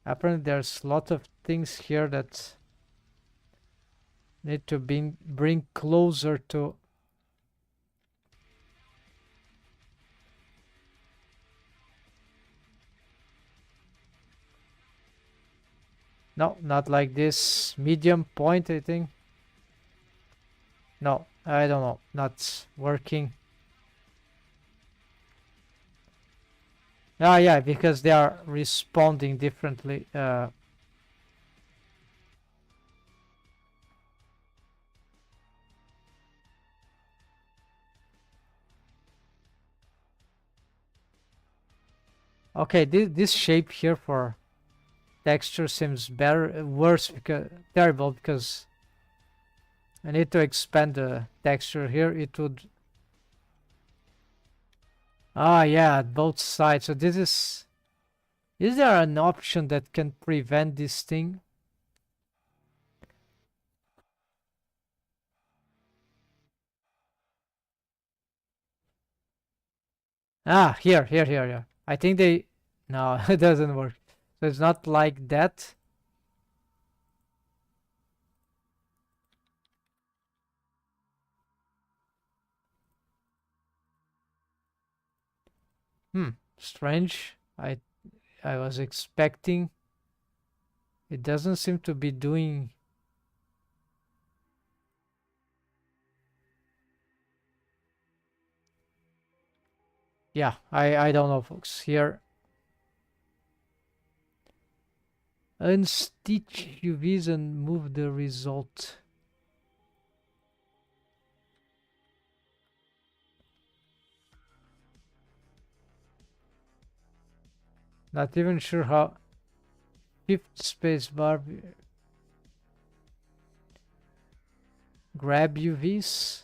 Apparently there's a lot of things here that need to bring closer to... No, not like this. Medium point, I think. No, I don't know. Not working. Ah, yeah, because they are responding differently. Okay, this shape here for texture seems better, worse, because terrible, because I need to expand the texture here. It would... Ah, yeah, both sides. So this is... Is there an option that can prevent this thing? Ah, here. I think they... No, it doesn't work. So it's not like that. Strange. I was expecting... It doesn't seem to be doing... Yeah, I don't know, folks. Here... Unstitch UVs and move the result. Not even sure how... Shift space bar... Grab UVs.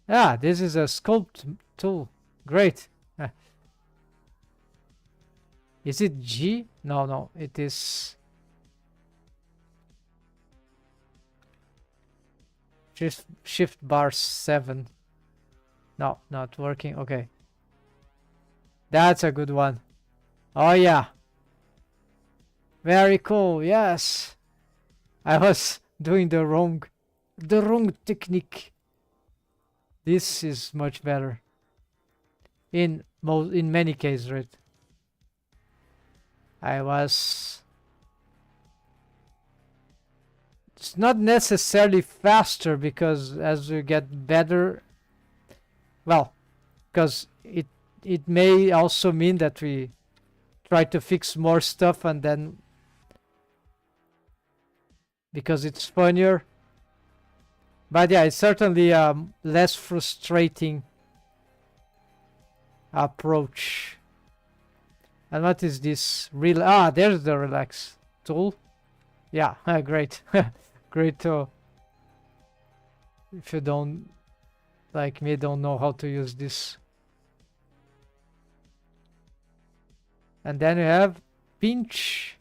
Ah, this is a sculpt tool. Great. Is it G? No, it is... Shift bar 7. No, not working. Okay. That's a good one. Oh yeah. Very cool. Yes. I was doing the wrong technique. This is much better. In many cases, right? I was. It's not necessarily faster because as we get better, well, because it may also mean that we try to fix more stuff and then because it's funnier. But yeah, it's certainly a less frustrating approach. And what is this? There's the relax tool. Yeah, great. Great tool. If you don't, like me, don't know how to use this. And then we have pinch.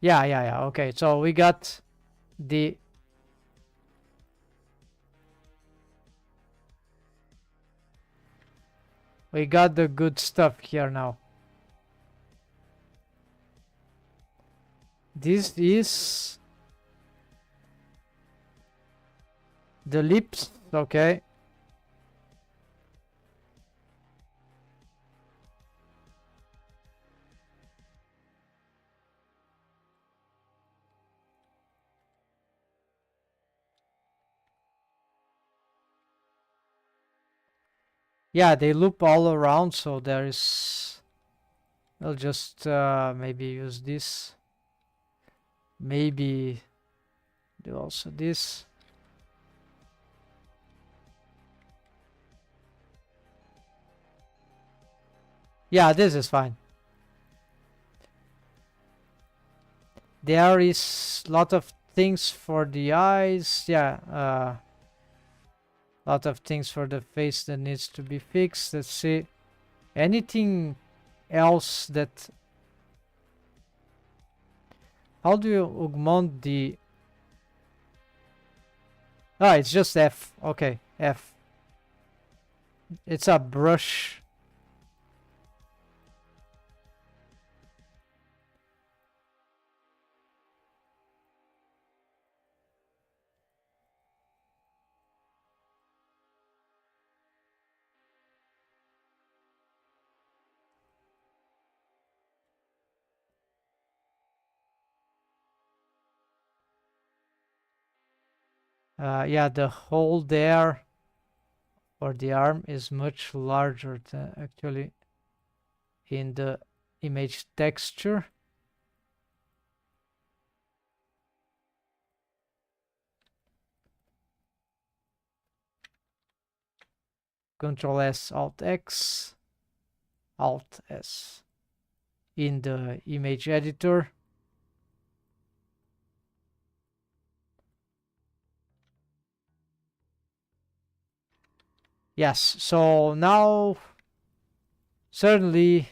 Yeah. Okay, so we got the good stuff here now. This is the lips, okay. Yeah, they loop all around, so there is... I'll just maybe use this. Maybe do also this. Yeah, this is fine. There is a lot of things for the eyes. Yeah, lot of things for the face that needs to be fixed. Let's see. Anything else that... How do you augment the... it's just F. Okay, F. It's a brush. Yeah, the hole there or the arm is much larger than actually in the image texture. Control S, Alt X, Alt S in the image editor. Yes, so now certainly,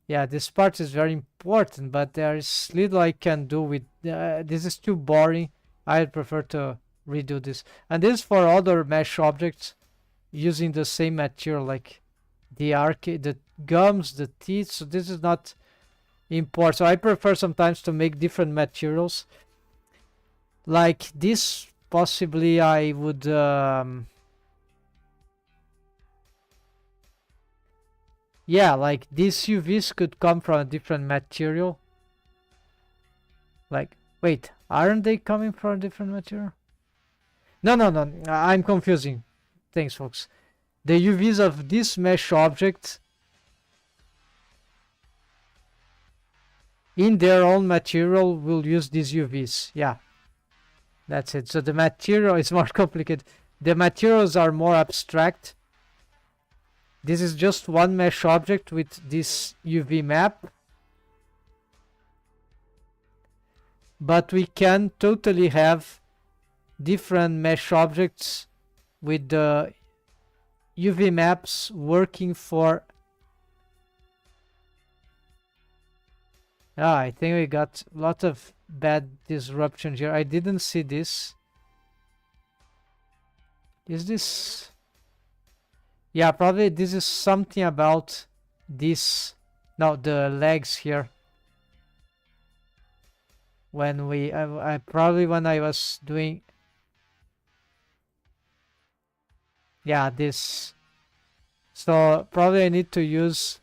yeah, this part is very important, but there is little I can do with this is too boring. I prefer to redo this. And this is for other mesh objects using the same material, like the gums, the teeth. So this is not important. So I prefer sometimes to make different materials. Like this, possibly I would yeah, like these UVs could come from a different material. Like, wait, aren't they coming from a different material? No, I'm confusing. Thanks, folks. The UVs of this mesh object in their own material will use these UVs. Yeah, that's it. So the material is more complicated. The materials are more abstract. This is just one mesh object with this UV map. But we can totally have different mesh objects with the UV maps working for... I think we got a lot of bad disruption here. I didn't see this. Is this... Yeah, probably this is something about this. No, the legs here. When I probably when I was doing, yeah, this. So probably I need to use.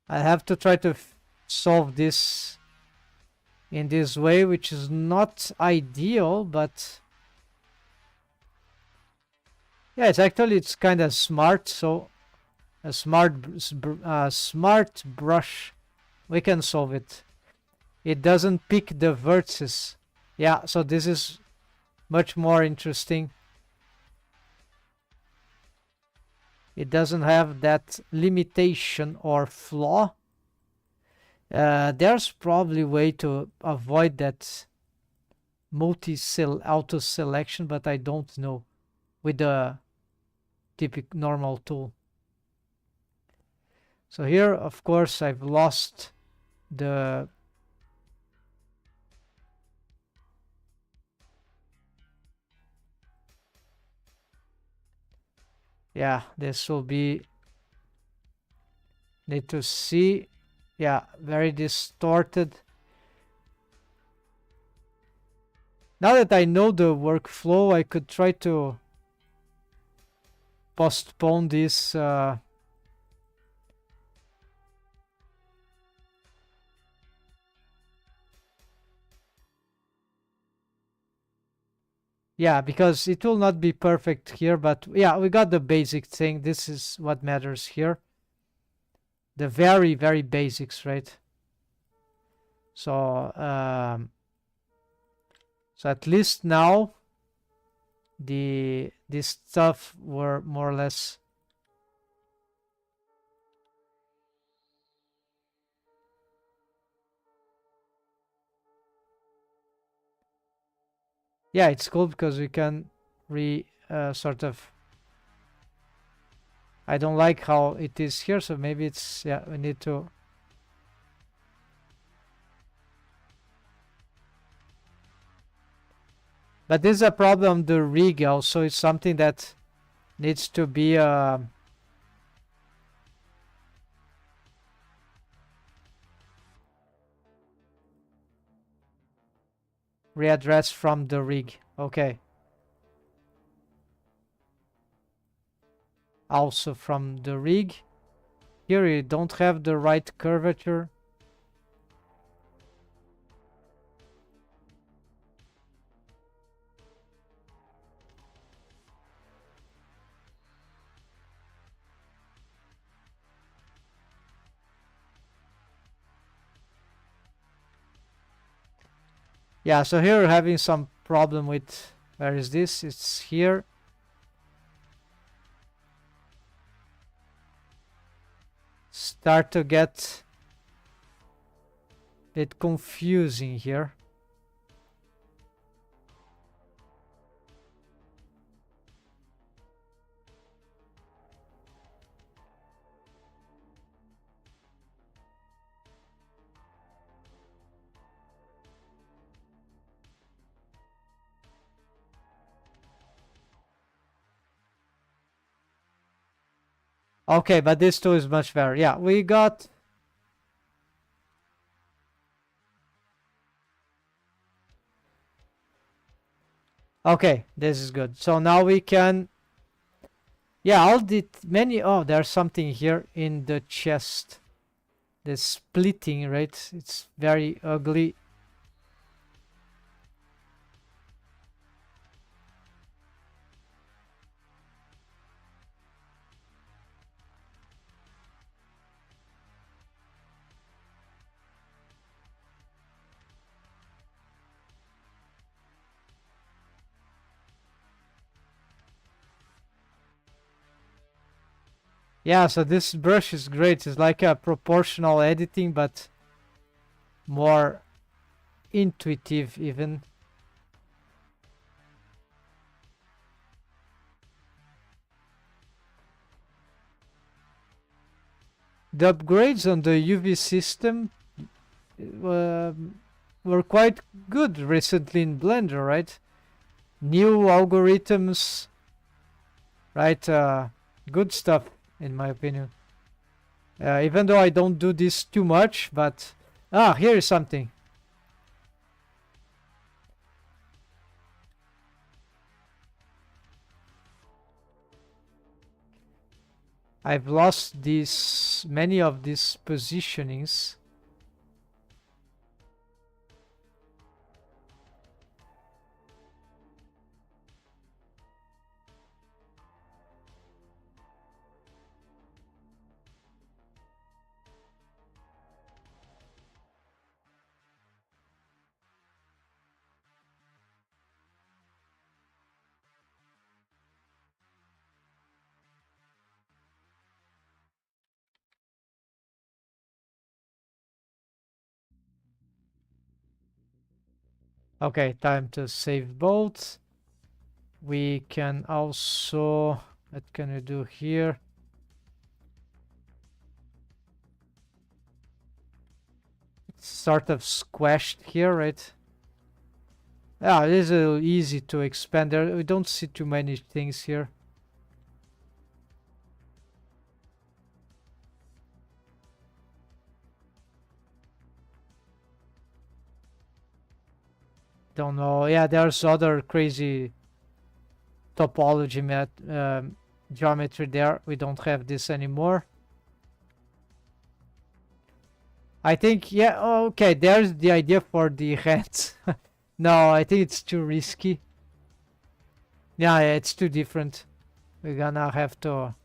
I have to try to solve this in this way, which is not ideal, but yeah, it's kind of smart. So a smart brush, we can solve it. It doesn't pick the vertices. Yeah, so this is much more interesting. It doesn't have that limitation or flaw. There's probably a way to avoid that auto selection, but I don't know with the typical normal tool. So here, of course, I've lost the yeah, this will be need to see. Yeah, very distorted. Now that I know the workflow, I could try to postpone this. Yeah, because it will not be perfect here, but yeah, we got the basic thing. This is what matters here. The very, very basics, right? So, so at least now this stuff were more or less. Yeah, it's cool because we can sort of. I don't like how it is here, so maybe it's, yeah, we need to. But this is a problem, the rig also is something that needs to be readdressed from the rig. Okay. Also from the rig. Here you don't have the right curvature. Yeah, so here we're having some problem with, where is this? It's here. Start to get a bit confusing here. Okay, but this tool is much better. Yeah, we got. Okay, this is good. So now we can. Yeah, all the many. Oh, there's something here in the chest. The splitting, right? It's very ugly. Yeah, so this brush is great. It's like a proportional editing, but more intuitive even. The upgrades on the UV system were quite good recently in Blender, right? New algorithms right? Good stuff, in my opinion. Even though I don't do this too much, but here is something. I've lost many of these positionings. Okay, time to save both. We can also, what can we do here? It's sort of squashed here, right? Yeah, it is a little easy to expand there. We don't see too many things here. Don't know. Yeah, there's other crazy topology geometry there. We don't have this anymore. I think, yeah, okay, there's the idea for the hands. No, I think it's too risky. Yeah, it's too different. We're gonna have to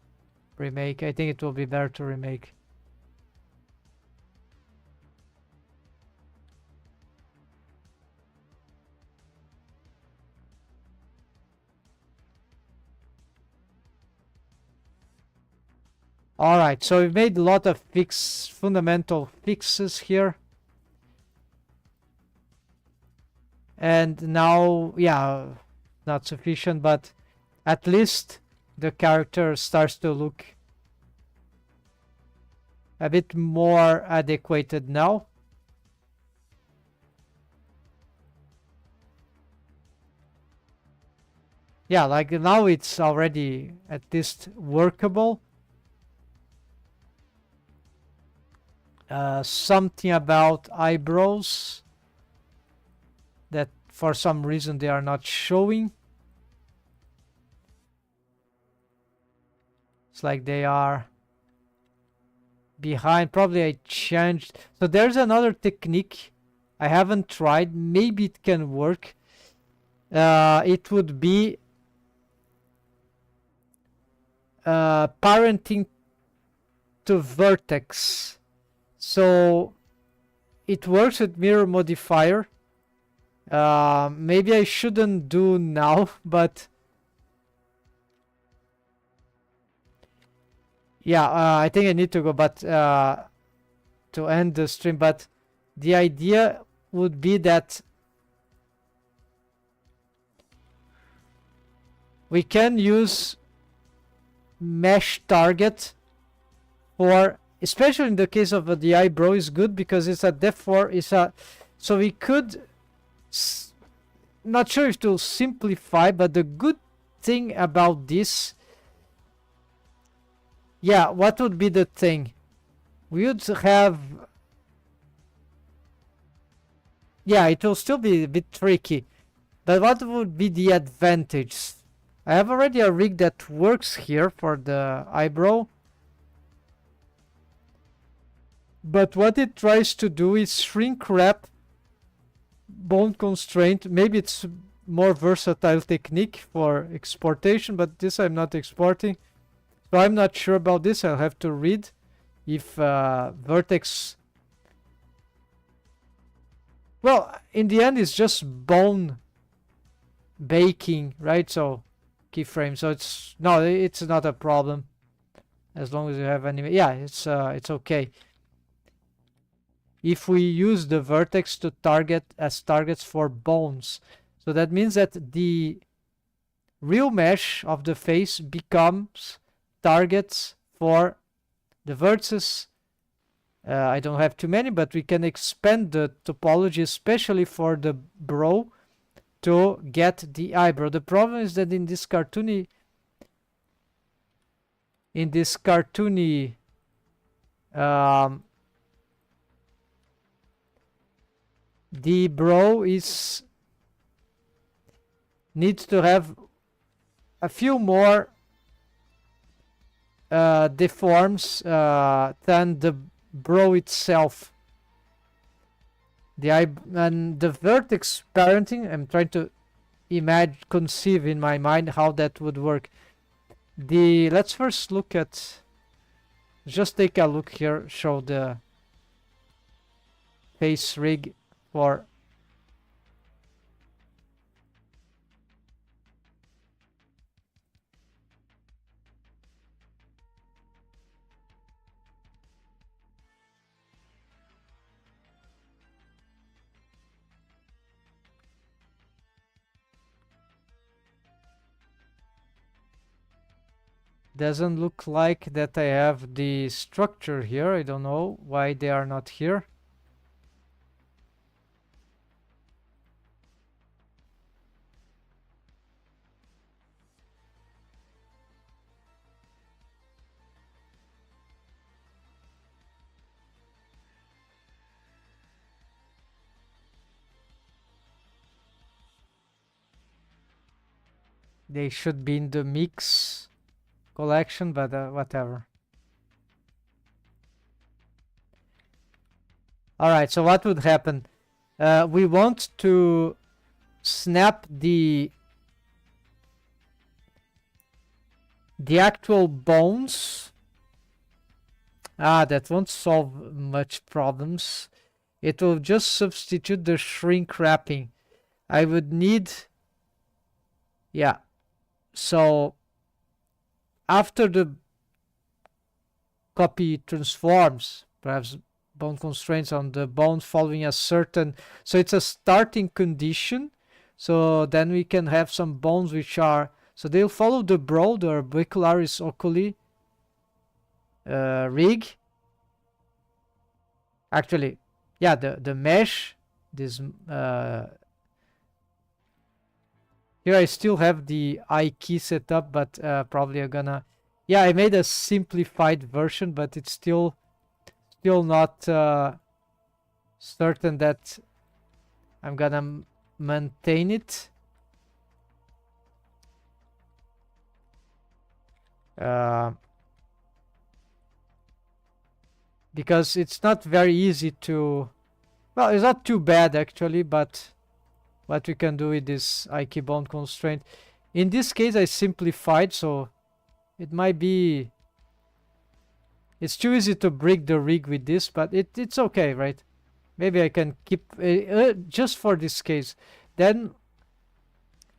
remake. I think it will be better to remake. Alright, so we've made a lot of fundamental fixes here. And now, yeah, not sufficient, but at least the character starts to look a bit more adequated now. Yeah, like now it's already at least workable. Something about eyebrows that for some reason they are not showing. It's like they are behind. Probably I changed. So there's another technique I haven't tried. Maybe it can work. It would be parenting to vertex. So it works with mirror modifier. Maybe I shouldn't do now, but yeah, I think I need to go, but to end the stream. But the idea would be that we can use mesh target for, especially in the case of the eyebrow, is good because it's a depth 4. So we could, not sure if to simplify, but the good thing about this, yeah, what would be the thing? We would have, yeah, it will still be a bit tricky, but what would be the advantage? I have already a rig that works here for the eyebrow, but what it tries to do is shrink wrap bone constraint. Maybe it's more versatile technique for exportation, but this I'm not exporting, so I'm not sure about this. I'll have to read if vertex, well, in the end it's just bone baking, right? So keyframe, so it's not a problem as long as you have any. Yeah, it's okay if we use the vertex to target as targets for bones. So that means that the real mesh of the face becomes targets for the vertices. I don't have too many, but we can expand the topology, especially for the brow, to get the eyebrow. The problem is that in this cartoony in this cartoony the bro needs to have a few more deforms than the bro itself. And the vertex parenting, I'm trying to conceive in my mind how that would work. Let's first look at, just take a look here, show the face rig for doesn't look like that I have the structure here. I don't know why they are not here. They should be in the mix collection, but whatever. Alright, so what would happen? We want to snap the actual bones. That won't solve much problems. It will just substitute the shrink wrapping. I would need, yeah, so after the copy transforms, perhaps bone constraints on the bone following a certain, so it's a starting condition. So then we can have some bones which are, so they'll follow the bro, the orbicularis oculi rig. Actually, yeah, the mesh, this here I still have the I key set up, but probably I'm gonna, yeah, I made a simplified version, but it's still not certain that I'm gonna maintain it. Because it's not very easy to, well, it's not too bad actually, but what we can do with this I-key bone constraint. In this case, I simplified, so it might be, it's too easy to break the rig with this, but it's okay, right? Maybe I can keep just for this case. Then,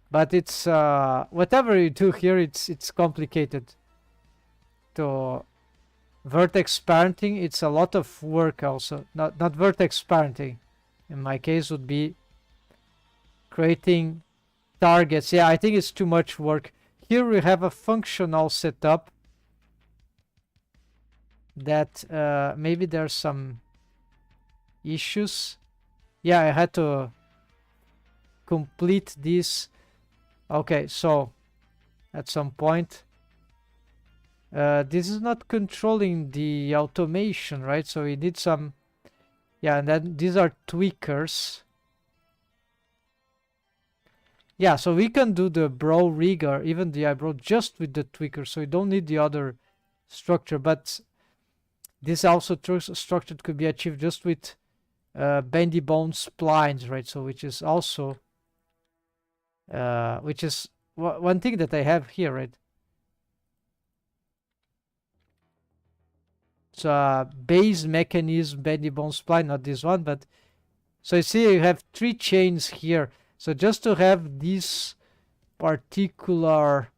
but it's whatever you do here, it's complicated. To vertex parenting, it's a lot of work also. Not vertex parenting. In my case, would be creating targets. Yeah, I think it's too much work. Here we have a functional setup that maybe there's some issues. Yeah, I had to complete this. Okay, so at some point this is not controlling the automation, right? So we need some, yeah, and then these are tweakers. Yeah, so we can do the bro rig or even the eyebrow just with the tweaker, so we don't need the other structure. But this also structure could be achieved just with bendy bone splines, right? So which is also which is one thing that I have here, right? So base mechanism bendy bone spline, not this one, but so you see you have 3 chains here. So just to have this particular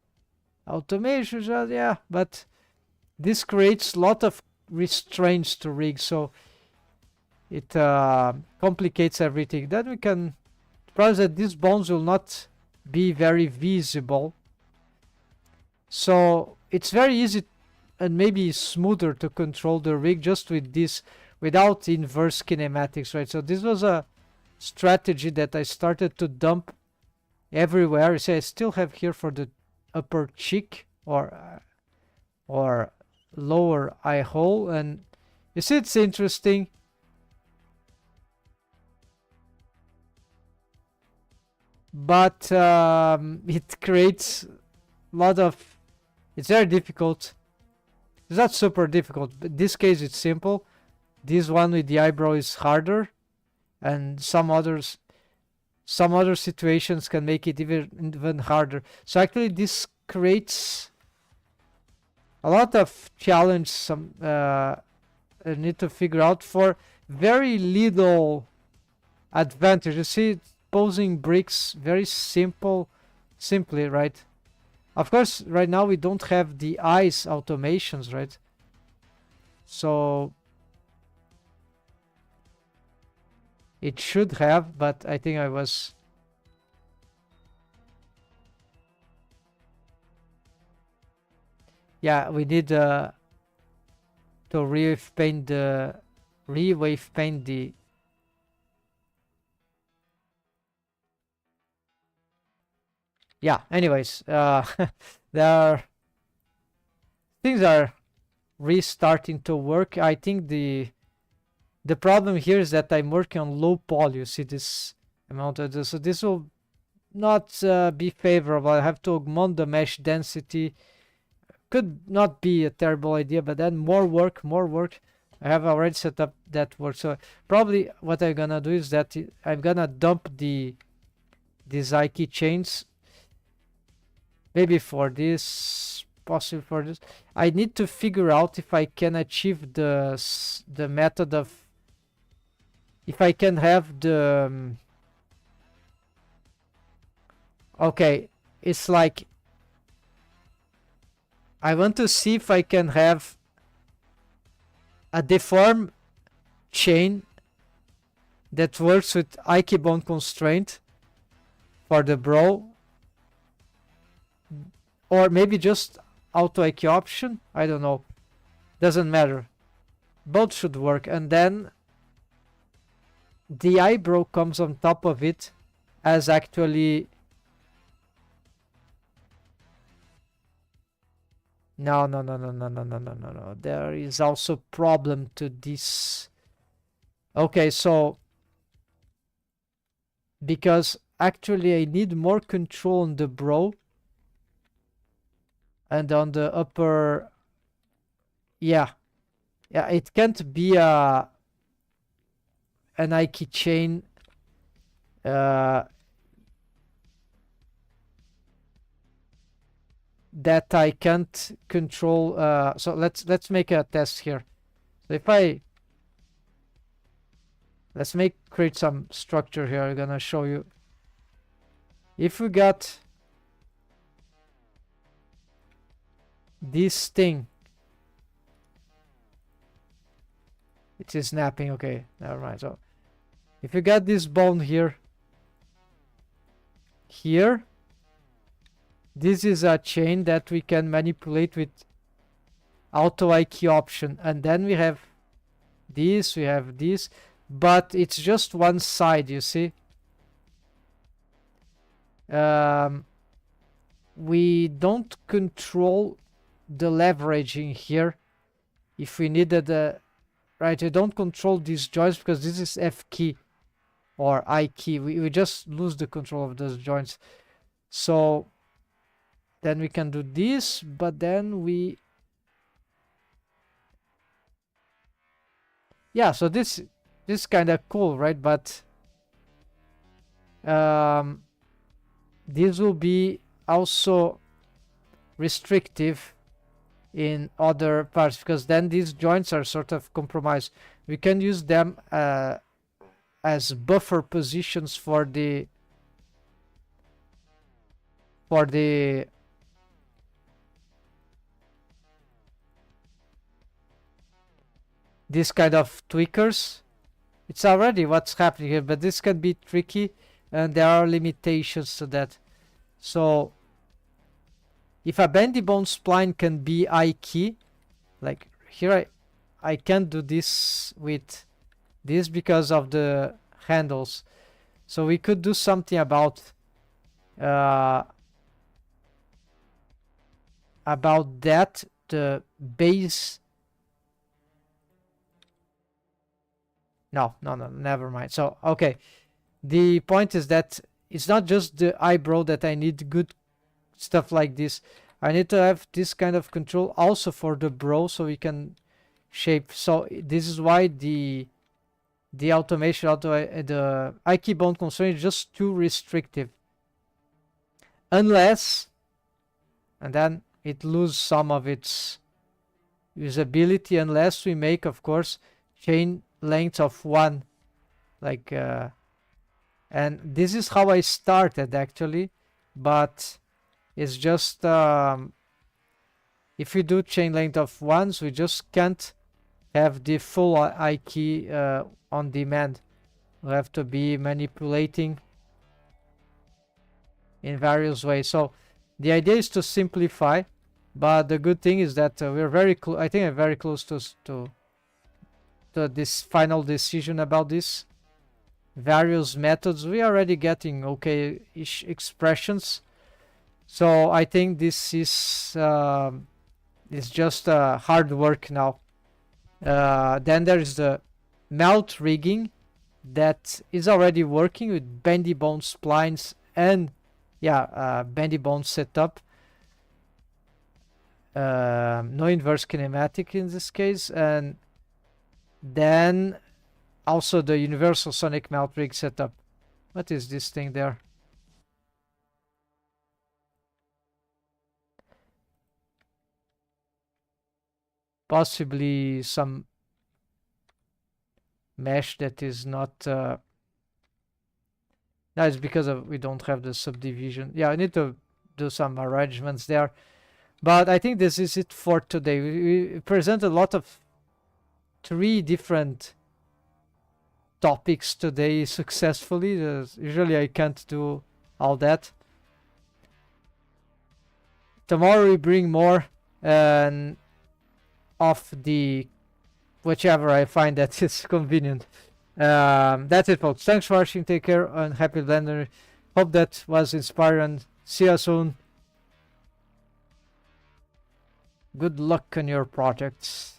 automation, yeah, but this creates a lot of restraints to rig, so it complicates everything. Then we can, probably that these bones will not be very visible. So it's very easy and maybe smoother to control the rig just with this, without inverse kinematics, right? So this was a strategy that I started to dump everywhere. You see, I still have here for the upper cheek or or lower eye hole, and you see it's interesting. But it creates a lot of, it's very difficult. It's not super difficult, but in this case it's simple. This one with the eyebrow is harder, and some other situations can make it even harder. So actually this creates a lot of challenge. I need to figure out for very little advantage. You see, posing bricks very simply, right? Of course, right now we don't have the eyes automations, right? So it should have, but I think I was... Yeah, we need to re-wave paint the... Yeah, anyways, things are restarting to work. I think the problem here is that I'm working on low poly. You see this amount of this, so this will not be favorable. I have to augment the mesh density. Could not be a terrible idea, but then more work. I have already set up that work. So probably what I'm gonna do is that I'm gonna dump these eye keychains. Maybe for this, possibly for this. I need to figure out if I can achieve the method of, if I can have the okay, it's like I want to see if I can have a deform chain that works with eye keybone constraint for the brow, or maybe just auto IQ option. I don't know, doesn't matter, both should work. And then the eyebrow comes on top of it as actually... No. There is also problem to this. Okay, so because actually I need more control on the brow and on the upper... Yeah, it can't be an eye keychain that I can't control. So let's make a test here. So if let's create some structure here. I'm gonna show you. If we got this thing, it is snapping. Okay, never mind. So if you got this bone here, this is a chain that we can manipulate with auto IQ option, and then we have this, but it's just one side, you see. We don't control the leveraging here. If we needed right, we don't control these joints because this is F key or I key. We just lose the control of those joints. So then we can do this, but then we... Yeah, so this is kind of cool, right? But this will be also restrictive in other parts, because then these joints are sort of compromised. We can use them as buffer positions for the this kind of tweakers. It's already what's happening here, but this can be tricky and there are limitations to that. So if a bendy bone spline can be I key, like here I can't do this with this because of the handles. So we could do something about that the base. No, never mind. So, okay. The point is that it's not just the eyebrow that I need good stuff like this. I need to have this kind of control also for the brow so we can shape. So this is why the automation, the IK bound constraint is just too restrictive. Unless, and then it loses some of its usability unless we make, of course, chain length of 1. Like, and this is how I started actually, but it's just, if we do chain length of 1s, we just can't have the full IK on demand. We'll have to be manipulating in various ways. So the idea is to simplify, but the good thing is that we're very close. I think I'm very close to this final decision about this. Various methods. We are already getting okay-ish expressions. So I think this is just hard work now. Then there is the melt rigging that is already working with bendy bone splines and bendy bone setup. No inverse kinematic in this case, and then also the universal sonic melt rig setup. What is this thing there? Possibly some mesh that is not no, it's because of we don't have the subdivision. I need to do some arrangements there, but I think this is it for today. We present a lot of 3 different topics today successfully. Usually I can't do all that. Tomorrow we bring more of the whichever I find that is convenient. That's it, folks. Thanks for watching. Take care and happy blender. Hope that was inspiring. See you soon. Good luck on your projects.